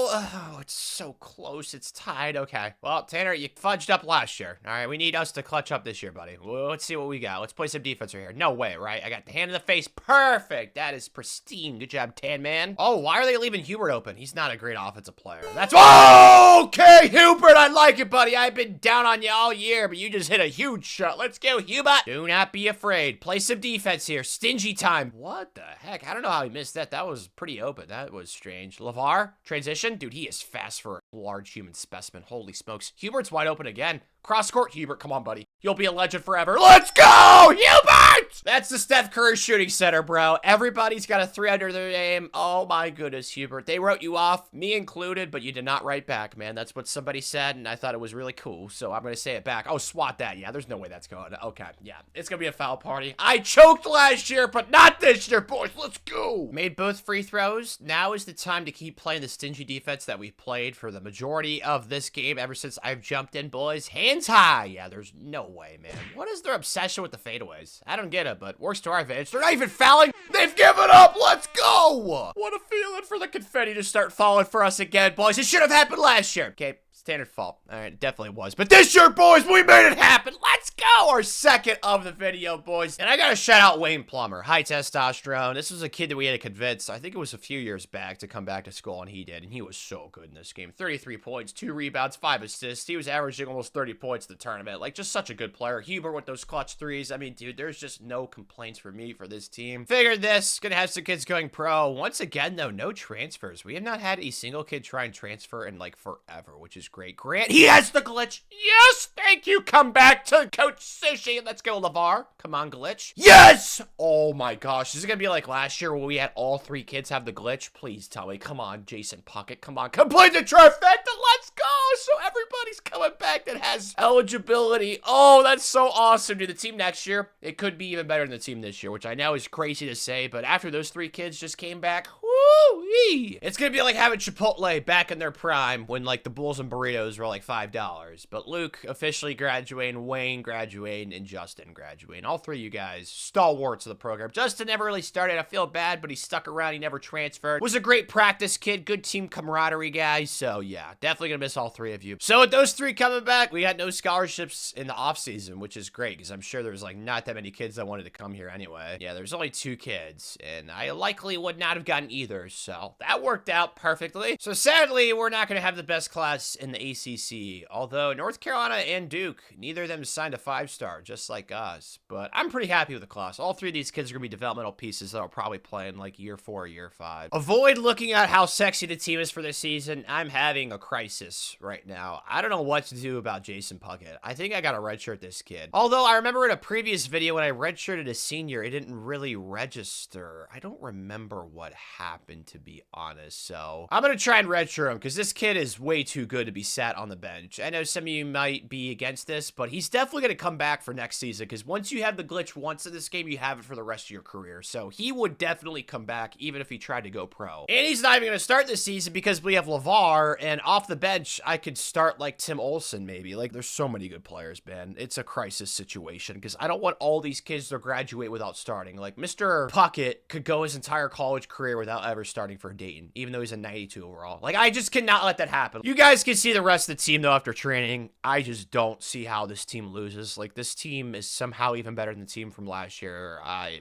Oh, it's so close. It's tied. Okay. Well, Tanner, you fudged up last year. All right, we need us to clutch up this year, buddy. Well, let's see what we got. Let's play some defense right here. No way, right? I got the hand in the face. Perfect. That is pristine. Good job, Tan Man. Oh, why are they leaving Hubert open? He's not a great offensive player. That's okay, Hubert. I like it, buddy. I've been down on you all year, but you just hit a huge shot. Let's go, Hubert. Do not be afraid. Play some defense here. Stingy time. What the heck? I don't know how he missed that. That was pretty open. That was strange. LeVar, transition. Dude, he is fast for a large human specimen. Holy smokes. Hubert's wide open again. Cross court, Hubert. Come on, buddy. You'll be a legend forever. Let's go, Hubert! That's the Steph Curry shooting center, bro. Everybody's got a 3 under their name. Oh, my goodness, Hubert. They wrote you off, me included, but you did not write back, man. That's what somebody said, and I thought it was really cool, so I'm going to say it back. Oh, swat that. Yeah, there's no way that's going. Okay, yeah. It's going to be a foul party. I choked last year, but not this year, boys. Let's go. Made both free throws. Now is the time to keep playing the stingy defense that we've played for the majority of this game ever since I've jumped in, boys. Hands high. Yeah, there's no way, man. What is their obsession with the fadeaways? I don't get it, but works to our advantage. They're not even fouling. They've given up. Let's go. What a feeling for the confetti to start falling for us again, boys. It should have happened last year. Okay, Standard fault. All right, it definitely was. But this year, boys, we made it happen. Let's go. Our second of the video, boys. And I got to shout out Wayne Plummer. High testosterone. This was a kid that we had to convince, I think it was a few years back, to come back to school, and he did. And he was so good in this game. 33 points, 2 rebounds, 5 assists. He was averaging almost 30 points in the tournament. Like, just such a good player. Huber with those clutch threes. I mean, dude, there's just no complaints for me for this team. Figured this. Gonna have some kids going pro. Once again, though, no transfers. We have not had a single kid try and transfer in, like, forever, which is great. Grant, he has the glitch. Yes, thank you. Come back to Coach Sushi. Let's go, LeVar. Come on, glitch. Yes! Oh, my gosh. Is it gonna be like last year where we had all 3 kids have the glitch? Please tell me. Come on, Jason Puckett. Come on. Complete the trifecta. Let's go. So everybody's coming back that has eligibility. Oh, that's so awesome, dude. The team next year, it could be even better than the team this year, which I know is crazy to say, but after those 3 kids just came back, woo-wee. It's gonna be like having Chipotle back in their prime when, like, the Bulls and burritos were like $5. But Luke officially graduating, Wayne graduating, and Justin graduating. All 3 of you guys, stalwarts of the program. Justin never really started. I feel bad, but he stuck around. He never transferred. Was a great practice kid, good team camaraderie guy. So yeah, definitely gonna miss all 3 of you. So with those 3 coming back, we got no scholarships in the off season, which is great because I'm sure there's like not that many kids that wanted to come here anyway. Yeah, there's only 2 kids, and I likely would not have gotten either. So that worked out perfectly. So sadly, we're not gonna have the best class in the ACC. Although North Carolina and Duke, neither of them signed a 5-star, just like us. But I'm pretty happy with the class. All 3 of these kids are gonna be developmental pieces that'll probably play in like year 4 or year 5. Avoid looking at how sexy the team is for this season. I'm having a crisis right now. I don't know what to do about Jason Puckett. I think I gotta redshirt this kid. Although I remember in a previous video when I redshirted a senior, it didn't really register. I don't remember what happened, to be honest. So I'm gonna try and redshirt him because this kid is way too good to be sat on the bench. I know some of you might be against this, but he's definitely gonna come back for next season because once you have the glitch once in this game, you have it for the rest of your career. So he would definitely come back even if he tried to go pro. And he's not even gonna start this season because we have LeVar, and off the bench, I could start like Tim Olson maybe. Like, there's so many good players, man. It's a crisis situation because I don't want all these kids to graduate without starting. Like, Mr. Puckett could go his entire college career without ever starting for Dayton, even though he's a 92 overall. Like, I just cannot let that happen. You guys can see the rest of the team, though, after training. I just don't see how this team loses. Like, this team is somehow even better than the team from last year. I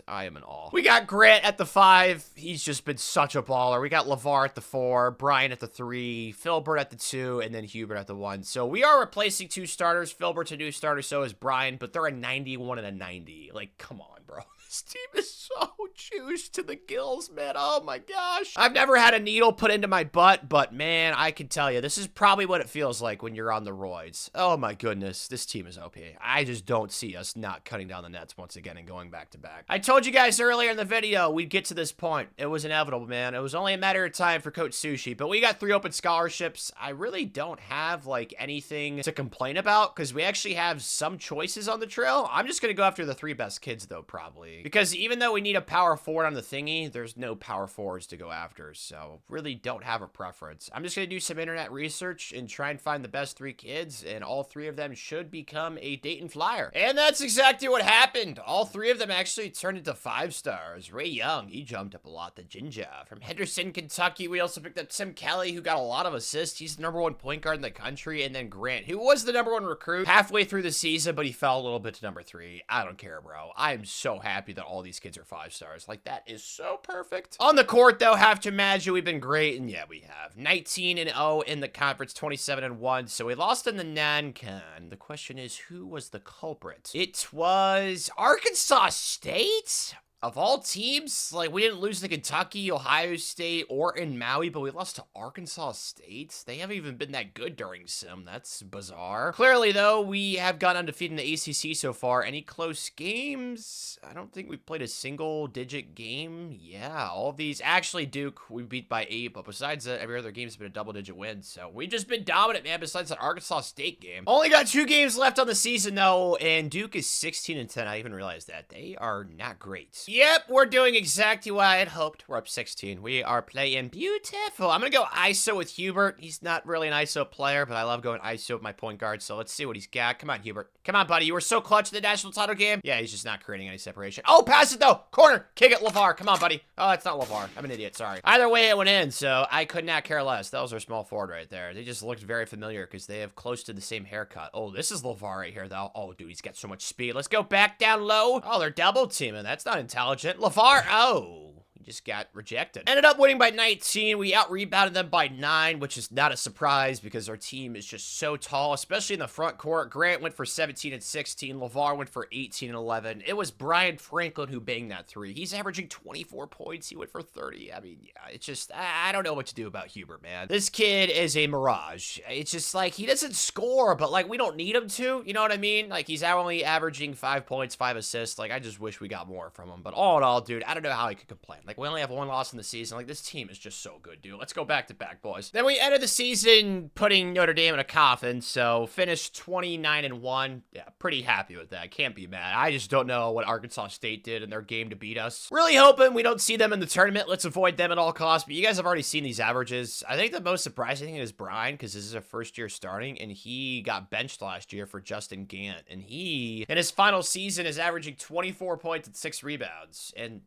am in awe. We got Grant at the 5. He's just been such a baller. We got LeVar at the 4, Brian at the 3, Philbert at the 2, and then Hubert at the 1. So we are replacing 2 starters. Philbert's a new starter, so is Brian, but they're a 91 and a 90. Like, come on, bro. This team is so juiced to the gills, man. Oh my gosh. I've never had a needle put into my butt, but man, I can tell you, this is probably what it feels like when you're on the roids. Oh my goodness, this team is OP. I just don't see us not cutting down the nets once again and going back to back. I told you guys earlier in the video, we'd get to this point. It was inevitable, man. It was only a matter of time for Coach Sushi, but we got 3 open scholarships. I really don't have like anything to complain about because we actually have some choices on the trail. I'm just going to go after the 3 best kids though, probably. Because even though we need a power forward on the thingy, there's no power forwards to go after, so really don't have a preference. I'm just going to do some internet research and try and find the best 3 kids, and all 3 of them should become a Dayton Flyer. And that's exactly what happened. All 3 of them actually turned into 5-stars. Ray Young, he jumped up a lot. The Ginger. From Henderson, Kentucky, we also picked up Tim Kelly, who got a lot of assists. He's the #1 point guard in the country, and then Grant, who was the #1 recruit halfway through the season, but he fell a little bit to #3. I don't care, bro. I am so happy that all these kids are 5-stars. Like, that is so perfect. On the court, though, have to imagine we've been great, and yeah, we have. 19-0 in the conference, 27-1, so we lost in the non-con. The question is, who was the culprit? It was Arkansas State? Of all teams, like, we didn't lose to Kentucky, Ohio State, or in Maui, but we lost to Arkansas State. They haven't even been that good during Sim. That's bizarre. Clearly, though, we have gone undefeated in the ACC so far. Any close games? I don't think we've played a single-digit game. Yeah, all of these. Actually, Duke, we beat by 8, but besides that, every other game's been a double-digit win. So we've just been dominant, man, besides that Arkansas State game. Only got 2 games left on the season, though, and Duke is 16-10. I even realized that. They are not great. Yep, we're doing exactly what I had hoped. We're up 16. We are playing beautiful. I'm gonna go ISO with Hubert. He's not really an ISO player, but I love going ISO with my point guard, so let's see what he's got. Come on, Hubert. Come on, buddy. You were so clutch in the national title game. Yeah, he's just not creating any separation. Oh, pass it, though. Corner. Kick it, LeVar. Come on, buddy. Oh, it's not LeVar. I'm an idiot. Sorry. Either way, it went in, so I could not care less. That was our small forward right there. They just looked very familiar because they have close to the same haircut. Oh, this is LeVar right here, though. Oh, dude, he's got so much speed. Let's go back down low. Oh, they're double teaming. That's not intelligent. LeVar. Oh. Just got rejected. Ended up winning by 19. We out-rebounded them by 9, which is not a surprise because our team is just so tall, especially in the front court. Grant went for 17 and 16. LeVar went for 18 and 11. It was Brian Franklin who banged that 3. He's averaging 24 points. He went for 30. I mean, yeah, it's just, I don't know what to do about Hubert, man. This kid is a mirage. It's just like, he doesn't score, but like, we don't need him to. You know what I mean? Like, he's only averaging 5 points, 5 assists. Like, I just wish we got more from him. But all in all, dude, I don't know how he could complain. Like, we only have 1 loss in the season. Like, this team is just so good, dude. Let's go back to back, boys. Then we ended the season putting Notre Dame in a coffin, so finished 29 and 1. Yeah, pretty happy with that. Can't be mad. I just don't know what Arkansas State did in their game to beat us. Really hoping we don't see them in the tournament. Let's avoid them at all costs, but you guys have already seen these averages. I think the most surprising thing is Brian, because this is a first year starting, and he got benched last year for Justin Gant, and he, in his final season, is averaging 24 points and 6 rebounds. And,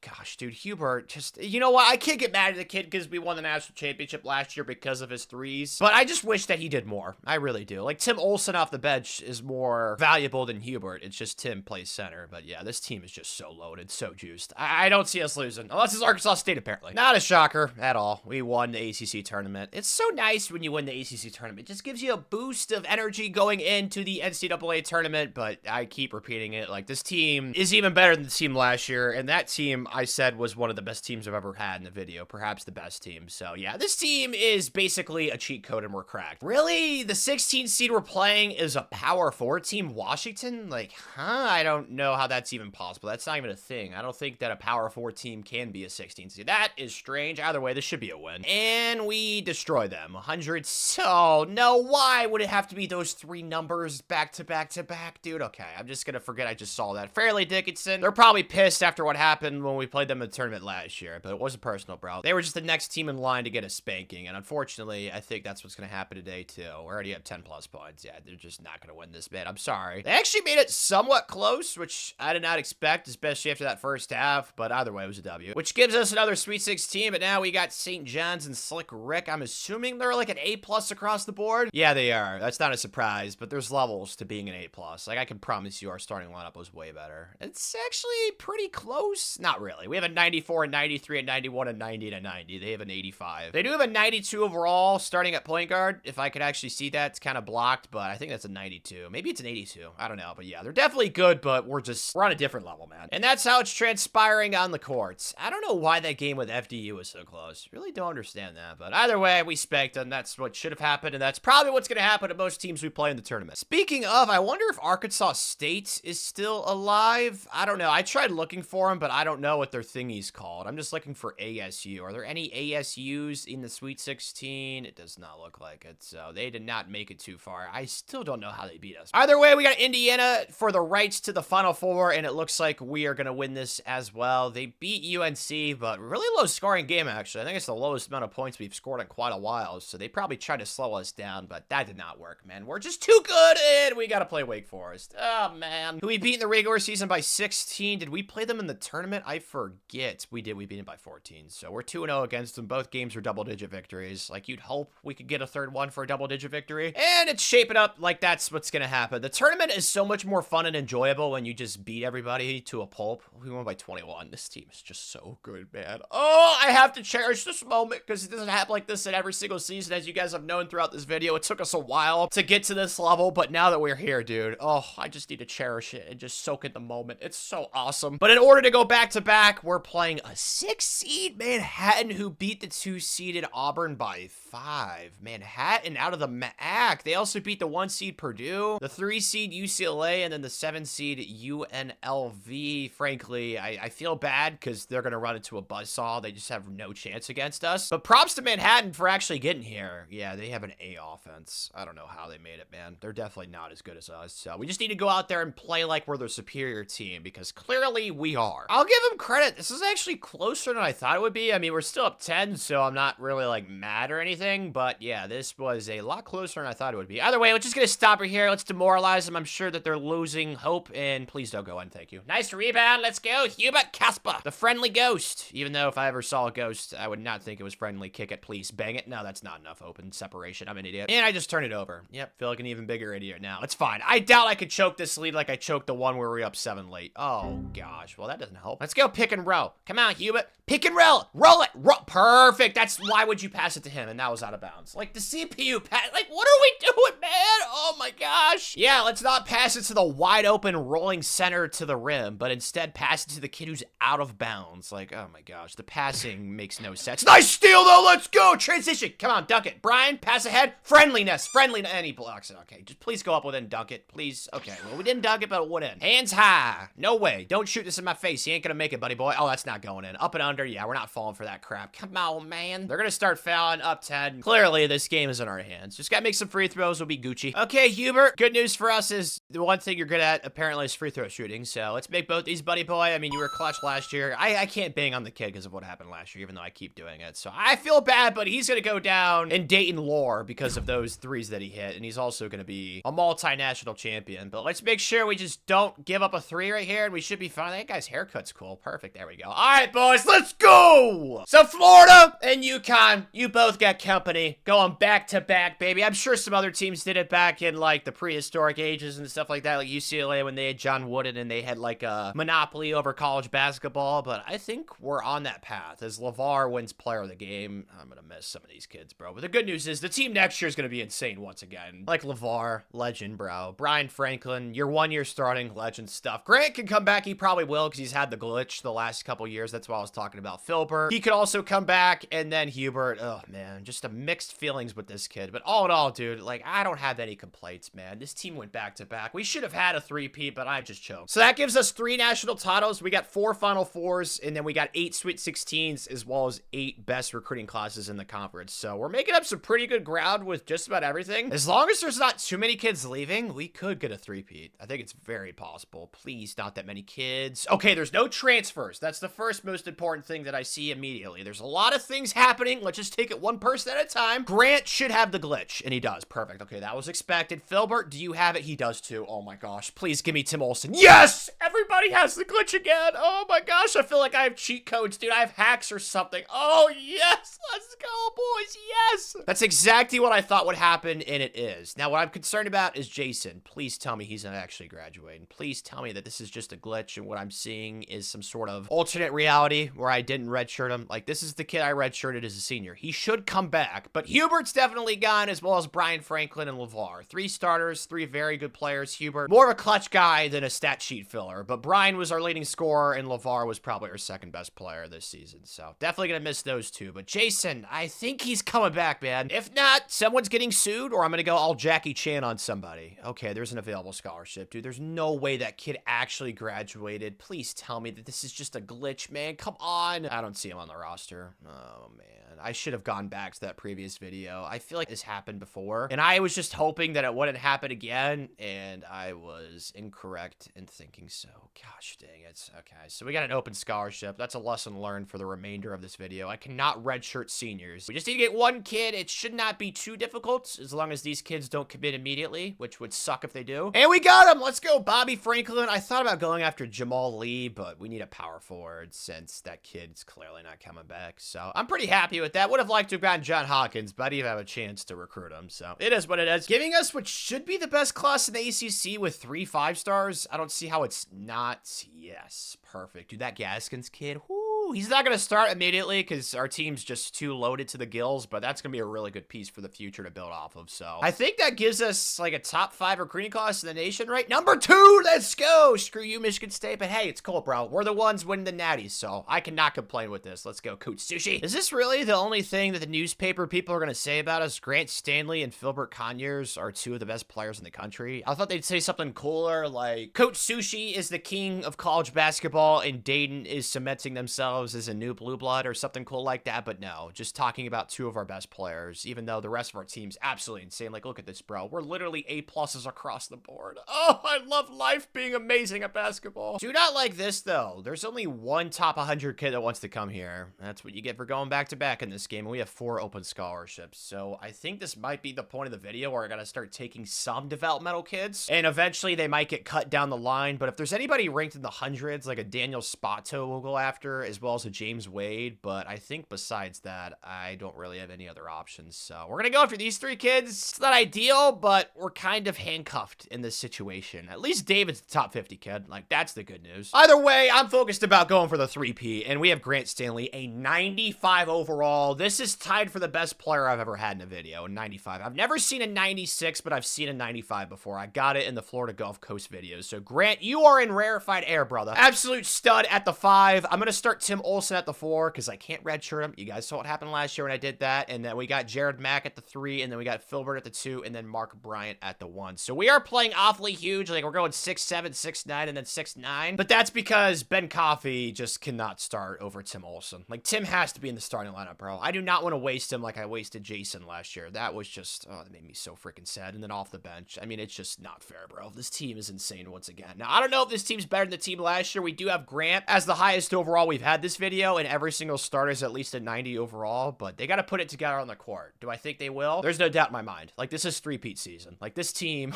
gosh, dude, Hubert, just, you know what? I can't get mad at the kid because we won the national championship last year because of his threes. But I just wish that he did more. I really do. Like, Tim Olson off the bench is more valuable than Hubert. It's just Tim plays center. But yeah, this team is just so loaded, so juiced. I don't see us losing. Unless it's Arkansas State, apparently. Not a shocker at all. We won the ACC tournament. It's so nice when you win the ACC tournament. It just gives you a boost of energy going into the NCAA tournament. But I keep repeating it. Like, this team is even better than the team last year. And that team, I said, was one of the best teams I've ever had in the video, perhaps the best team. So yeah, this team is basically a cheat code and we're cracked. Really? The 16 seed we're playing is a power 4 team, Washington? Like, I don't know how that's even possible. That's not even a thing. I don't think that a power 4 team can be a 16 seed. That is strange. Either way, this should be a win. And we destroy them. 100. So no, why would it have to be those 3 numbers back to back to back? Dude, okay, I'm just gonna forget I just saw that. Fairleigh Dickinson, they're probably pissed after what happened when we played them in the tournament last year, but it wasn't personal, bro. They were just the next team in line to get a spanking, and unfortunately, I think that's what's going to happen today, too. We already have 10 plus points. Yeah, they're just not going to win this bit. I'm sorry. They actually made it somewhat close, which I did not expect, especially after that first half, but either way, it was a W. Which gives us another Sweet 16, but now we got St. John's and Slick Rick. I'm assuming they're like an A+ across the board. Yeah, they are. That's not a surprise, but there's levels to being an A+. Like, I can promise you our starting lineup was way better. It's actually pretty close. Not really. We have a 94 and 93 and 91 and 90 and 90. They have an 85. They do have a 92 overall starting at point guard. If I could actually see that, it's kind of blocked, but I think that's a 92. Maybe it's an 82. I don't know, but yeah, they're definitely good, but we're on a different level, man. And that's how it's transpiring on the courts. I don't know why that game with FDU was so close. Really don't understand that, but either way, we spanked them. That's what should have happened, and that's probably what's going to happen to most teams we play in the tournament. Speaking of, I wonder if Arkansas State is still alive. I don't know. I tried looking for them, but I don't know what their thingy's called. I'm just looking for ASU. Are there any ASUs in the Sweet 16? It does not look like it, so they did not make it too far. I still don't know how they beat us. Either way, we got Indiana for the rights to the Final Four, and it looks like we are going to win this as well. They beat UNC, but really low scoring game, actually. I think it's the lowest amount of points we've scored in quite a while, so they probably tried to slow us down, but that did not work, man. We're just too good, and we got to play Wake Forest. Oh, man. Who we beat in the regular season by 16. Did we play them in the tournament? I forget. We did. We beat them by 14, so we're 2-0 against them. Both games are double-digit victories. Like, you'd hope we could get a third one for a double-digit victory, and it's shaping up like that's what's gonna happen. The tournament is so much more fun and enjoyable when you just beat everybody to a pulp. We won by 21. This team is just so good, man. Oh, I have to cherish this moment because it doesn't happen like this in every single season, as you guys have known throughout this video. It took us a while to get to this level, but now that we're here, dude, oh, I just need to cherish it and just soak in the moment. It's so awesome. But in order to go back to back, we're playing playing a 6 seed Manhattan who beat the 2-seeded Auburn by 5. Manhattan out of the MAC. They also beat the 1 seed Purdue, the 3 seed UCLA, and then the 7 seed UNLV. Frankly, I feel bad because they're going to run into a buzzsaw. They just have no chance against us. But props to Manhattan for actually getting here. Yeah, they have an A offense. I don't know how they made it, man. They're definitely not as good as us. So we just need to go out there and play like we're the superior team because clearly we are. I'll give them credit. This is actually closer than I thought it would be. I mean, we're still up 10, so I'm not really like mad or anything. But yeah, this was a lot closer than I thought it would be. Either way, we're just going to stop it here. Let's demoralize them. I'm sure that they're losing hope. And please don't go in. Thank you. Nice rebound. Let's go. Hubert Kasper, the friendly ghost. Even though if I ever saw a ghost, I would not think it was friendly. Kick it, please. Bang it. No, that's not enough open separation. I'm an idiot. And I just turn it over. Yep, feel like an even bigger idiot now. It's fine. I doubt I could choke this lead like I choked the one where we were up 7 late. Oh, gosh. Well, that doesn't help. Let's go pick and roll. Come on, Hubert. Pick and roll. Roll it. Perfect. That's why would you pass it to him? And that was out of bounds. Like, the CPU pass. Like, what are we doing, man? Oh, my gosh. Yeah, let's not pass it to the wide open rolling center to the rim, but instead pass it to the kid who's out of bounds. Like, oh, my gosh. The passing makes no sense. Nice steal, though. Let's go. Transition. Come on, dunk it. Brian, pass ahead. Friendliness. Friendliness. And he blocks it. Okay, just please go up with it and dunk it. Please. Okay, well, we didn't dunk it, but it would in. Hands high. No way. Don't shoot this in my face. He ain't gonna make it, buddy boy. Oh, that's not going in. Up and under. Yeah, we're not falling for that crap. Come on, man. They're gonna start fouling up 10. Clearly, this game is in our hands. Just gotta make some free throws. We'll be Gucci. Okay, Hubert. Good news for us is the one thing you're good at, apparently, is free throw shooting. So let's make both these, buddy boy. I mean, you were clutch last year. I can't bang on the kid because of what happened last year, even though I keep doing it. So I feel bad, but he's gonna go down in Dayton lore because of those threes that he hit. And he's also gonna be a multinational champion. But let's make sure we just don't give up a 3 right here, and we should be fine. That guy's haircut's cool. Perfect. There we go. All right, boys, let's go. So Florida and UConn, you both got company going back to back, baby. I'm sure some other teams did it back in like the prehistoric ages and stuff like that, like UCLA when they had John Wooden and they had like a monopoly over college basketball. But I think we're on that path as LeVar wins player of the game. I'm gonna miss some of these kids, bro. But the good news is the team next year is gonna be insane once again. Like LeVar, legend, bro. Brian Franklin, your 1 year starting, legend stuff. Grant can come back. He probably will because he's had the glitch the last couple years. That's why I was talking about Filbert. He could also come back, and then Hubert. Oh, man, just a mixed feelings with this kid. But all in all, dude, like, I don't have any complaints, man. This team went back to back. We should have had a 3-peat, but I just choked. So that gives us 3 national titles. We got 4 Final Fours, and then we got 8 Sweet 16s, as well as 8 best recruiting classes in the conference. So we're making up some pretty good ground with just about everything. As long as there's not too many kids leaving, we could get a 3-peat. I think it's very possible. Please, not that many kids. Okay, there's no transfers. That's the first most important thing that I see immediately. There's a lot of things happening. Let's just take it one person at a time. Grant should have the glitch, and he does. Perfect. Okay, that was expected. Filbert, do you have it? He does too. Oh my gosh. Please give me Tim Olsen. Yes! Everybody has the glitch again. Oh my gosh. I feel like I have cheat codes, dude. I have hacks or something. Oh, yes. Let's go, boys. Yes. That's exactly what I thought would happen, and it is. Now, what I'm concerned about is Jason. Please tell me he's not actually graduating. Please tell me that this is just a glitch, and what I'm seeing is some sort of alternate reality where I didn't redshirt him. Like, this is the kid I redshirted as a senior. He should come back, but Hubert's definitely gone, as well as Brian Franklin and LeVar. 3 starters, 3 very good players. Hubert, more of a clutch guy than a stat sheet filler, but Brian was our leading scorer, and LeVar was probably our second best player this season, so definitely gonna miss those 2. But Jason, I think he's coming back, man. If not, someone's getting sued, or I'm gonna go all Jackie Chan on somebody. Okay, there's an available scholarship, dude. There's no way that kid actually graduated. Please tell me that this is just a glitch, man. Come on. I don't see him on the roster. Oh, man. I should have gone back to that previous video. I feel like this happened before, and I was just hoping that it wouldn't happen again, and I was incorrect in thinking so. Gosh dang it. Okay, so we got an open scholarship. That's a lesson learned for the remainder of this video. I cannot redshirt seniors. We just need to get 1 kid. It should not be too difficult, as long as these kids don't commit immediately, which would suck if they do. And we got him! Let's go, Bobby Franklin. I thought about going after Jamal Lee, but we need a power forward since that kid's clearly not coming back. So I'm pretty happy with that. Would have liked to have gotten John Hawkins, but I didn't even have a chance to recruit him. So it is what it is. Giving us what should be the best class in the ACC with 3 5-stars. I don't see how it's not. Yes, perfect. Dude, that Gaskins kid, whoo, He's not going to start immediately because our team's just too loaded to the gills, but that's going to be a really good piece for the future to build off of. So I think that gives us like a top 5 recruiting class in the nation, right? Number 2, let's go. Screw you, Michigan State. But hey, it's cool, bro. We're the ones winning the natties, so I cannot complain with this. Let's go, Coach Sushi. Is this really the only thing that the newspaper people are going to say about us? Grant Stanley and Filbert Conyers are 2 of the best players in the country. I thought they'd say something cooler like Coach Sushi is the king of college basketball and Dayton is cementing themselves as a new blue blood or something cool like that. But no, just talking about 2 of our best players, even though the rest of our team's absolutely insane. Like, look at this, bro. We're literally A+ across the board. Oh, I love life being amazing at basketball. Do not like this, though. There's only 1 top 100 kid that wants to come here. That's what you get for going back to back in this game. And we have 4 open scholarships. So I think this might be the point of the video where I gotta start taking some developmental kids. And eventually they might get cut down the line. But if there's anybody ranked in the hundreds, like a Daniel Spato we'll go after, as well as a James Wade. But I think besides that, I don't really have any other options. So we're gonna go after these 3 kids. It's not ideal, but we're kind of handcuffed in this situation. At least David's the top 50 kid. Like, that's the good news. Either way, I'm focused about going for the 3P, and we have Grant Stanley, a 95 overall. This is tied for the best player I've ever had in a video, 95. I've never seen a 96, but I've seen a 95 before. I got it in the Florida Gulf Coast videos. So, Grant, you are in rarefied air, brother. Absolute stud at the 5. I'm going to start Tim Olson at the 4 because I can't redshirt him. You guys saw what happened last year when I did that. And then we got Jared Mack at the 3, and then we got Filbert at the 2, and then Mark Bryant at the 1. So we are playing awfully huge. Like, we're going 6'7", 6'9", and then 6'9". But that's because Ben Coffey just cannot start over Tim Olson. Like, Tim has to be in the starting lineup, bro. I do not want to waste him like I wasted Jason last year. That was just, oh, that made me so freaking sad. And then off the bench. I mean, it's just not fair, bro. This team is insane once again. Now, I don't know if this team's better than the team last year. We do have Grant as the highest overall we've had this video, and every single starter is at least a 90 overall, but they got to put it together on the court. Do I think they will? There's no doubt in my mind. Like, this is 3-peat season. Like, this team,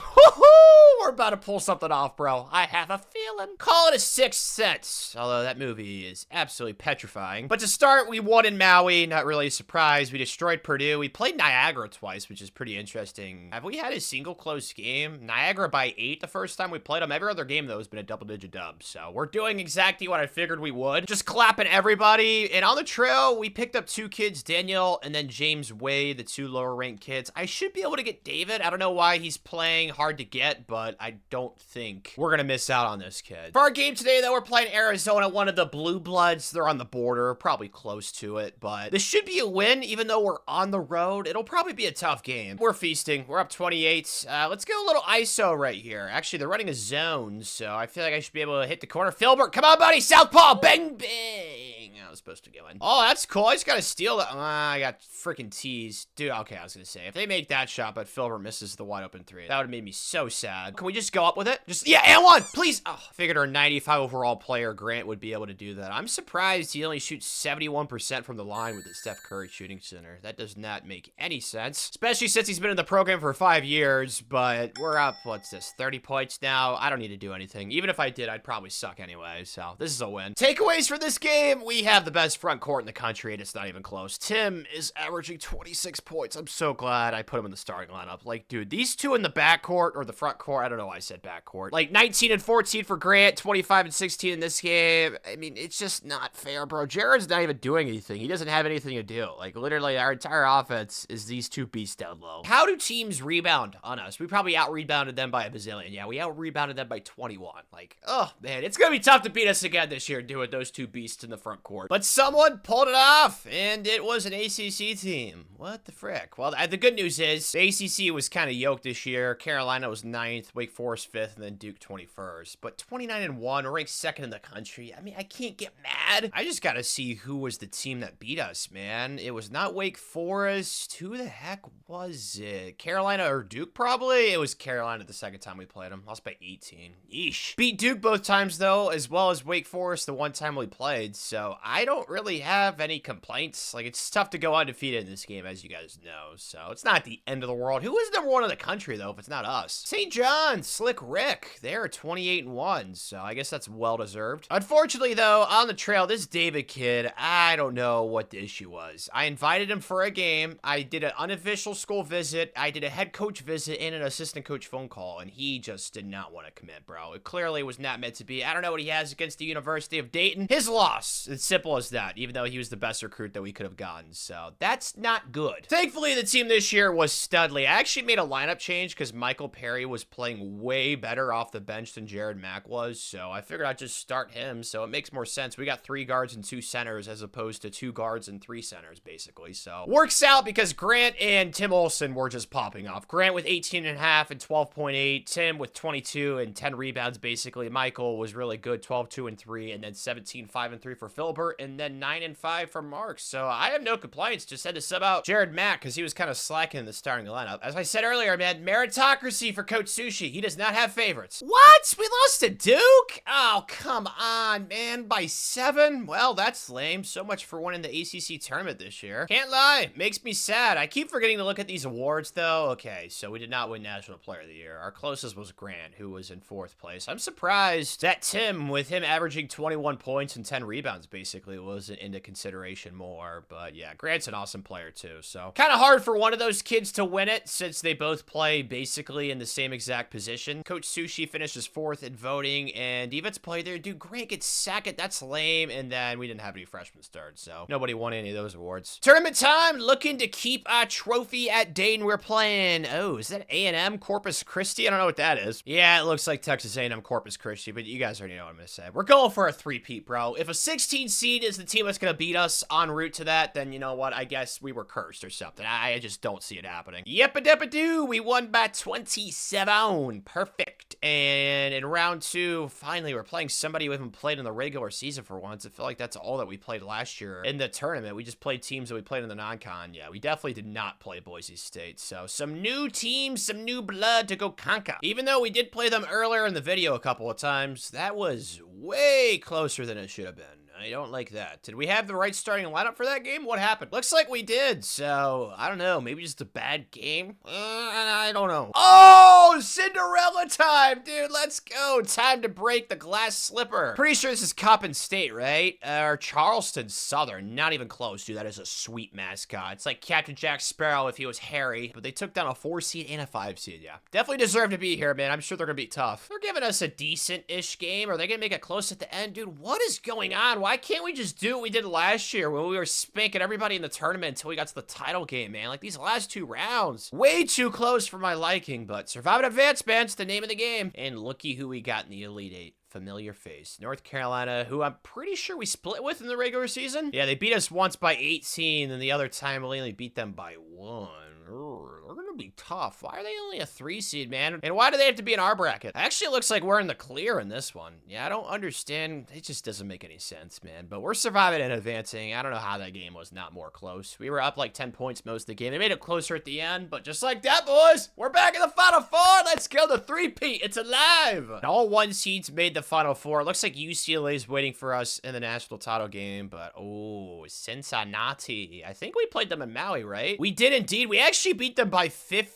we're about to pull something off, bro. I have a feeling. Call it a 6th Sense, although that movie is absolutely petrifying. But to start, we won in Maui. Not really a surprise. We destroyed Purdue. We played Niagara twice, which is pretty interesting. Have we had a single close game? Niagara by 8 the first time we played them. Every other game, though, has been a double-digit dub. So we're doing exactly what I figured we would. Just clapping everybody. And on the trail, we picked up 2 kids, Daniel and then James Wade, the 2 lower-ranked kids. I should be able to get David. I don't know why he's playing hard to get, but I don't think we're going to miss out on this kid. For our game today, though, we're playing Arizona, one of the Blue Bloods. They're on the border, probably close to it, but this should be a win, even though we're on the road. It'll probably be a tough game. We're feasting. We're up 28. Let's go a little ISO right here. Actually, they're running a zone, so I feel like I should be able to hit the corner. Filbert, come on, buddy. Southpaw, bang, bang. I was supposed to go in. Oh, that's cool. I just got to steal that. I got freaking teased. Dude, okay, I was going to say, if they make that shot, but Filbert misses the wide open 3, that would have made me so sad. Can we just go up with it? Just, yeah, and 1, please. Oh, I figured our 95 overall player, Grant, would be able to do that. I'm surprised he only shoots 71% from the line with the Steph Curry shooting center. That does not make any sense, especially since he's been in the program for 5 years, but we're up, what's this, 30 points now? I don't need to do anything. Even if I did, I'd probably suck anyway, so this is a win. Takeaways for this game, we have the best front court in the country, and it's not even close. Tim is averaging 26 points. I'm so glad I put him in the starting lineup. Like, dude, these 2 in the backcourt, or the front court, I don't know why I said backcourt. Like, 19 and 14 for Grant, 25 and 16 in this game. I mean, it's just not fair, bro. Jared's not even doing anything. He doesn't have anything to do. Like, literally, our entire offense is these 2 beasts down low. How do teams rebound on us? We probably out-rebounded them by a bazillion. Yeah, we out-rebounded them by 21. Like, oh, man, it's gonna be tough to beat us again this year doing those 2 beasts in the front court. But someone pulled it off, and it was an ACC team. What the frick? Well, the good news is the ACC was kind of yoked this year. Carolina was 9th, Wake Forest 5th, and then Duke 21st. But 29-1, we're ranked 2nd in the country. I mean, I can't get mad. I just gotta see who was the team that beat us, man. It was not Wake Forest. Who the heck was it? Carolina or Duke, probably? It was Carolina the second time we played them. Lost by 18. Yeesh. Beat Duke both times, though, as well as Wake Forest the one time we played. So I don't really have any complaints. Like, it's tough to go undefeated in this game, as you guys know. So it's not the end of the world. Who is number 1 in the country, though, if it's not us? St. John's, Slick Rick. They're 28-1, so I guess that's well-deserved. Unfortunately, though, on the trail, this David kid, I don't know what the issue was. I invited him for a game. I did an unofficial school visit. I did a head coach visit and an assistant coach phone call, and he just did not want to commit, bro. It clearly was not meant to be. I don't know what he has against the University of Dayton. His loss. It's simple as that, even though he was the best recruit that we could have gotten. So that's not good. Thankfully, the team this year was studly. I actually made a lineup change because Michael Perry was playing way better off the bench than Jared Mack was. So I figured I'd just start him. So it makes more sense. We got 3 guards and 2 centers as opposed to 2 guards and 3 centers, basically. So works out because Grant and Tim Olson were just popping off. Grant with 18.5 and 12.8. Tim with 22 and 10 rebounds, basically. Michael was really good, 12, 2, and 3. And then 17, 5, and 3 for Filbert. And then 9 and 5 for Mark. So I have no complaints. Just had to sub out Jared Mack because he was kind of slacking in the starting lineup. As I said earlier, man, meritocracy for Coach Sushi. He does not have favorites. What? We lost to Duke? Oh, come on, man. By 7? Well, that's lame. So much for winning the ACC tournament this year. Can't lie. Makes me sad. I keep forgetting to look at these awards, though. Okay, so we did not win National Player of the Year. Our closest was Grant, who was in 4th place. I'm surprised that Tim, with him averaging 21 points and 10 rebounds, basically, wasn't into consideration more. But yeah, Grant's an awesome player, too. So kind of hard for one of those kids to win it since they both play basically in the same exact position. Coach Sushi finishes 4th in voting, and Evans played there. Dude, Grant gets 2nd. That's lame. And then we didn't have any freshmen start, so nobody won any of those awards. Tournament time, looking to keep our trophy at Dayton. We're playing, oh, is that A&M Corpus Christi? I don't know what that is. Yeah, it looks like Texas A&M Corpus Christi, but you guys already know what I'm gonna say. We're going for a 3-peat, bro. If a 16 seed is the team that's gonna beat us en route to that, then you know what? I guess we were cursed or something. I just don't see it happening. Yep-a-dep-a-doo, we won by 27. Perfect. And in round 2, finally, we're playing somebody who haven't played in the regular season for once. I feel like that's all that we played last year in the tournament. We just played teams that we played in the non-con. Yeah, we definitely did not play Boise State. So some new teams, some new blood to go conquer. Even though we did play them earlier in the video a couple of times, that was way closer than it should have been. I don't like that. Did we have the right starting lineup for that game? What happened? Looks like we did, so I don't know. Maybe just a bad game? I don't know. Oh, Cinderella time, dude. Let's go. Time to break the glass slipper. Pretty sure this is Coppin State, right? Or Charleston Southern. Not even close, dude. That is a sweet mascot. It's like Captain Jack Sparrow if he was hairy, but they took down a 4 seed and a 5 seed. Yeah, definitely deserve to be here, man. I'm sure they're gonna be tough. They're giving us a decent-ish game. Are they gonna make it close at the end? Dude, what is going on? Why can't we just do what we did last year when we were spanking everybody in the tournament until we got to the title game, man? Like, these last 2 rounds, way too close for my liking, but survive and advance, man. It's the name of the game. And looky who we got in the Elite 8. Familiar face. North Carolina, who I'm pretty sure we split with in the regular season. Yeah, they beat us once by 18, and the other time we only beat them by 1. They're gonna be tough. Why are they only a 3 seed, man? And why do they have to be in our bracket? Actually, it looks like we're in the clear in this one. Yeah, I don't understand. It just doesn't make any sense, man. But we're surviving and advancing. I don't know how that game was not more close. We were up like 10 points most of the game. They made it closer at the end, but just like that, boys, we're back in the Final Four. Let's go, the 3-peat. It's alive. And all 1 seeds made the Final Four. It looks like UCLA is waiting for us in the national title game, but oh, Cincinnati. I think we played them in Maui, right? We did indeed. We actually beat them by 15.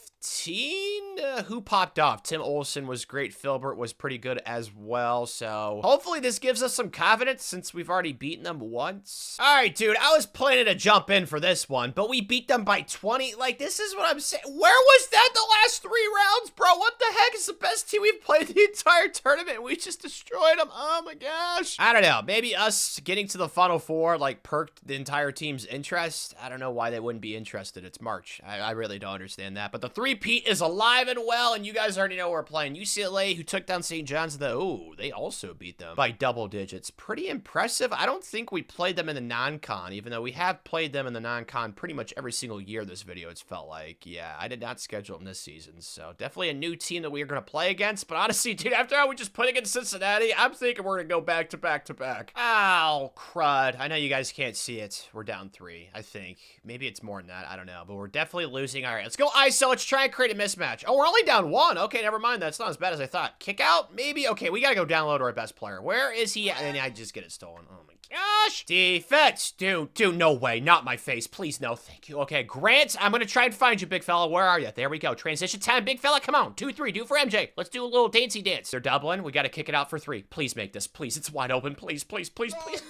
Who popped off? Tim Olson was great. Filbert was pretty good as well. So hopefully this gives us some confidence since we've already beaten them once. All right, dude, I was planning to jump in for this one, but we beat them by 20. Like, this is what I'm saying. Where was that the last 3 rounds, bro? What the heck is the best team we've played the entire tournament? We just destroyed them. Oh my gosh. I don't know. Maybe us getting to the Final Four like perked the entire team's interest. I don't know why they wouldn't be interested. It's March. I really don't understand that. But the 3-peat is alive and well, and you guys already know we're playing UCLA, who took down St. John's. They also beat them by double digits. Pretty impressive. I don't think we played them in the non-con, even though we have played them in the non-con pretty much every single year this video, it's felt like. Yeah, I did not schedule them this season, so definitely a new team that we are going to play against. But honestly, dude, after how we just played against Cincinnati, I'm thinking we're going to go back to back to back. Ow, crud. I know you guys can't see it. We're down 3, I think. Maybe it's more than that. I don't know, but we're definitely losing. All right, let's go ISO. Let's try and create a mismatch. Oh, we're only down 1. Okay, never mind. That's not as bad as I thought. Kick out? Maybe? Okay, we gotta go download our best player. Where is he at? And I just get it stolen. Oh my gosh. Defense. Dude, no way. Not my face. Please, no. Thank you. Okay, Grant, I'm gonna try and find you, big fella. Where are you? There we go. Transition time, big fella. Come on. 2-3. Do for MJ. Let's do a little dancey dance. They're doubling. We gotta kick it out for 3. Please make this. Please. It's wide open. Please, please, please, please.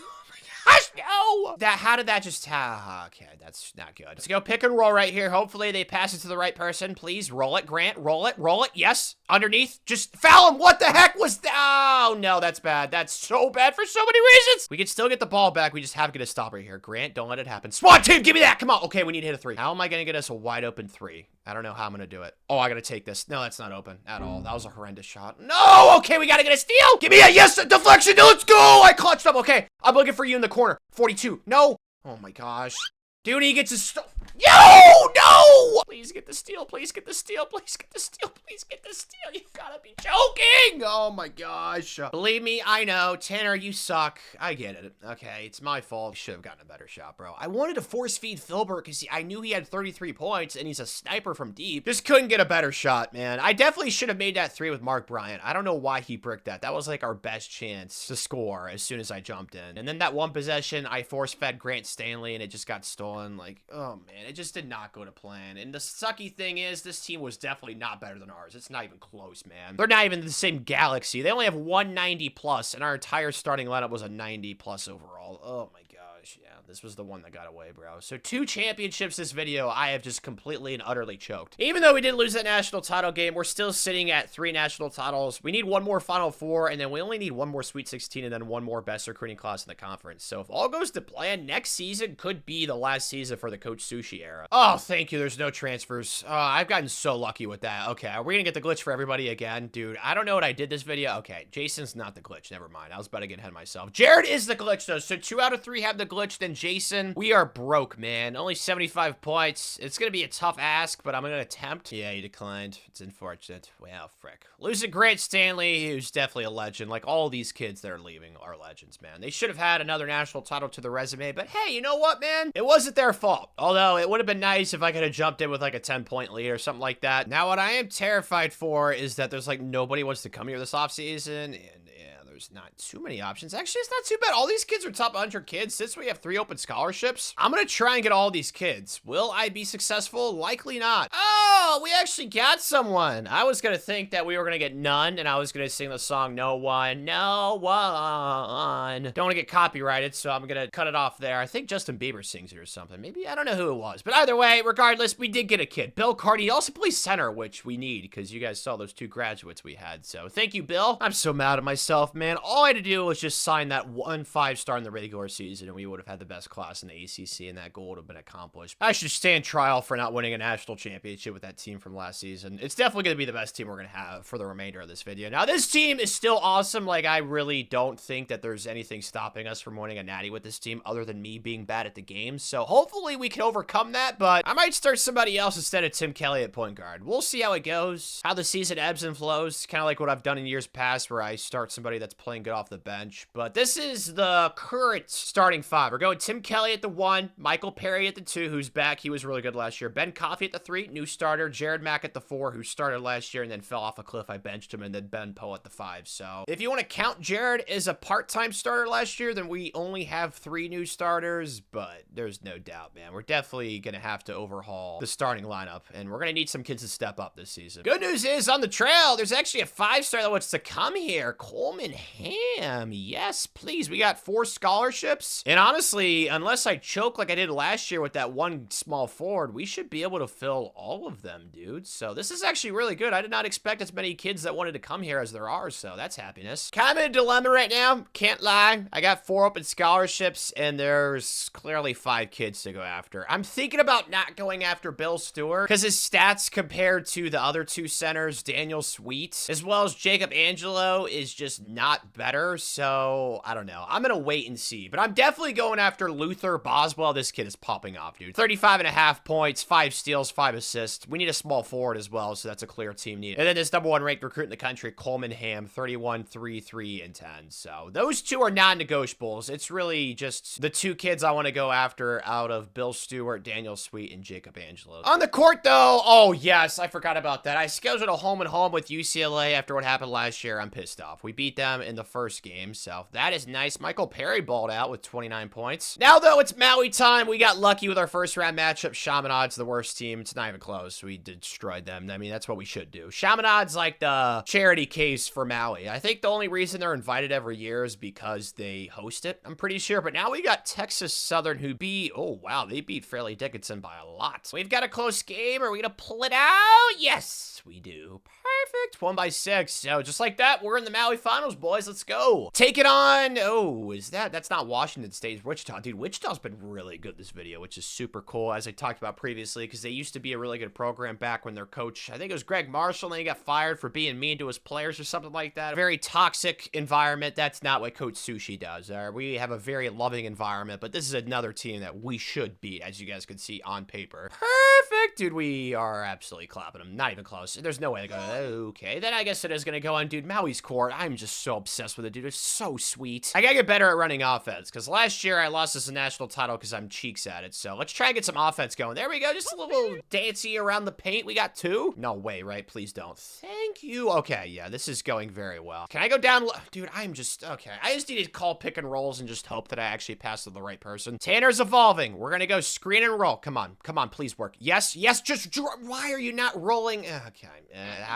gosh, no! How did that just, okay, that's not good. Let's go pick and roll right here. Hopefully they pass it to the right person. Please, roll it, Grant, roll it, yes, underneath, just foul him. What the heck was that? Oh, no, that's bad. That's so bad for so many reasons. We can still get the ball back. We just have to get a stop right here. Grant, don't let it happen. SWAT team, give me that, come on. Okay, we need to hit a 3. How am I gonna get us a wide open 3? I don't know how I'm gonna do it. Oh, I gotta take this. No, that's not open at all. That was a horrendous shot. No, okay, we gotta get a steal. Give me a yes, a deflection. Let's go. I clutched up. Okay, I'm looking for you in the corner. 42. No. Oh my gosh. Dude, he gets his Yo, no! Please get the steal. Please get the steal. Please get the steal. Please get the steal. You gotta be joking. Oh my gosh. Believe me, I know. Tanner, you suck. I get it. Okay, it's my fault. Should have gotten a better shot, bro. I wanted to force feed Filbert because I knew he had 33 points and he's a sniper from deep. Just couldn't get a better shot, man. I definitely should have made that 3 with Mark Bryant. I don't know why he bricked that. That was like our best chance to score as soon as I jumped in. And then that one possession, I force fed Grant Stanley and it just got stolen. Like, oh man, it just did not go to plan. And the sucky thing is, this team was definitely not better than ours. It's not even close, man. They're not even the same galaxy. They only have 190 plus, and our entire starting lineup was a 90 plus overall. Oh my gosh, yeah. This was the one that got away, bro. So 2 championships this video, I have just completely and utterly choked. Even though we did lose that national title game, we're still sitting at 3 national titles. We need 1 more Final Four, and then we only need 1 more Sweet 16, and then 1 more best recruiting class in the conference. So if all goes to plan, next season could be the last season for the Coach Sushi era. Oh, thank you. There's no transfers. Oh, I've gotten so lucky with that. Okay, are we gonna get the glitch for everybody again? Dude, I don't know what I did this video. Okay, Jason's not the glitch. Never mind. I was about to get ahead of myself. Jared is the glitch, though. So 2 out of 3 have the glitch, then Jason. We are broke, man. Only 75 points. It's gonna be a tough ask, but I'm gonna attempt. Yeah, he declined. It's unfortunate. Wow, frick. Losing Grant Stanley, who's definitely a legend. Like, all these kids that are leaving are legends, man. They should have had another national title to the resume, but hey, you know what, man? It wasn't their fault. Although, it would have been nice if I could have jumped in with, like, a 10-point lead or something like that. Now, what I am terrified for is that there's, like, nobody wants to come here this offseason, and yeah, there's not too many options. Actually, it's not too bad. All these kids are top 100 kids. Since we have 3 open scholarships, I'm gonna try and get all these kids. Will I be successful? Likely not. Oh, we actually got someone. I was gonna think that we were gonna get none, and I was gonna sing the song No One, No One. Don't want to get copyrighted, so I'm gonna cut it off there. I think Justin Bieber sings it or something. Maybe, I don't know who it was. But either way, regardless, we did get a kid. Bill Carty. He also plays center, which we need, because you guys saw those 2 graduates we had. So thank you, Bill. I'm so mad at myself, man. All I had to do was just sign that 1 5-star in the regular season, and we would have had the best class in the ACC, and that goal would have been accomplished. I should stand trial for not winning a national championship with that team from last season. It's definitely going to be the best team we're going to have for the remainder of this video. Now, this team is still awesome. Like, I really don't think that there's anything stopping us from winning a natty with this team other than me being bad at the game. So hopefully we can overcome that, but I might start somebody else instead of Tim Kelly at point guard. We'll see how it goes, how the season ebbs and flows, kind of like what I've done in years past where I start somebody that's playing good off the bench. But this is the current starting 5. We're going Tim Kelly at the 1, Michael Perry at the 2, who's back. He was really good last year. Ben Coffey at the 3, new starter. Jared Mack at the 4, who started last year and then fell off a cliff. I benched him, and then Ben Poe at the 5. So if you want to count Jared as a part-time starter last year, then we only have 3 new starters, but there's no doubt, man. We're definitely going to have to overhaul the starting lineup, and we're going to need some kids to step up this season. Good news is, on the trail, there's actually a 5-star that wants to come here. Coleman Ham. Yes, please. We got 4 scholarships, and honestly, unless I choke like I did last year with that 1 small forward, we should be able to fill all of them, dude. So this is actually really good. I did not expect as many kids that wanted to come here as there are, so that's happiness. Kind of in a dilemma right now. Can't lie. I got 4 open scholarships, and there's clearly 5 kids to go after. I'm thinking about not going after Bill Stewart because his stats compared to the other 2 centers, Daniel Sweet, as well as Jacob Angelo, is just not better. So I don't know. I'm going to wait and see, but I'm definitely going after Luther Boswell. This kid is popping off, dude. 35.5 points, 5 steals, 5 assists. We need a small forward as well, so that's a clear team need. And then this #1 ranked recruit in the country, Coleman Ham, 31, 3, 3, and 10. So those 2 are non-negotiables. It's really just the 2 kids I want to go after out of Bill Stewart, Daniel Sweet, and Jacob Angelo. On the court, though, oh, yes, I forgot about that. I scheduled a home-and-home with UCLA after what happened last year. I'm pissed off. We beat them in the first game, so that is nice. Michael Perry balled out with 29 points. Now, though, it's Maui time. We got lucky with our first-round matchup. Chaminade, the worst team. It's not even close. We destroyed them. I mean, that's what we should do. Chaminade's like the charity case for Maui. I think the only reason they're invited every year is because they host it, I'm pretty sure. But now we got Texas Southern who beat, oh wow, they beat Fairleigh Dickinson by a lot. We've got a close game. Are we gonna pull it out? Yes, we do. Perfect. 1-6. So just like that, we're in the Maui finals, boys. Let's go. Take it on. Oh, that's not Washington State, Wichita. Dude, Wichita's been really good this video, which is super cool, as I talked about previously, because they used to be a really good program back when their coach, I think it was Greg Marshall, and then he got fired for being mean to his players or something like that. A very toxic environment. That's not what Coach Sushi does. We have a very loving environment, but this is another team that we should beat, as you guys can see on paper. Perfect. Dude, we are absolutely clapping them. Not even close. There's no way to go. Okay, then I guess it is going to go on. Dude, Maui's court, I'm just so obsessed with it, dude. It's so sweet. I gotta get better at running offense, because last year I lost this national title because I'm cheeks at it. So let's try and get some offense going. There we go. Just a little dancey around the paint. We got 2. No way, right? Please don't. Thank you. Okay, yeah, this is going very well. Can I go down? Dude, I'm just, okay. I just need to call pick and rolls and just hope that I actually pass to the right person. Tanner's evolving. We're going to go screen and roll. Come on. Come on, please work. Yes, yes, just, why are you not rolling? Okay,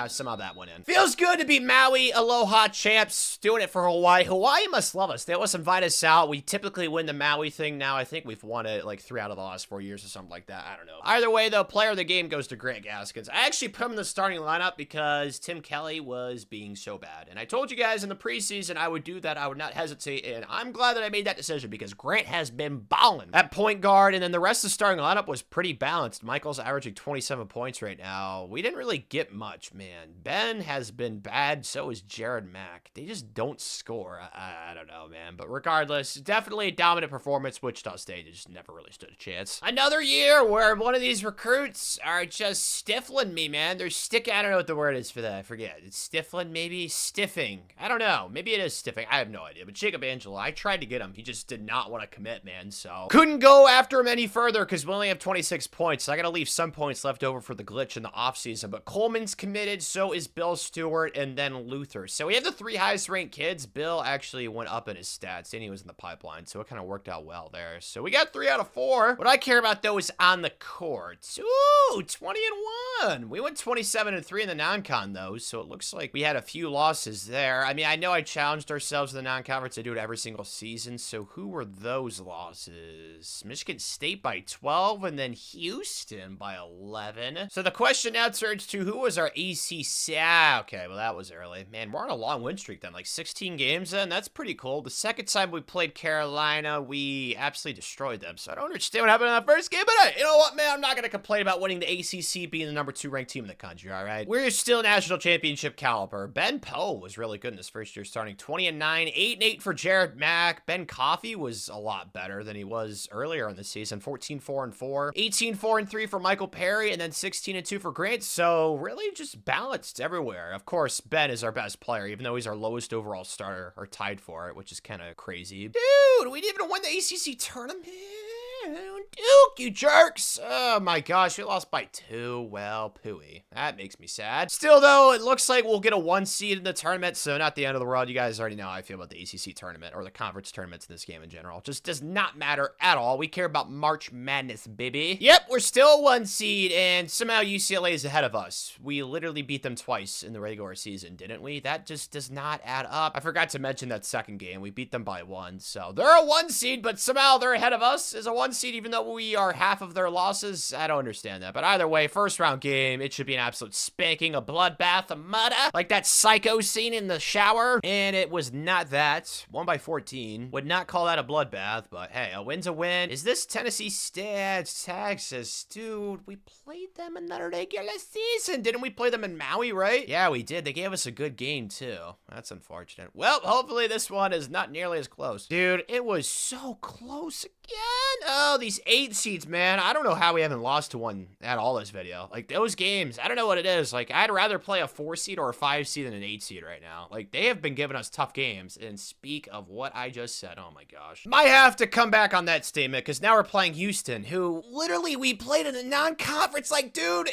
somehow that went in. Feels good to be Maui Aloha champs. Doing it for Hawaii. Hawaii must love us. They always invite us out. We typically win the Maui thing now. I think we've won it like 3 out of the last 4 years or something like that. I don't know. Either way, though, player of the game goes to Grant Gaskins. I actually put him in the starting lineup because Tim Kelly was being so bad. And I told you guys in the preseason I would do that. I would not hesitate. And I'm glad that I made that decision because Grant has been balling at point guard. And then the rest of the starting lineup was pretty balanced. Michael's averaging 27 points right now. We didn't really get much, man. Ben has been bad. So is Jared Mack. They just don't score. I don't know, man. But regardless, definitely a dominant performance. Wichita State just never really stood a chance. Another year where one of these recruits are just stifling me, man. They're I don't know what the word is for that. I forget. It's stifling, maybe? Stiffing. I don't know. Maybe it is stiffing. I have no idea. But Jacob Angela, I tried to get him. He just did not want to commit, man. So couldn't go after him any further because we only have 26 points. So I got to leave some points left over for the glitch in the offseason. But Coleman's committed. So is Bill Stewart and then Luther. So we have the 3 highest ranked kids. Bill actually went up in his stats and he was in the pipeline. So it kind of worked out well there. So we got 3 out of 4. What I care about though is on the court. Ooh, 20-1. We went 27-3 in the non-con though. So it looks like we had a few losses there. I mean, I know I challenged ourselves in the non-conference. I do it every single season. So who were those losses? Michigan State by 12 and then Houston by 11. So the question now turns to who was our ACC? Okay, well that was early. Man, we're on a long win streak then. Like 16 games then. That's pretty cool. The second time we played Carolina, we absolutely destroyed them. So I don't understand what happened in that first game. But hey, you know what, man? I'm not going to complain about winning the ACC being the #2 ranked team in the country, all right? We're still national championship caliber. Ben Poe was really good in his first year starting. 20-9, 8-8 for Jared Mack. Ben Coffey was a lot better than he was earlier in the season. 14-4-4. 18-4-3 for Michael Perry, and then 16-2 for Grant. So really just balanced everywhere. Of course, Ben is our best player, even though he's our lowest overall starter, or tied for it, which is kind of crazy. Dude, we didn't even win the ACC tournament. Duke, you jerks. Oh my gosh, we lost by 2. Well, pooey. That makes me sad. Still though, it looks like we'll get a 1 seed in the tournament, so not the end of the world. You guys already know how I feel about the ACC tournament or the conference tournaments in this game in general. Just does not matter at all. We care about March Madness, baby. Yep, we're still 1 seed, and somehow UCLA is ahead of us. We literally beat them twice in the regular season, didn't we? That just does not add up. I forgot to mention that second game. We beat them by 1, so they're a 1 seed, but somehow they're ahead of us as a 1 seed, even though we are half of their losses. I don't understand that. But either way, first round game, it should be an absolute spanking, a bloodbath, a murder, like that psycho scene in the shower. And it was not that. 1-14. Would not call that a bloodbath, but hey, a win's a win. Is this Tennessee State, Texas? Dude, we played them in the regular season. Didn't we play them in Maui, right? Yeah, we did. They gave us a good game, too. That's unfortunate. Well, hopefully this one is not nearly as close. Dude, it was so close again. Oh, these 8 seeds, man. I don't know how we haven't lost to one at all this video. Like, those games, I don't know what it is. Like, I'd rather play a 4 seed or a 5 seed than an 8 seed right now. Like, they have been giving us tough games. And speak of what I just said, oh my gosh. Might have to come back on that statement, because now we're playing Houston, who literally we played in a non-conference. Like, dude,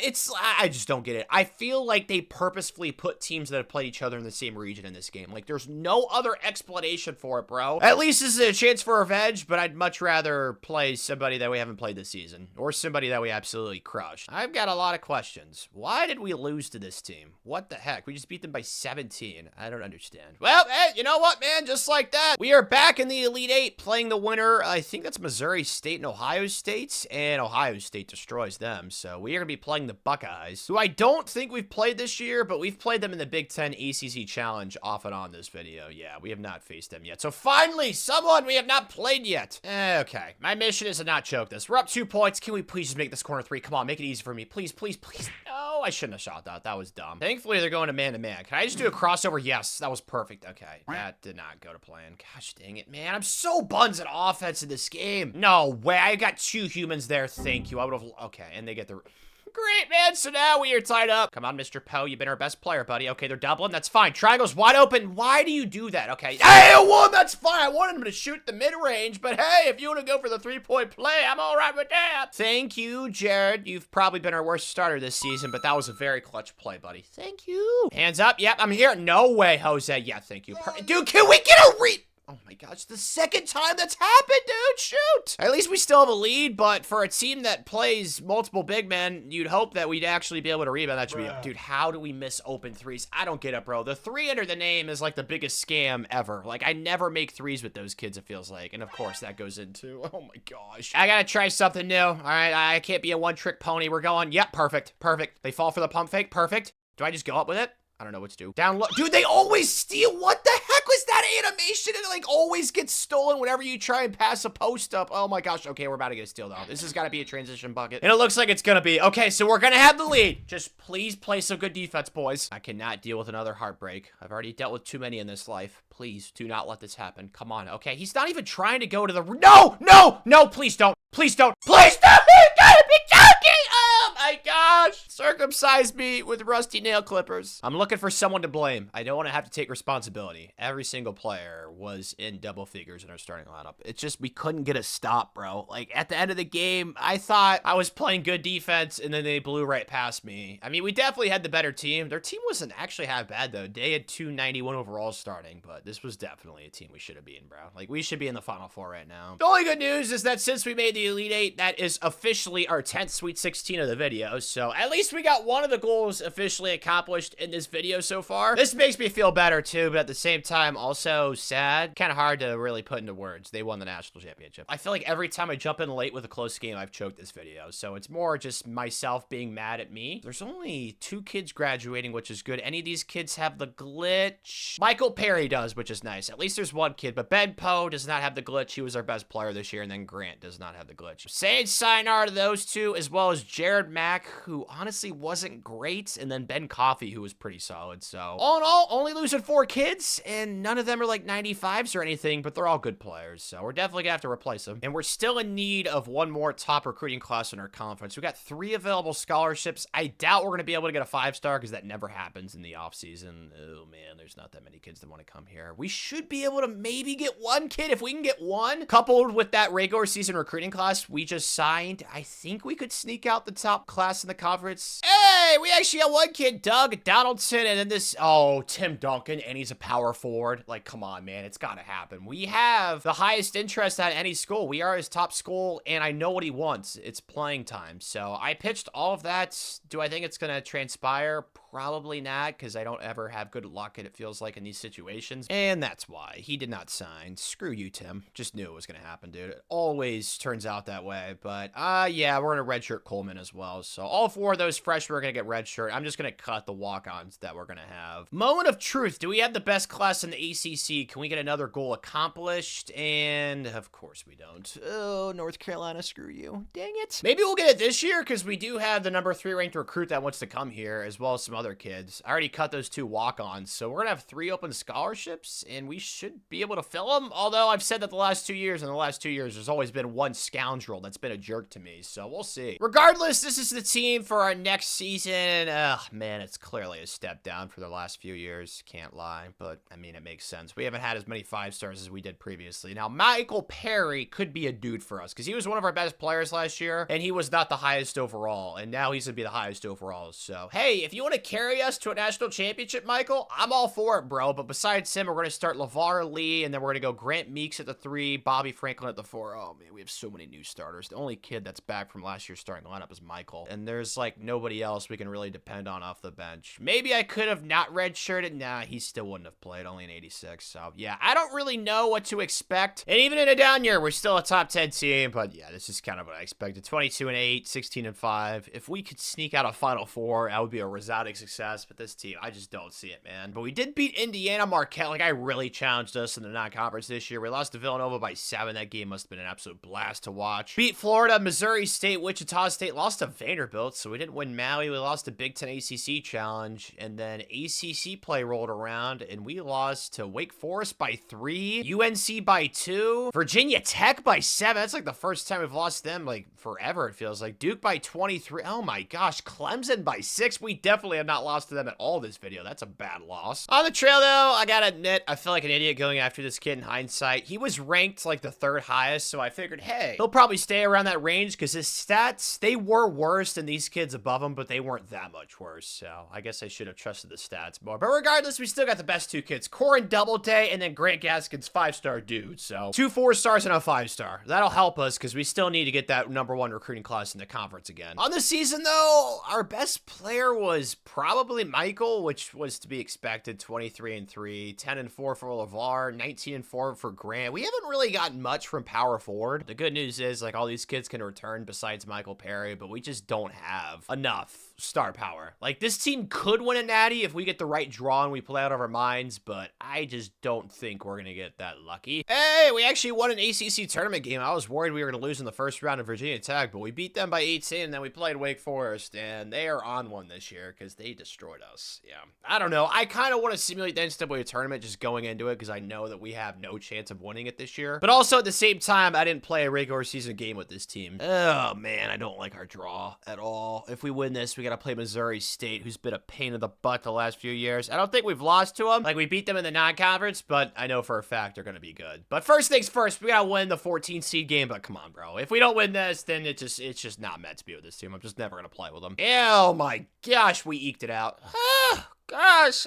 I just don't get it. I feel like they purposefully put teams that have played each other in the same region in this game. Like, there's no other explanation for it, bro. At least this is a chance for revenge, but I'd much rather rather play somebody that we haven't played this season or somebody that we absolutely crushed? I've got a lot of questions. Why did we lose to this team? What the heck? We just beat them by 17. I don't understand. Well, hey, you know what, man? Just like that, we are back in the Elite Eight playing the winner. I think that's Missouri State and Ohio State, and Ohio State destroys them. So we are going to be playing the Buckeyes, who I don't think we've played this year, but we've played them in the Big Ten ACC Challenge off and on this video. Yeah, we have not faced them yet. So finally, someone we have not played yet. Okay, my mission is to not choke this. We're up 2 points. Can we please just make this corner 3? Come on, make it easy for me. Please, please, please. No, I shouldn't have shot that. That was dumb. Thankfully, they're going to man-to-man. Can I just do a crossover? Yes, that was perfect. Okay, that did not go to plan. Gosh dang it, man. I'm so buns at offense in this game. No way. I got 2 humans there. Thank you. I would have... Okay, and they get the... Great, man. So now we are tied up. Come on, Mr. Poe. You've been our best player, buddy. Okay, they're doubling. That's fine. Triangle's wide open. Why do you do that? Okay. Hey, I won. That's fine. I wanted him to shoot the mid-range, but hey, if you want to go for the 3-point play, I'm all right with that. Thank you, Jared. You've probably been our worst starter this season, but that was a very clutch play, buddy. Thank you. Hands up. Yep, I'm here. No way, Jose. Yeah, thank you. Dude, can we get a read? Oh my gosh, the second time that's happened, dude, shoot! At least we still have a lead, but for a team that plays multiple big men, you'd hope that we'd actually be able to rebound. That should be, dude, how do we miss open threes? I don't get it, bro. The 3 under the name is like the biggest scam ever. Like, I never make threes with those kids, it feels like. And of course, that goes into, oh my gosh. I gotta try something new, all right? I can't be a one-trick pony. We're going, yep, perfect, perfect. They fall for the pump fake, perfect. Do I just go up with it? I don't know what to do. Down low. Dude, they always steal. What the heck was that animation? It like always gets stolen whenever you try and pass a post up. Oh my gosh. Okay, we're about to get a steal though. This has got to be a transition bucket. And it looks like it's going to be. Okay, so we're going to have the lead. Just please play some good defense, boys. I cannot deal with another heartbreak. I've already dealt with too many in this life. Please do not let this happen. Come on. Okay, he's not even trying to go to the... No, no, no, please don't. Please don't. Please don't. You gotta be joking. Oh my gosh. Circumcise me with rusty nail clippers. I'm looking for someone to blame. I don't want to have to take responsibility. Every single player was in double figures in our starting lineup. It's just we couldn't get a stop, bro. Like at the end of the game, I thought I was playing good defense and then they blew right past me. I mean, we definitely had the better team. Their team wasn't actually half bad though. They had 291 overall starting, but this was definitely a team we should have been, bro. Like we should be in the Final Four right now. The only good news is that since we made the Elite Eight, that is officially our 10th Sweet 16 of the video. So at least we got one of the goals officially accomplished in this video so far. This makes me feel better too, but at the same time, also sad. Kind of hard to really put into words. They won the national championship. I feel like every time I jump in late with a close game, I've choked this video. So it's more just myself being mad at me. There's only 2 kids graduating, which is good. Any of these kids have the glitch? Michael Perry does, which is nice. At least there's 1 kid, but Ben Poe does not have the glitch. He was our best player this year, and then Grant does not have the glitch. Saying sayonara to those 2, as well as Jared Mack, who honestly wasn't great, and then Ben Coffey, who was pretty solid. So all in all, only losing 4 kids, and none of them are like 95s or anything, but they're all good players. So we're definitely gonna have to replace them. And we're still in need of 1 more top recruiting class in our conference. We got 3 available scholarships. I doubt we're gonna be able to get a 5-star because that never happens in the offseason. Oh man, there's not that many kids that want to come here. We should be able to maybe get 1 kid if we can get 1. Coupled with that regular season recruiting class we just signed, I think we could sneak out the top class in the conference. Hey, we actually got 1 kid, Doug Donaldson, and then this, oh, Tim Duncan, and he's a power forward. Like, come on, man, it's gotta happen. We have the highest interest at any school. We are his top school, and I know what he wants. It's playing time. So I pitched all of that. Do I think it's gonna transpire? Probably not, because I don't ever have good luck, and it feels like in these situations. And that's why he did not sign. Screw you, Tim. Just knew it was gonna happen, dude. It always turns out that way. But yeah, we're gonna redshirt Coleman as well. So all 4 of those freshmen are gonna get redshirt. I'm just gonna cut the walk-ons that we're gonna have. Moment of truth. Do we have the best class in the ACC? Can we get another goal accomplished? And of course we don't. Oh, North Carolina, screw you. Dang it. Maybe we'll get it this year, because we do have the number 3 ranked recruit that wants to come here, as well as some other kids. I already cut those 2 walk-ons, so we're gonna have 3 open scholarships, and we should be able to fill them. Although I've said that in the last 2 years, there's always been 1 scoundrel that's been a jerk to me, so we'll see. Regardless, this is the team for our next season. Ugh, man, it's clearly a step down for the last few years. Can't lie, but I mean, it makes sense. We haven't had as many 5-stars as we did previously. Now, Michael Perry could be a dude for us, because he was one of our best players last year, and he was not the highest overall, and now he's gonna be the highest overall. So, hey, if you want to carry us to a national championship, Michael, I'm all for it, bro. But besides him, we're going to start LeVar Lee, and then we're going to go Grant Meeks at the 3, Bobby Franklin at the 4. Oh, man, we have so many new starters. The only kid that's back from last year's starting lineup is Michael, and there's, like, nobody else we can really depend on off the bench. Maybe I could have not redshirted. Nah, he still wouldn't have played, only an 86. So, yeah, I don't really know what to expect. And even in a down year, we're still a top 10 team, but yeah, this is kind of what I expected. 22-8, 16-5. If we could sneak out a Final Four, that would be a resounding success, but this team, I just don't see it, man. But we did beat Indiana Marquette. Like, I really challenged us in the non-conference this year. We lost to Villanova by 7. That game must have been an absolute blast to watch. Beat Florida, Missouri State, Wichita State, lost to Vanderbilt, so we didn't win Maui. We lost to Big Ten ACC Challenge, and then ACC play rolled around, and we lost to Wake Forest by 3, UNC by 2, Virginia Tech by 7. That's like the first time we've lost them, like, forever, it feels like. Duke by 23. Oh my gosh, Clemson by 6. We definitely have not lost to them at all this video. That's a bad loss. On the trail, though, I gotta admit, I feel like an idiot going after this kid in hindsight. He was ranked, like, the 3rd highest, so I figured, hey, he'll probably stay around that range, because his stats, they were worse than these kids above him, but they weren't that much worse, so I guess I should have trusted the stats more. But regardless, we still got the best 2 kids. Corin Doubleday, and then Grant Gaskins, 5-star dude, so 2 4-stars and a 5-star. That'll help us, because we still need to get that #1 recruiting class in the conference again. On the season, though, our best player was probably Michael, which was to be expected. 23-3, 10-4 for LeVar, 19-4 for Grant. We haven't really gotten much from power forward. The good news is, like, all these kids can return besides Michael Perry, but we just don't have enough star power. Like, this team could win a natty if we get the right draw and we play out of our minds, but I just don't think we're gonna get that lucky. Hey, we actually won an ACC tournament game. I was worried we were gonna lose in the first round of Virginia Tech, but we beat them by 18, and then we played Wake Forest, and they are on one this year because they destroyed us. Yeah, I don't know. I kind of want to simulate the NCAA tournament just going into it because I know that we have no chance of winning it this year, but also at the same time, I didn't play a regular season game with this team. Oh man, I don't like our draw at all. If we win this, we gotta play Missouri State, who's been a pain in the butt the last few years. I don't think we've lost to them. Like, we beat them in the non-conference, but I know for a fact they're gonna be good. But first things first, we gotta win the 14 seed game. But come on, bro. If we don't win this, then it's just not meant to be with this team. I'm just never gonna play with them. Oh my gosh, we eked it out. Gosh,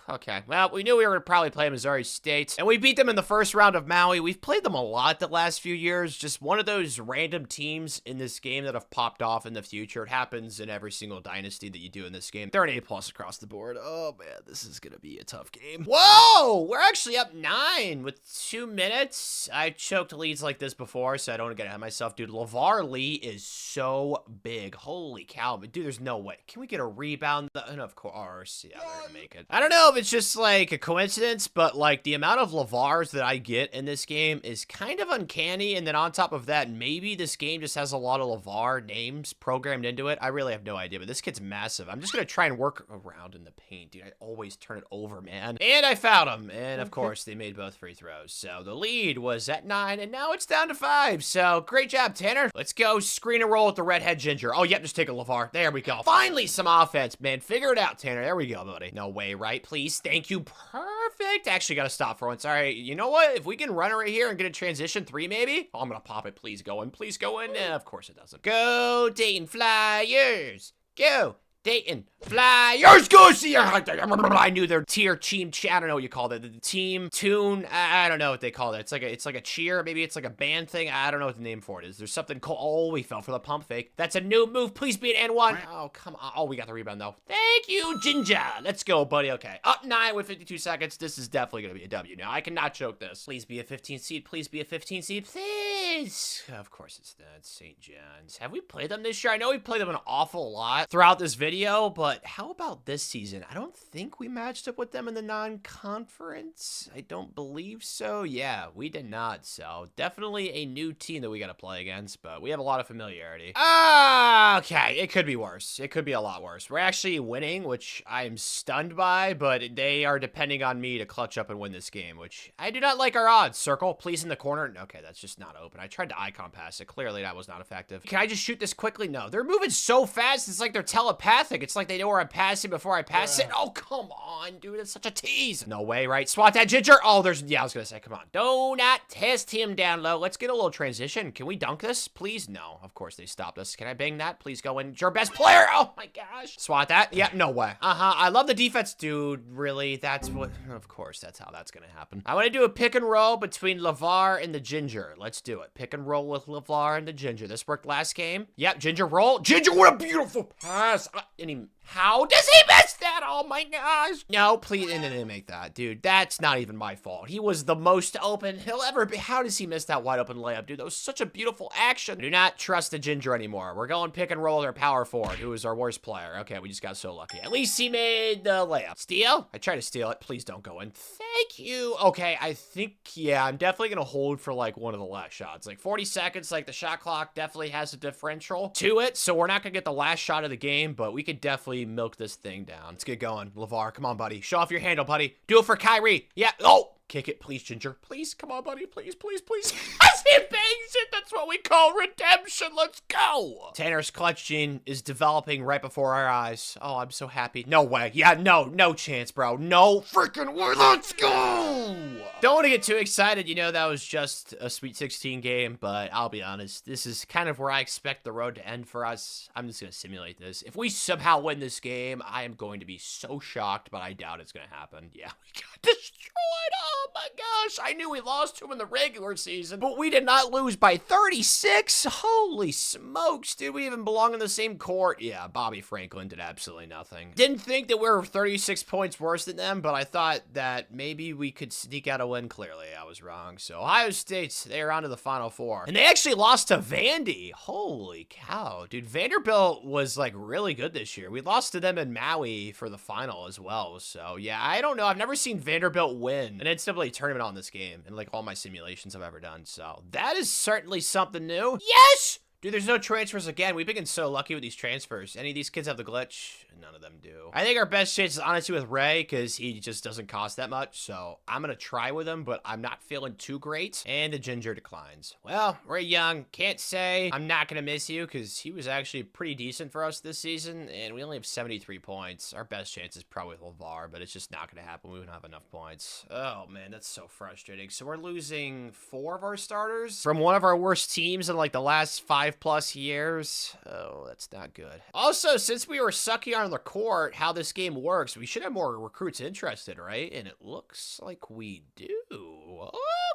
okay. Well, we knew we were going to probably play Missouri State, and we beat them in the first round of Maui. We've played them a lot the last few years. Just one of those random teams in this game that have popped off in the future. It happens in every single dynasty that you do in this game. They're an A+ across the board. Oh, man, this is going to be a tough game. Whoa! We're actually up 9 with 2 minutes. I choked leads like this before, so I don't want to get ahead of myself. Dude, LeVar Lee is so big. Holy cow. But, dude, there's no way. Can we get a rebound? And of course, yeah. They're gonna make it. I don't know if it's just like a coincidence, but like the amount of LeVars that I get in this game is kind of uncanny. And then on top of that, maybe this game just has a lot of LeVar names programmed into it. I really have no idea, but this kid's massive. I'm just gonna try and work around in the paint, dude. I always turn it over, man. And I fouled him. And of course, they made both free throws. So the lead was at 9, and now it's down to 5. So great job, Tanner. Let's go screen and roll with the redhead ginger. Oh, yep, just take a LeVar. There we go. Finally, some offense, man. Figure it out, Tanner. There we go, buddy. No way, right? Please. Thank you. Perfect. Actually, gotta stop for once. All right. You know what? If we can run right here and get a transition 3, maybe. Oh, I'm gonna pop it. Please go in. Please go in. Of course it doesn't. Go, Dayton Flyers. Go. Dayton Flyers, go see your hunter. I knew their tier team. I don't know what you call it. The team tune. I don't know what they call it. It's like a cheer. Maybe it's like a band thing. I don't know what the name for it is. There's something called. Oh, we fell for the pump fake. That's a new move. Please be an N1. Oh, come on. Oh, we got the rebound though. Thank you, Ginger. Let's go, buddy. Okay, up 9 with 52 seconds. This is definitely gonna be a W now. I cannot choke this. Please be a 15 seed. Please be a 15 seed. Please. Of course it's that. St. John's. Have we played them this year? I know we played them an awful lot throughout this video, but how about this season? I don't think we matched up with them in the non-conference. I don't believe so. Yeah, we did not. So definitely a new team that we got to play against, but we have a lot of familiarity. Okay, it could be worse. It could be a lot worse. We're actually winning, which I'm stunned by, but they are depending on me to clutch up and win this game, which I do not like our odds. Circle, please, in the corner. Okay, that's just not open. I tried to icon pass it. Clearly, that was not effective. Can I just shoot this quickly? No, they're moving so fast. It's like they're telepathic. telegraphic. It's like they know where I'm passing before I pass it. Oh, come on, dude. It's such a tease. No way, right? Swat that Ginger. Oh, yeah, I was going to say, come on. Do not test him down low. Let's get a little transition. Can we dunk this, please? No, of course they stopped us. Can I bang that? Please go in. Your best player. Oh, my gosh. Swat that. Yeah, no way. I love the defense, dude. Really? That's what... Of course, that's how that's going to happen. I want to do a pick and roll between LeVar and the Ginger. Let's do it. Pick and roll with LeVar and the Ginger. This worked last game. Yep, Ginger roll. Ginger, what a beautiful pass. How does he miss that? Oh my gosh. No, please, and didn't make that. Dude, that's not even my fault. He was the most open he'll ever be. How does he miss that wide open layup, dude? That was such a beautiful action. Do not trust the Ginger anymore. We're going pick and roll with our power forward, who is our worst player. Okay, we just got so lucky. At least he made the layup. Steal? I tried to steal it. Please don't go in. Thank you. Okay, I think, yeah, I'm definitely going to hold for like one of the last shots. Like 40 seconds, like the shot clock definitely has a differential to it. So we're not going to get the last shot of the game, but we could definitely milk this thing down. Let's get going. LeVar, come on, buddy. Show off your handle, buddy. Do it for Kyrie. Yeah. Oh, kick it, please, Ginger. Please, come on, buddy. Please, please, please. As he bangs it, that's what we call redemption. Let's go. Tanner's clutch gene is developing right before our eyes. Oh, I'm so happy. No way. Yeah, no chance, bro. No freaking way. Let's go. Don't want to get too excited. You know, that was just a Sweet 16 game, but I'll be honest. This is kind of where I expect the road to end for us. I'm just going to simulate this. If we somehow win this game, I am going to be so shocked, but I doubt it's going to happen. Yeah, we got destroyed. Oh my gosh. I knew we lost to him in the regular season, but we did not lose by 36. Holy smokes, dude. We even belong in the same court. Yeah, Bobby Franklin did absolutely nothing. Didn't think that we were 36 points worse than them, but I thought that maybe we could sneak out a win. Clearly, I was wrong. So Ohio State, they're on to the Final Four. And they actually lost to Vandy. Holy cow, dude. Vanderbilt was like really good this year. We lost to them in Maui for the final as well. So yeah, I don't know. I've never seen Vanderbilt win an NCAA tournament on this game in like all my simulations I've ever done. So that is certainly something new. Yes! Dude, there's no transfers again. We've been so lucky with these transfers. Any of these kids have the glitch? None of them do. I think our best chance is honestly with Ray because he just doesn't cost that much. So I'm going to try with him, but I'm not feeling too great. And the Ginger declines. Well, Ray Young, can't say I'm not going to miss you because he was actually pretty decent for us this season. And we only have 73 points. Our best chance is probably with LeVar, but it's just not going to happen. We don't have enough points. Oh, man, that's so frustrating. So we're losing 4 of our starters from one of our worst teams in like the last 5+ years. Oh, that's not good. Also, since we were sucky on the court, how this game works, we should have more recruits interested, right? And it looks like we do.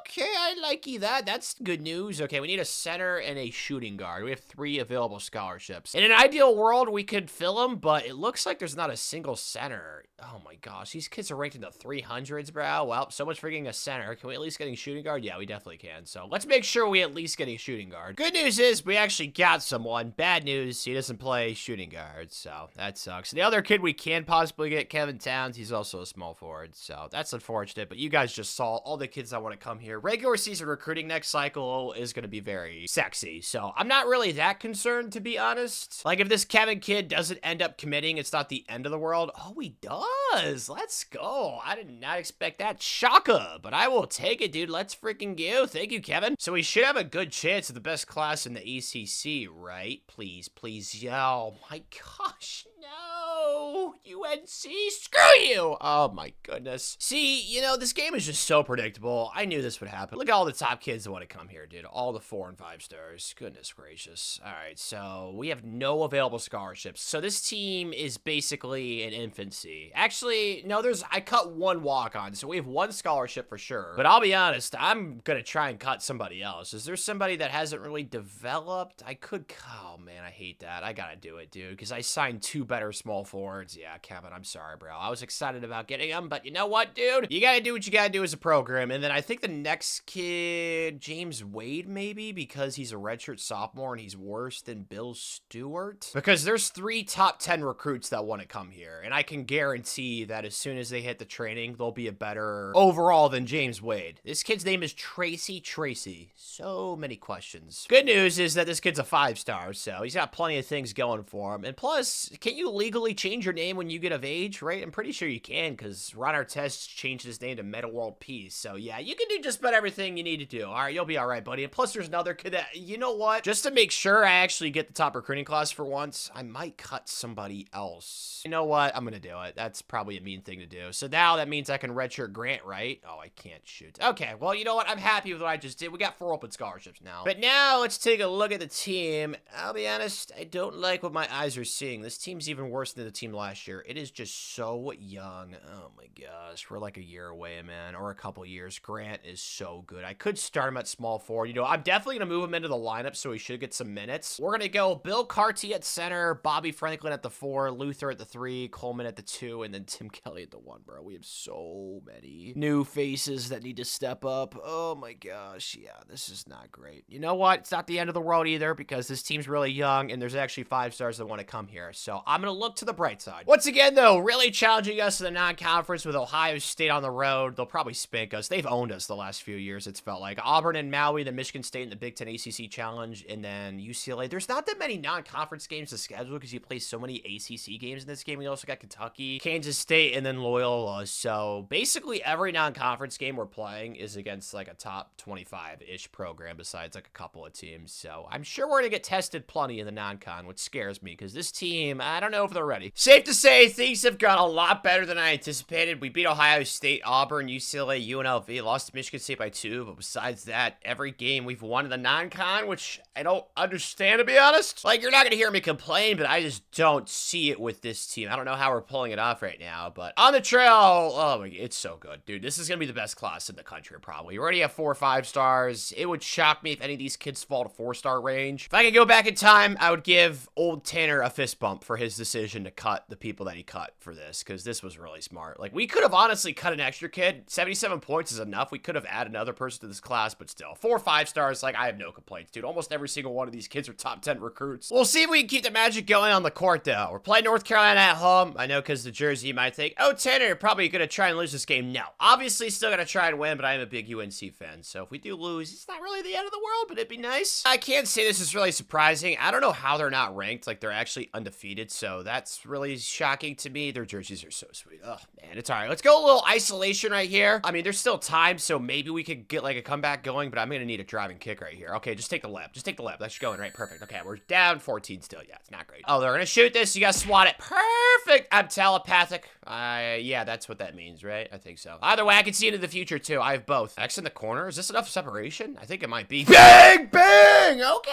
Okay, I like that. That's good news. Okay, we need a center and a shooting guard. We have 3 available scholarships. In an ideal world, we could fill them, but it looks like there's not a single center. Oh my gosh, these kids are ranked in the 300s, bro. Well, so much for getting a center. Can we at least get a shooting guard? Yeah, we definitely can. So let's make sure we at least get a shooting guard. Good news is we actually got someone. Bad news, he doesn't play shooting guard, so that sucks. The other kid we can possibly get, Kevin Towns, he's also a small forward, so that's unfortunate, but you guys just saw all the kids that want to come here. Regular season recruiting next cycle is going to be very sexy, so I'm not really that concerned, to be honest. Like, if this Kevin kid doesn't end up committing, it's not the end of the world. Oh, he does. Let's go. I did not expect that. Shaka, but I will take it, dude. Let's freaking go. Thank you, Kevin. So we should have a good chance of the best class in the ACC, right? Please, please. Oh my gosh, no. UNC, screw you. Oh my goodness. See, you know, this game is just so predictable. I knew this would happen. Look at all the top kids that want to come here, dude. All the 4 and 5 stars. Goodness gracious. All right, so we have no available scholarships. So this team is basically in infancy. Actually, no, I cut 1 walk-on, so we have 1 scholarship for sure. But I'll be honest, I'm going to try and cut somebody else. Is there somebody that hasn't really developed? I could, oh man, I hate that. I got to do it, dude, because I signed 2 better small forwards. Yeah, Kevin, I'm sorry, bro. I was excited about getting them, but you know what, dude? You got to do what you got to do as a program. And then I think the next kid, James Wade, maybe, because he's a redshirt sophomore and he's worse than Bill Stewart. Because there's 3 top 10 recruits that want to come here. And I can guarantee that as soon as they hit the training, they'll be a better overall than James Wade. This kid's name is Tracy. So many questions. Good news is that this kid's a 5-star, so he's got plenty of things going for him. And plus, can you legally change your name when you get of age, right? I'm pretty sure you can, because Ron Artest changed his name to Meta World Peace. So yeah, you can do just about everything you need to do. All right, you'll be all right, buddy. And plus, there's another kid that, you know what? Just to make sure I actually get the top recruiting class for once, I might cut somebody else. You know what? I'm gonna do it. That's probably a mean thing to do. So now that means I can redshirt Grant, right? Oh, I can't shoot. Okay, well, you know what? I'm happy with what I just did. We got 4 open scholarships now. But now let's take a look at the team. I'll be honest, I don't like what my eyes are seeing. This team's even worse than the team last year. It is just so young. Oh my gosh, we're like a year away, man, or a couple years. Grant is so good. I could start him at small forward. You know, I'm definitely gonna move him into the lineup, so he should get some minutes. We're gonna go Bill Carty at center, Bobby Franklin at the 4, Luther at the 3, Coleman at the 2, and then Tim Kelly at the 1, bro. We have so many new faces that need to step up. Oh my gosh, yeah, this is not great. You know what? It's not the end of the world either, because this team's really young, and there's actually 5 stars that want to come here. So I'm gonna look to the bright side. Once again, though, really challenging us in the non-conference with Ohio State on the road. They'll probably spank us. They've owned us the last few years, it's felt like. Auburn and Maui, the Michigan State and the Big Ten ACC Challenge, and then UCLA. There's not that many non-conference games to schedule because you play so many ACC games in this game. We also got Kentucky, Kansas State, and then Loyola. So basically every non-conference game we're playing is against like a top 25-ish program besides like a couple of teams. So I'm sure we're going to get tested plenty in the non-con, which scares me because this team, I don't know if they're ready. Safe to say things have gone a lot better than I anticipated. We beat Ohio State, Auburn, UCLA, UNLV, lost to Michigan State by 2, but besides that, every game we've won in the non-con, which I don't understand, to be honest. Like, you're not going to hear me complain, but I just don't see it with this team. I don't know how we're pulling it off right now, but on the trail, oh my, it's so good, dude. This is going to be the best class in the country, probably. We already have 4 or 5 stars. It would shock me if any of these kids fall to 4-star range. If I could go back in time, I would give old Tanner a fist bump for his decision to cut the people that he cut for this, because this was really smart. Like, we could have honestly cut an extra kid. 77 points is enough. We could have added another person to this class, but still, 4 or 5 stars, like, I have no complaints, dude. Almost every single one of these kids are top 10 recruits. We'll see if we can keep the magic going on the court, though. We're playing North Carolina at home. I know because the jersey, you might think, oh, Tanner, you're probably going to try and lose this game. No. Obviously, still going to try and win, but I am a big UNC fan, so if we do lose, it's not really the end of the world, but it'd be nice. I can't say this is really surprising. I don't know how they're not ranked. Like, they're actually undefeated, so that's really shocking to me. Their jerseys are so sweet. Oh, man, it's all right. Let's go a little isolation right here. I mean, there's still time, so maybe we could get, like, a comeback going, but I'm going to need a driving kick right here. Okay, just take the left. Just take the left. That's going right. Perfect. Okay, we're down 14 still. Yeah, it's not great. Oh, they're going to shoot this. You got to swat it. Perfect. I'm telepathic. Yeah, that's what that means, right? I think so. Either way, I can see into the future, too. I have both. X in the corner. Is this enough separation? I think it might be. Bang! Bang! Okay,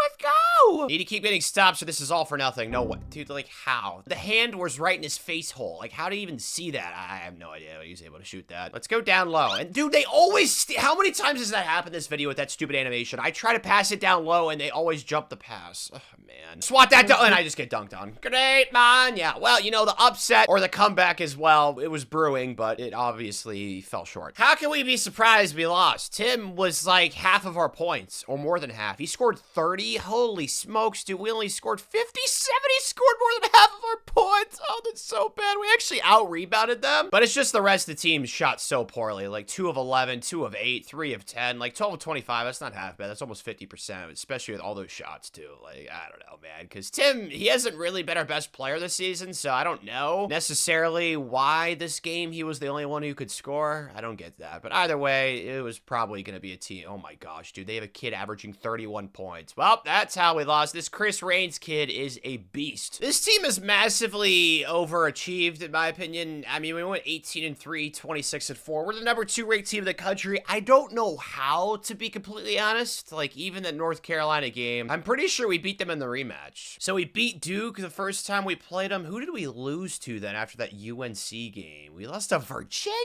let's go! Need to keep getting stops, so this is all for nothing. No way. Dude, like, how? The hand was right in his face hole. Like, how do you even see that? I have no idea how he was able to shoot that. Let's go down low. And, dude, they always... How many times has that happened in this video with that stupid animation? I try to pass it down low, and they always jump the pass. Oh, man. Swat that down, and I just get dunked on. Great, man. Yeah, well, you know, the upset or the comeback as well, it was brewing, but it obviously fell short. How can we be surprised we lost? Tim was like half of our points, or more than half. He scored 30. Holy smokes, dude. We only scored 57. He scored more than half of our points. Oh, that's so bad. We actually out-rebounded them, but it's just the rest of the team shot so poorly. Like 2 of 11, 2 of 8, 3 of 10, like 12 of 25. That's not half bad. That's almost 50%, especially with all those shots too. Like, I don't know, man, because Tim, he hasn't really been our best player this season, so I don't know necessarily why this game he was the only one who could score. I don't get that, but either way, it was probably going to be a team. Oh my gosh, dude, they have a kid averaging 31 points. Well, that's how we lost. This Chris Raines kid is a beast. This team is massively overachieved, in my opinion. I mean, we went 18-3, 26-4. We're the number 2 ranked team in the country. I don't know how, to be completely honest. Like, even the North Carolina game, I'm pretty sure we beat them in the rematch. So we beat Duke the first time we played them. Who did we lose to then after that UNC game? We lost to Virginia?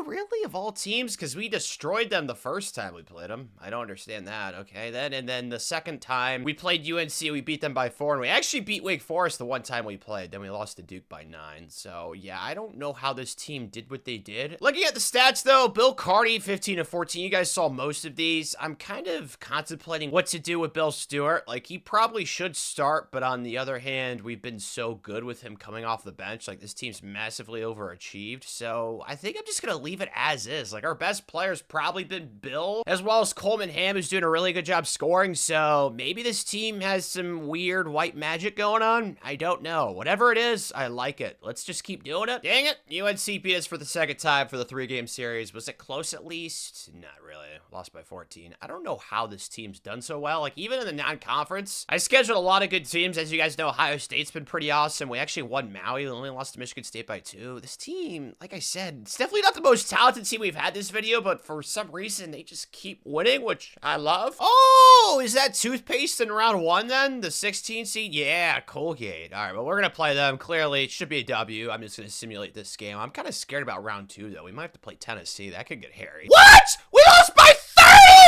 Really? Of all teams? Because we destroyed them the first time we played them. I don't understand that. Okay, then, and then the second time we played UNC, we beat them by 4, and we actually beat Wake Forest the one time we played. Then we lost to Duke by 9. So, yeah, I don't know how this team did what they did. Looking at the stats, though, Bill Carty, 15-14. You guys saw most of these. I'm kind of contemplating what to do with Bill Stewart. Like, he probably should start, but on the other hand, we've been so good with him coming off the bench. Like, this team's massively overachieved. So, I think I'm just going to leave it as is. Like, our best player's probably been Bill, as well as Coleman Ham, who's doing a really good job scoring. So, maybe this team has some weird white magic going on. I don't know. Whatever it is, I like it. Let's just keep doing it. Dang it. UNC beat us for the second time for the 3-game series. Was it close at least? Not really. Lost by 14. I don't know how this team's done so well. Like, even in the non-conference, I scheduled a lot of good teams. As you guys know, Ohio State's been pretty awesome. We actually won Maui. We only lost to Michigan State by 2. This team, like I said, it's definitely not the most talented team we've had this video, but for some reason, they just keep winning, which I love. Oh, is that toothpaste in round 1 then? The 16 seed? Yeah, Colgate. All right, well, we're going to play them. Clearly, it should be a W. I'm just going to simulate this game. I'm kind of scared about round 2, though. We might have to play Tennessee. That could get hairy. What? We lost by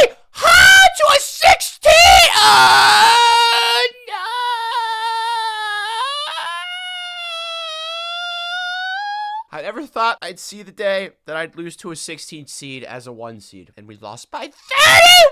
30! Huh? To a 16? No! I never thought I'd see the day that I'd lose to a 16 seed as a 1 seed. And we lost by 30?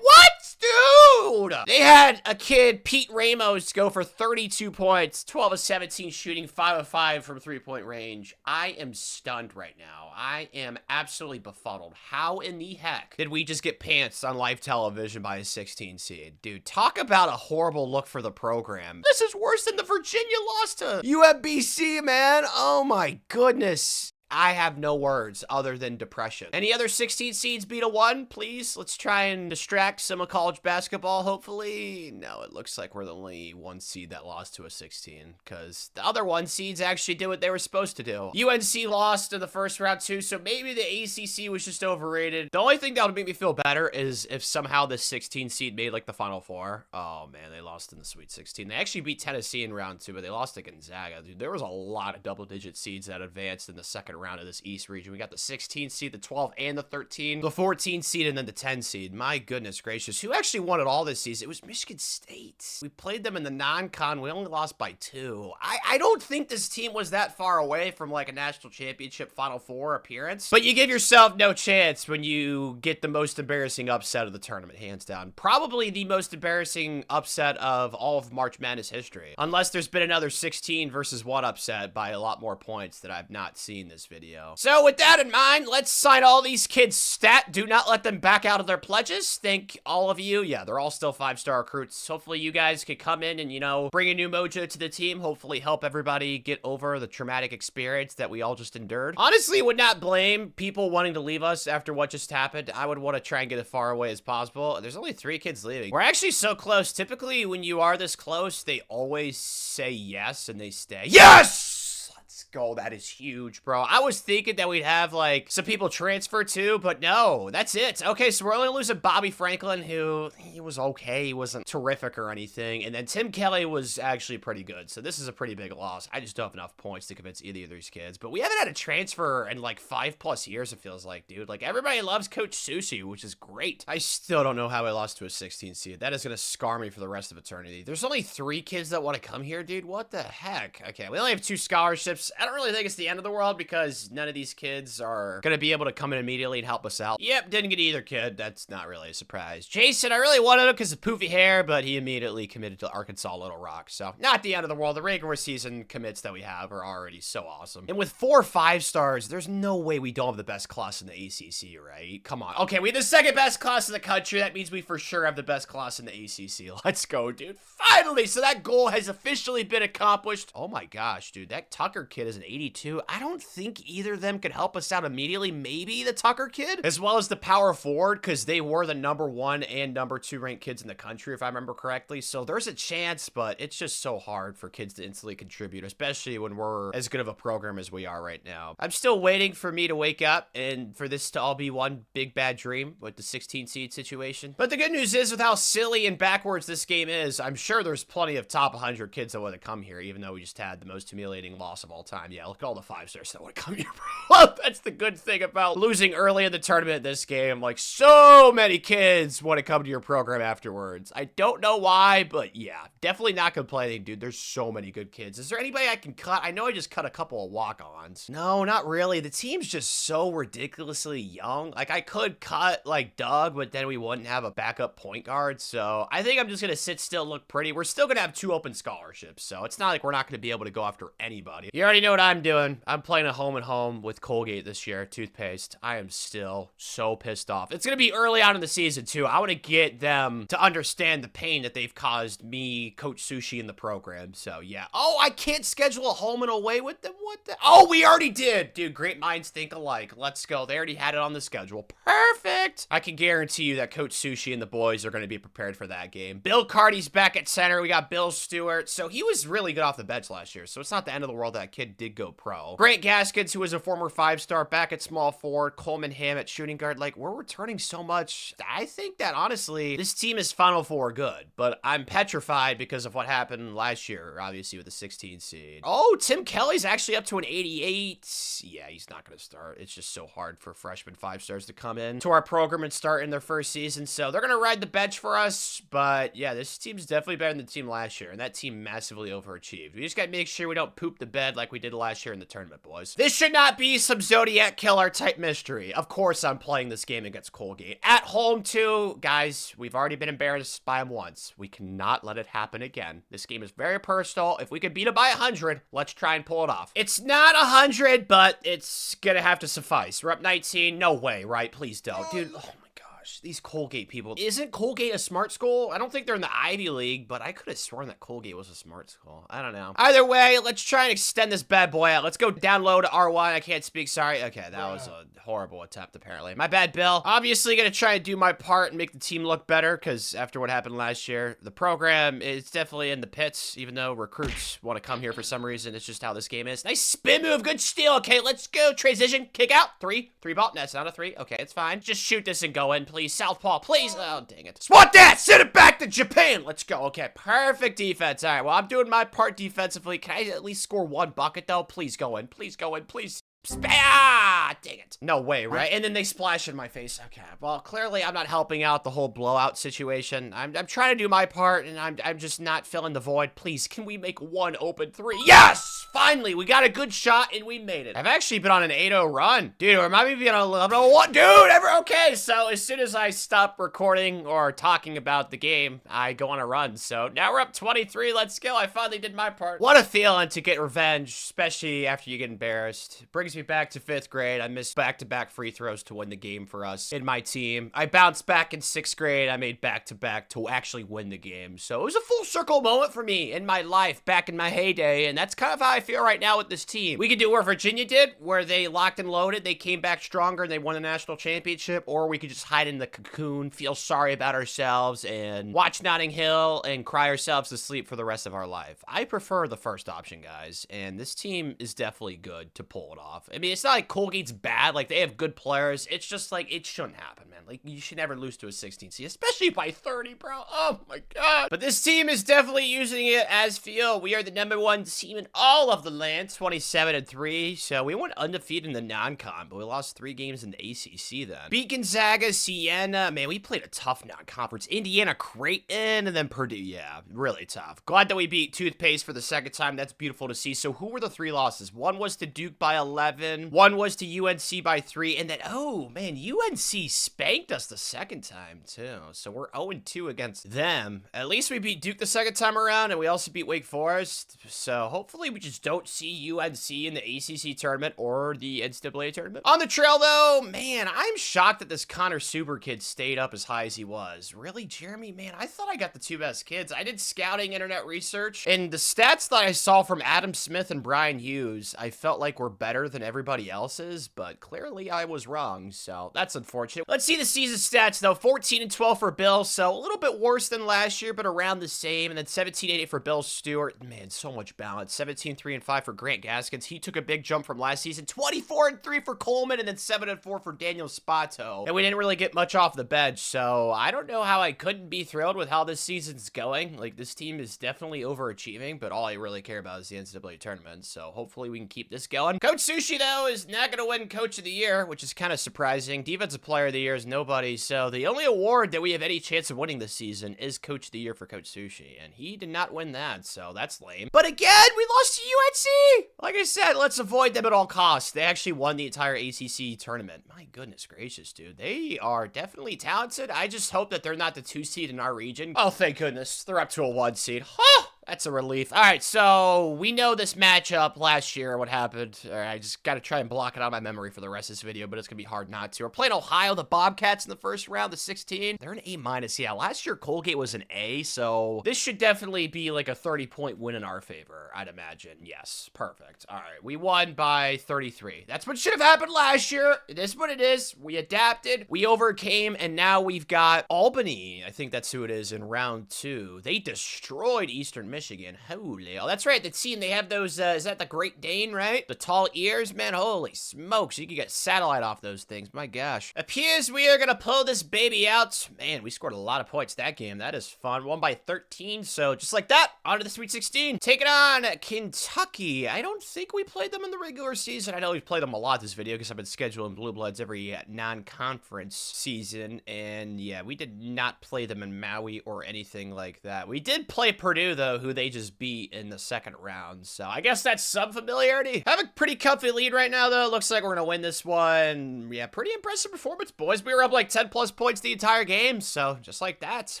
What? Dude! They had a kid, Pete Ramos, go for 32 points, 12 of 17 shooting, 5 of 5 from 3-point range. I am stunned right now. I am absolutely befuddled. How in the heck did we just get pantsed on live television by a 16 seed? Dude, talk about a horrible look for the program. This is worse than the Virginia loss to UMBC, man. Oh my goodness. I have no words other than depression. Any other 16 seeds beat a 1, please? Let's try and distract some of college basketball, hopefully. No, it looks like we're the only 1 seed that lost to a 16, because the other 1 seeds actually did what they were supposed to do. UNC lost in the first round too, so maybe the ACC was just overrated. The only thing that would make me feel better is if somehow the 16 seed made like the Final Four. Oh man, they lost in the Sweet 16. They actually beat Tennessee in round 2, but they lost to Gonzaga. Dude, there was a lot of double-digit seeds that advanced in the second round of this East region. We got the 16 seed, the 12 and the 13, the 14 seed, and then the 10 seed. My goodness gracious. Who actually won it all this season? It was Michigan State. We played them in the non-con. We only lost by 2. I don't think this team was that far away from like a national championship Final Four appearance, but you give yourself no chance when you get the most embarrassing upset of the tournament, hands down. Probably the most embarrassing upset of all of March Madness history, unless there's been another 16 versus 1 upset by a lot more points that I've not seen this video. So with that in mind, let's sign all these kids stat. Do not let them back out of their pledges. Thank all of you. Yeah, they're all still 5-star recruits. Hopefully you guys could come in and, you know, bring a new mojo to the team. Hopefully help everybody get over the traumatic experience that we all just endured. Honestly, would not blame people wanting to leave us after what just happened. I would want to try and get as far away as possible. There's only 3 kids leaving. We're actually so close. Typically, when you are this close, they always say yes and they stay. Yes! Let's go. That is huge, bro. I was thinking that we'd have, like, some people transfer too, but no, that's it. Okay, so we're only losing Bobby Franklin, who, he was okay. He wasn't terrific or anything. And then Tim Kelly was actually pretty good. So this is a pretty big loss. I just don't have enough points to convince either of these kids. But we haven't had a transfer in, like, 5+ years, it feels like, dude. Like, everybody loves Coach Sushi, which is great. I still don't know how I lost to a 16 seed. That is going to scar me for the rest of eternity. There's only 3 kids that want to come here, dude. What the heck? Okay, we only have 2 scholarships. I don't really think it's the end of the world because none of these kids are going to be able to come in immediately and help us out. Yep, didn't get either kid. That's not really a surprise. Jason, I really wanted him because of poofy hair, but he immediately committed to Arkansas Little Rock. So, not the end of the world. The regular season commits that we have are already so awesome. And with 4 5-stars, there's no way we don't have the best class in the ACC, right? Come on. Okay, we have the 2nd best class in the country. That means we for sure have the best class in the ACC. Let's go, dude. Finally! So that goal has officially been accomplished. Oh my gosh, dude. That Tucker kid is an 82. I don't think either of them could help us out immediately. Maybe the Tucker kid, as well as the power forward, because they were the #1 and #2 ranked kids in the country, if I remember correctly. So there's a chance, but it's just so hard for kids to instantly contribute, especially when we're as good of a program as we are right now. I'm still waiting for me to wake up and for this to all be one big bad dream with the 16 seed situation. But the good news is, with how silly and backwards this game is, I'm sure there's plenty of top 100 kids that want to come here, even though we just had the most humiliating loss of all time. Yeah, look at all the 5-stars that want to come here, bro. That's the good thing about losing early in the tournament in this game. Like, so many kids want to come to your program afterwards. I don't know why, but yeah, definitely not complaining, dude. There's so many good kids. Is there anybody I can cut? I know I just cut a couple of walk-ons. No, not really. The team's just so ridiculously young. Like, I could cut, like, Doug, but then we wouldn't have a backup point guard. So I think I'm just going to sit still, look pretty. We're still going to have 2 open scholarships, so it's not like we're not going to be able to go after anybody. You already already know what I'm doing. I'm playing a home and home with Colgate this year, toothpaste. I am still so pissed off. It's going to be early on in the season, too. I want to get them to understand the pain that they've caused me, Coach Sushi, in the program. So, yeah. Oh, I can't schedule a home and away with them? What the? Oh, we already did. Dude, great minds think alike. Let's go. They already had it on the schedule. Perfect. I can guarantee you that Coach Sushi and the boys are going to be prepared for that game. Bill Carty's back at center. We got Bill Stewart. So he was really good off the bench last year. So it's not the end of the world that kid did go pro. Grant Gaskins, who was a former 5-star, back at small forward. Coleman Ham at shooting guard. Like, we're returning so much. I think that, honestly, this team is Final Four good. But I'm petrified because of what happened last year, obviously, with the 16 seed. Oh, Tim Kelly's actually up to an 88. Yeah, he's not going to start. It's just so hard for freshman 5-stars to come in to our program and start in their first season. So they're going to ride the bench for us. But, yeah, this team's definitely better than the team last year. And that team massively overachieved. We just got to make sure we don't poop the bed like we did last year in the tournament, boys. This should not be some Zodiac Killer type mystery. Of course, I'm playing this game against Colgate. At home, too. Guys, we've already been embarrassed by them once. We cannot let it happen again. This game is very personal. If we could beat it by 100, let's try and pull it off. It's not 100, but it's gonna have to suffice. We're up 19. No way, right? Please don't. Dude, oh my gosh. These Colgate people. Isn't Colgate a smart school? I don't think they're in the Ivy League, but I could have sworn that Colgate was a smart school. I don't know. Either way, let's try and extend this bad boy out. Let's go down low to R1. I can't speak. Sorry. Okay, that was a horrible attempt, apparently. My bad, Bill. Obviously gonna try and do my part and make the team look better, because after what happened last year, the program is definitely in the pits, even though recruits want to come here for some reason. It's just how this game is. Nice spin move. Good steal. Okay, let's go. Transition. Kick out. Three ball. That's not a 3. Okay, it's fine. Just shoot this and go in, please. Southpaw, please. Oh, dang it. Swat that! Send it back to Japan! Let's go. Okay, perfect defense. All right, well, I'm doing my part defensively. Can I at least score 1 bucket, though? Please go in. Please go in. Please. Ah, dang it. No way, right? And then they splash in my face. Okay, well, clearly I'm not helping out the whole blowout situation. I'm trying to do my part, and I'm just not filling the void. Please, can we make 1 open 3? Yes! Finally, we got a good shot, and we made it. I've actually been on an 8-0 run. Dude, or might be on a 11-0. Dude, okay, so as soon as I stop recording or talking about the game, I go on a run. So now we're up 23. Let's go. I finally did my part. What a feeling to get revenge, especially after you get embarrassed. Brings me back to 5th grade. I missed back-to-back free throws to win the game for us in my team. I bounced back in 6th grade. I made back-to-back to actually win the game. So it was a full circle moment for me in my life back in my heyday, and that's kind of how I feel right now with this team. We could do what Virginia did, where they locked and loaded, they came back stronger, and they won the national championship, or we could just hide in the cocoon, feel sorry about ourselves, and watch Notting Hill and cry ourselves to sleep for the rest of our life. I prefer the first option, guys, and this team is definitely good to pull it off. I mean, it's not like Colgate's bad. Like, they have good players. It's just, like, it shouldn't happen, man. Like, you should never lose to a 16 seed, especially by 30, bro. Oh, my God. But this team is definitely using it as field. We are the #1 team in all of the land, 27-3. So we went undefeated in the non-con, but we lost 3 games in the ACC then. Beat Gonzaga, Siena. Man, we played a tough non-conference. Indiana, Creighton, and then Purdue. Yeah, really tough. Glad that we beat Toothpaste for the 2nd time. That's beautiful to see. So who were the 3 losses? One was to Duke by 11. One was to UNC by 3. And then, oh, man, UNC spanked us the 2nd time, too. So we're 0-2 against them. At least we beat Duke the 2nd time around, and we also beat Wake Forest. So hopefully we just don't see UNC in the ACC tournament or the NCAA tournament. On the trail, though, man, I'm shocked that this Connor Suber kid stayed up as high as he was. Really, Jeremy? Man, I thought I got the 2 best kids. I did scouting internet research, and the stats that I saw from Adam Smith and Brian Hughes, I felt like were better than everybody else's, but clearly I was wrong, so that's unfortunate. Let's see the season stats, though. 14-12 for Bill, so a little bit worse than last year, but around the same. And then 17-8 for Bill Stewart. Man, so much balance. 17-3-5 for Grant Gaskins. He took a big jump from last season. 24-3 for Coleman, and then 7-4 for Daniel Spato. And we didn't really get much off the bench, so I don't know how I couldn't be thrilled with how this season's going. Like, this team is definitely overachieving, but all I really care about is the NCAA tournament, so hopefully we can keep this going. Coach Sushi, though, is not going to win Coach of the Year, which is kind of surprising. Defensive Player of the Year is nobody, so the only award that we have any chance of winning this season is Coach of the Year for Coach Sushi, and he did not win that, so that's lame. But again, we lost to UNC! Like I said, let's avoid them at all costs. They actually won the entire ACC tournament. My goodness gracious, dude. They are definitely talented. I just hope that they're not the 2 seed in our region. Oh, thank goodness. They're up to a 1 seed. Huh! That's a relief. All right, so we know this matchup last year, what happened. All right, I just got to try and block it out of my memory for the rest of this video, but it's going to be hard not to. We're playing Ohio, the Bobcats in the first round, the 16. They're an A-. Yeah, last year Colgate was an A, so this should definitely be like a 30-point win in our favor, I'd imagine. Yes, perfect. All right, we won by 33. That's what should have happened last year. It is what it is. We adapted, we overcame, and now we've got Albany. I think that's who it is in round 2. They destroyed Eastern Michigan. Holy, oh, that's right. The team, they have those, is that the Great Dane, right? The tall ears, man. Holy smokes. You can get satellite off those things. My gosh. Appears we are going to pull this baby out. Man, we scored a lot of points that game. That is fun. Won by 13. So just like that, on to the Sweet 16. Taking on Kentucky. I don't think we played them in the regular season. I know we've played them a lot this video because I've been scheduling Blue Bloods every non-conference season. And yeah, we did not play them in Maui or anything like that. We did play Purdue, though, who they just beat in the second round. So I guess that's some familiarity. Have a pretty comfy lead right now, though. Looks like we're going to win this one. Yeah, pretty impressive performance, boys. We were up like 10+ points the entire game. So just like that,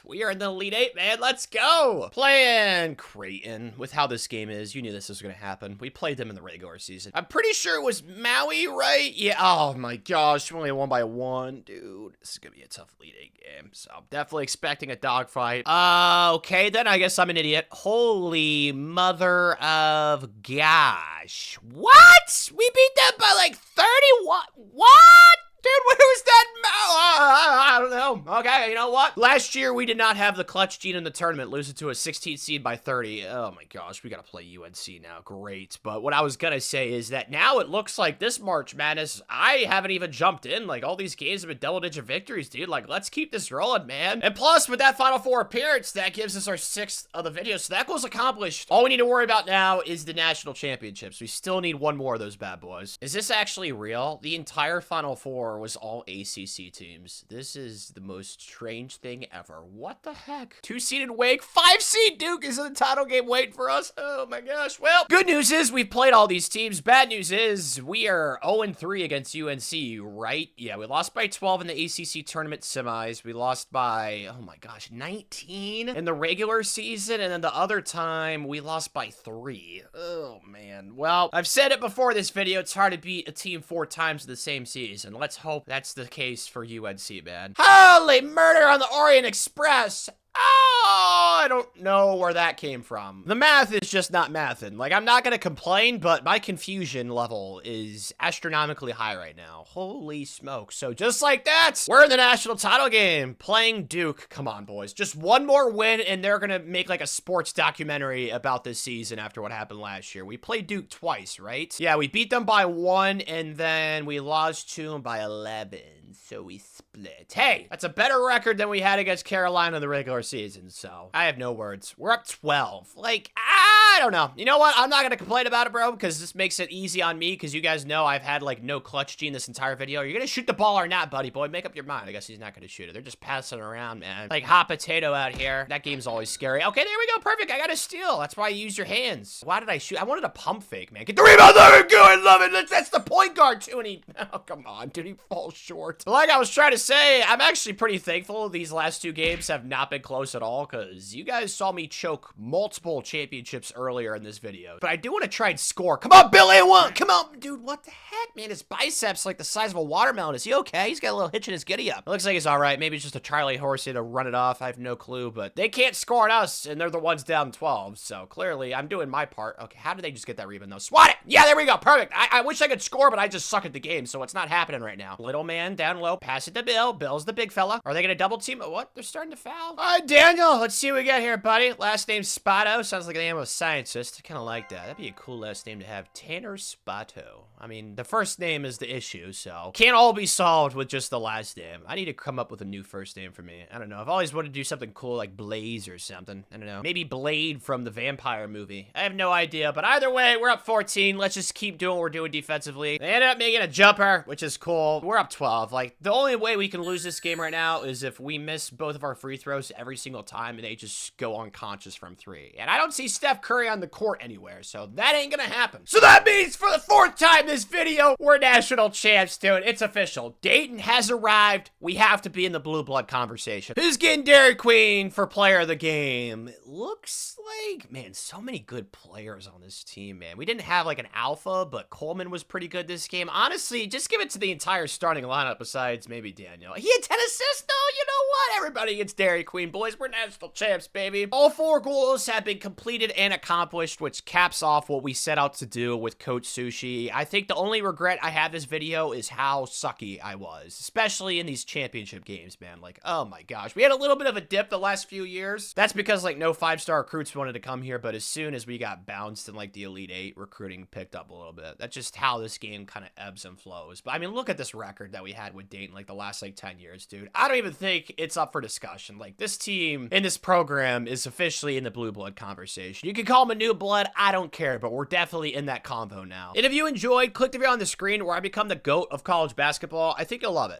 we are in the Elite 8, man. Let's go. Playing Creighton. With how this game is, you knew this was going to happen. We played them in the regular season. I'm pretty sure it was Maui, right? Yeah. Oh, my gosh. We only won by 1. Dude, this is going to be a tough Elite 8 game. So I'm definitely expecting a dogfight. Okay, then I guess I'm an idiot. Holy mother of gosh. What? We beat them by like 31. What? Dude, where was that? I don't know. Okay, you know what? Last year, we did not have the clutch gene in the tournament, losing to a 16th seed by 30. Oh my gosh, we gotta play UNC now. Great. But what I was gonna say is that now it looks like this March Madness, I haven't even jumped in. Like, all these games have been double-digit victories, dude. Like, let's keep this rolling, man. And plus, with that Final Four appearance, that gives us our 6th of the video. So that goal's accomplished. All we need to worry about now is the national championships. We still need one more of those bad boys. Is this actually real? The entire Final Four was all ACC teams. This is the most strange thing ever. What the heck? 2-seeded Wake, 5-seed Duke is in the title game waiting for us. Oh my gosh. Well, good news is we've played all these teams. Bad news is we are 0-3 against UNC, right? Yeah, we lost by 12 in the ACC tournament semis. We lost by, oh my gosh, 19 in the regular season. And then the other time we lost by 3. Oh man. Well, I've said it before this video. It's hard to beat a team 4 times in the same season. Let's hope that's the case for UNC, man. Holy murder on the Orient Express! Oh, I don't know where that came from. The math is just not mathin'. Like, I'm not gonna complain, but my confusion level is astronomically high right now. Holy smoke. So just like that, we're in the national title game playing Duke. Come on, boys. Just one more win, and they're gonna make like a sports documentary about this season after what happened last year. We played Duke twice, right? Yeah, we beat them by 1, and then we lost to them by 11. So we split. Hey, that's a better record than we had against Carolina in the regular season, so I have no words. We're up 12. Like, I don't know. You know what? I'm not gonna complain about it, bro, because this makes it easy on me, because you guys know I've had, like, no clutch gene this entire video. Are you gonna shoot the ball or not, buddy boy? Make up your mind. I guess he's not gonna shoot it. They're just passing around, man. Like, hot potato out here. That game's always scary. Okay, there we go. Perfect. I got a steal. That's why you use your hands. Why did I shoot? I wanted a pump fake, man. Get the rebound. There we go. I love it. That's the point guard, too, and he... Oh, come on, dude. He falls short. Like I was trying to say, I'm actually pretty thankful these last 2 games have not been close at all, because you guys saw me choke multiple championships earlier in this video. But I do want to try and score. Come on, Bill A1. Come on, dude. What the heck, man? His biceps like the size of a watermelon. Is he okay? He's got a little hitch in his giddy up. It looks like he's all right. Maybe it's just a Charlie Horsey to run it off. I have no clue, but they can't score on us, and they're the ones down 12. So clearly, I'm doing my part. Okay, how did they just get that rebound, though? Swat it. Yeah, there we go. Perfect. I wish I could score, but I just suck at the game, so it's not happening right now. Little man down low. Pass it to Bill. Bill's the big fella. Are they going to double team? What? They're starting to foul. All right, Daniel. Let's see what we got here, buddy. Last name Spato. Sounds like the name of a scientist. I kind of like that. That'd be a cool last name to have. Tanner Spato. I mean, the first name is the issue, so can't all be solved with just the last name. I need to come up with a new first name for me. I don't know. I've always wanted to do something cool like Blaze or something. I don't know. Maybe Blade from the vampire movie. I have no idea, but either way, we're up 14. Let's just keep doing what we're doing defensively. They ended up making a jumper, which is cool. We're up 12. Like, the only way we we can lose this game right now is if we miss both of our free throws every single time and they just go unconscious from 3. And I don't see Steph Curry on the court anywhere, so that ain't gonna happen. So that means for the 4th time this video, we're national champs, dude. It's official. Dayton has arrived. We have to be in the blue blood conversation. Who's getting Dairy Queen for player of the game? It looks like, man, so many good players on this team, man. We didn't have like an alpha, but Coleman was pretty good this game. Honestly, just give it to the entire starting lineup besides maybe Daniel. He had 10 assists though. You know what? Everybody gets Dairy Queen, boys. We're national champs, baby. All 4 goals have been completed and accomplished, which caps off what we set out to do with Coach Sushi. I think the only regret I have this video is how sucky I was, especially in these championship games, man. Like, oh my gosh. We had a little bit of a dip the last few years. That's because like no 5-star recruits wanted to come here, but as soon as we got bounced in like the Elite 8, recruiting picked up a little bit. That's just how this game kind of ebbs and flows. But I mean, look at this record that we had with Dayton like the last like 10 years, dude. I don't even think it's up for discussion. Like this team in this program is officially in the blue blood conversation. You can call them a new blood. I don't care, but we're definitely in that convo now. And if you enjoyed, click the video on the screen where I become the GOAT of college basketball. I think you'll love it.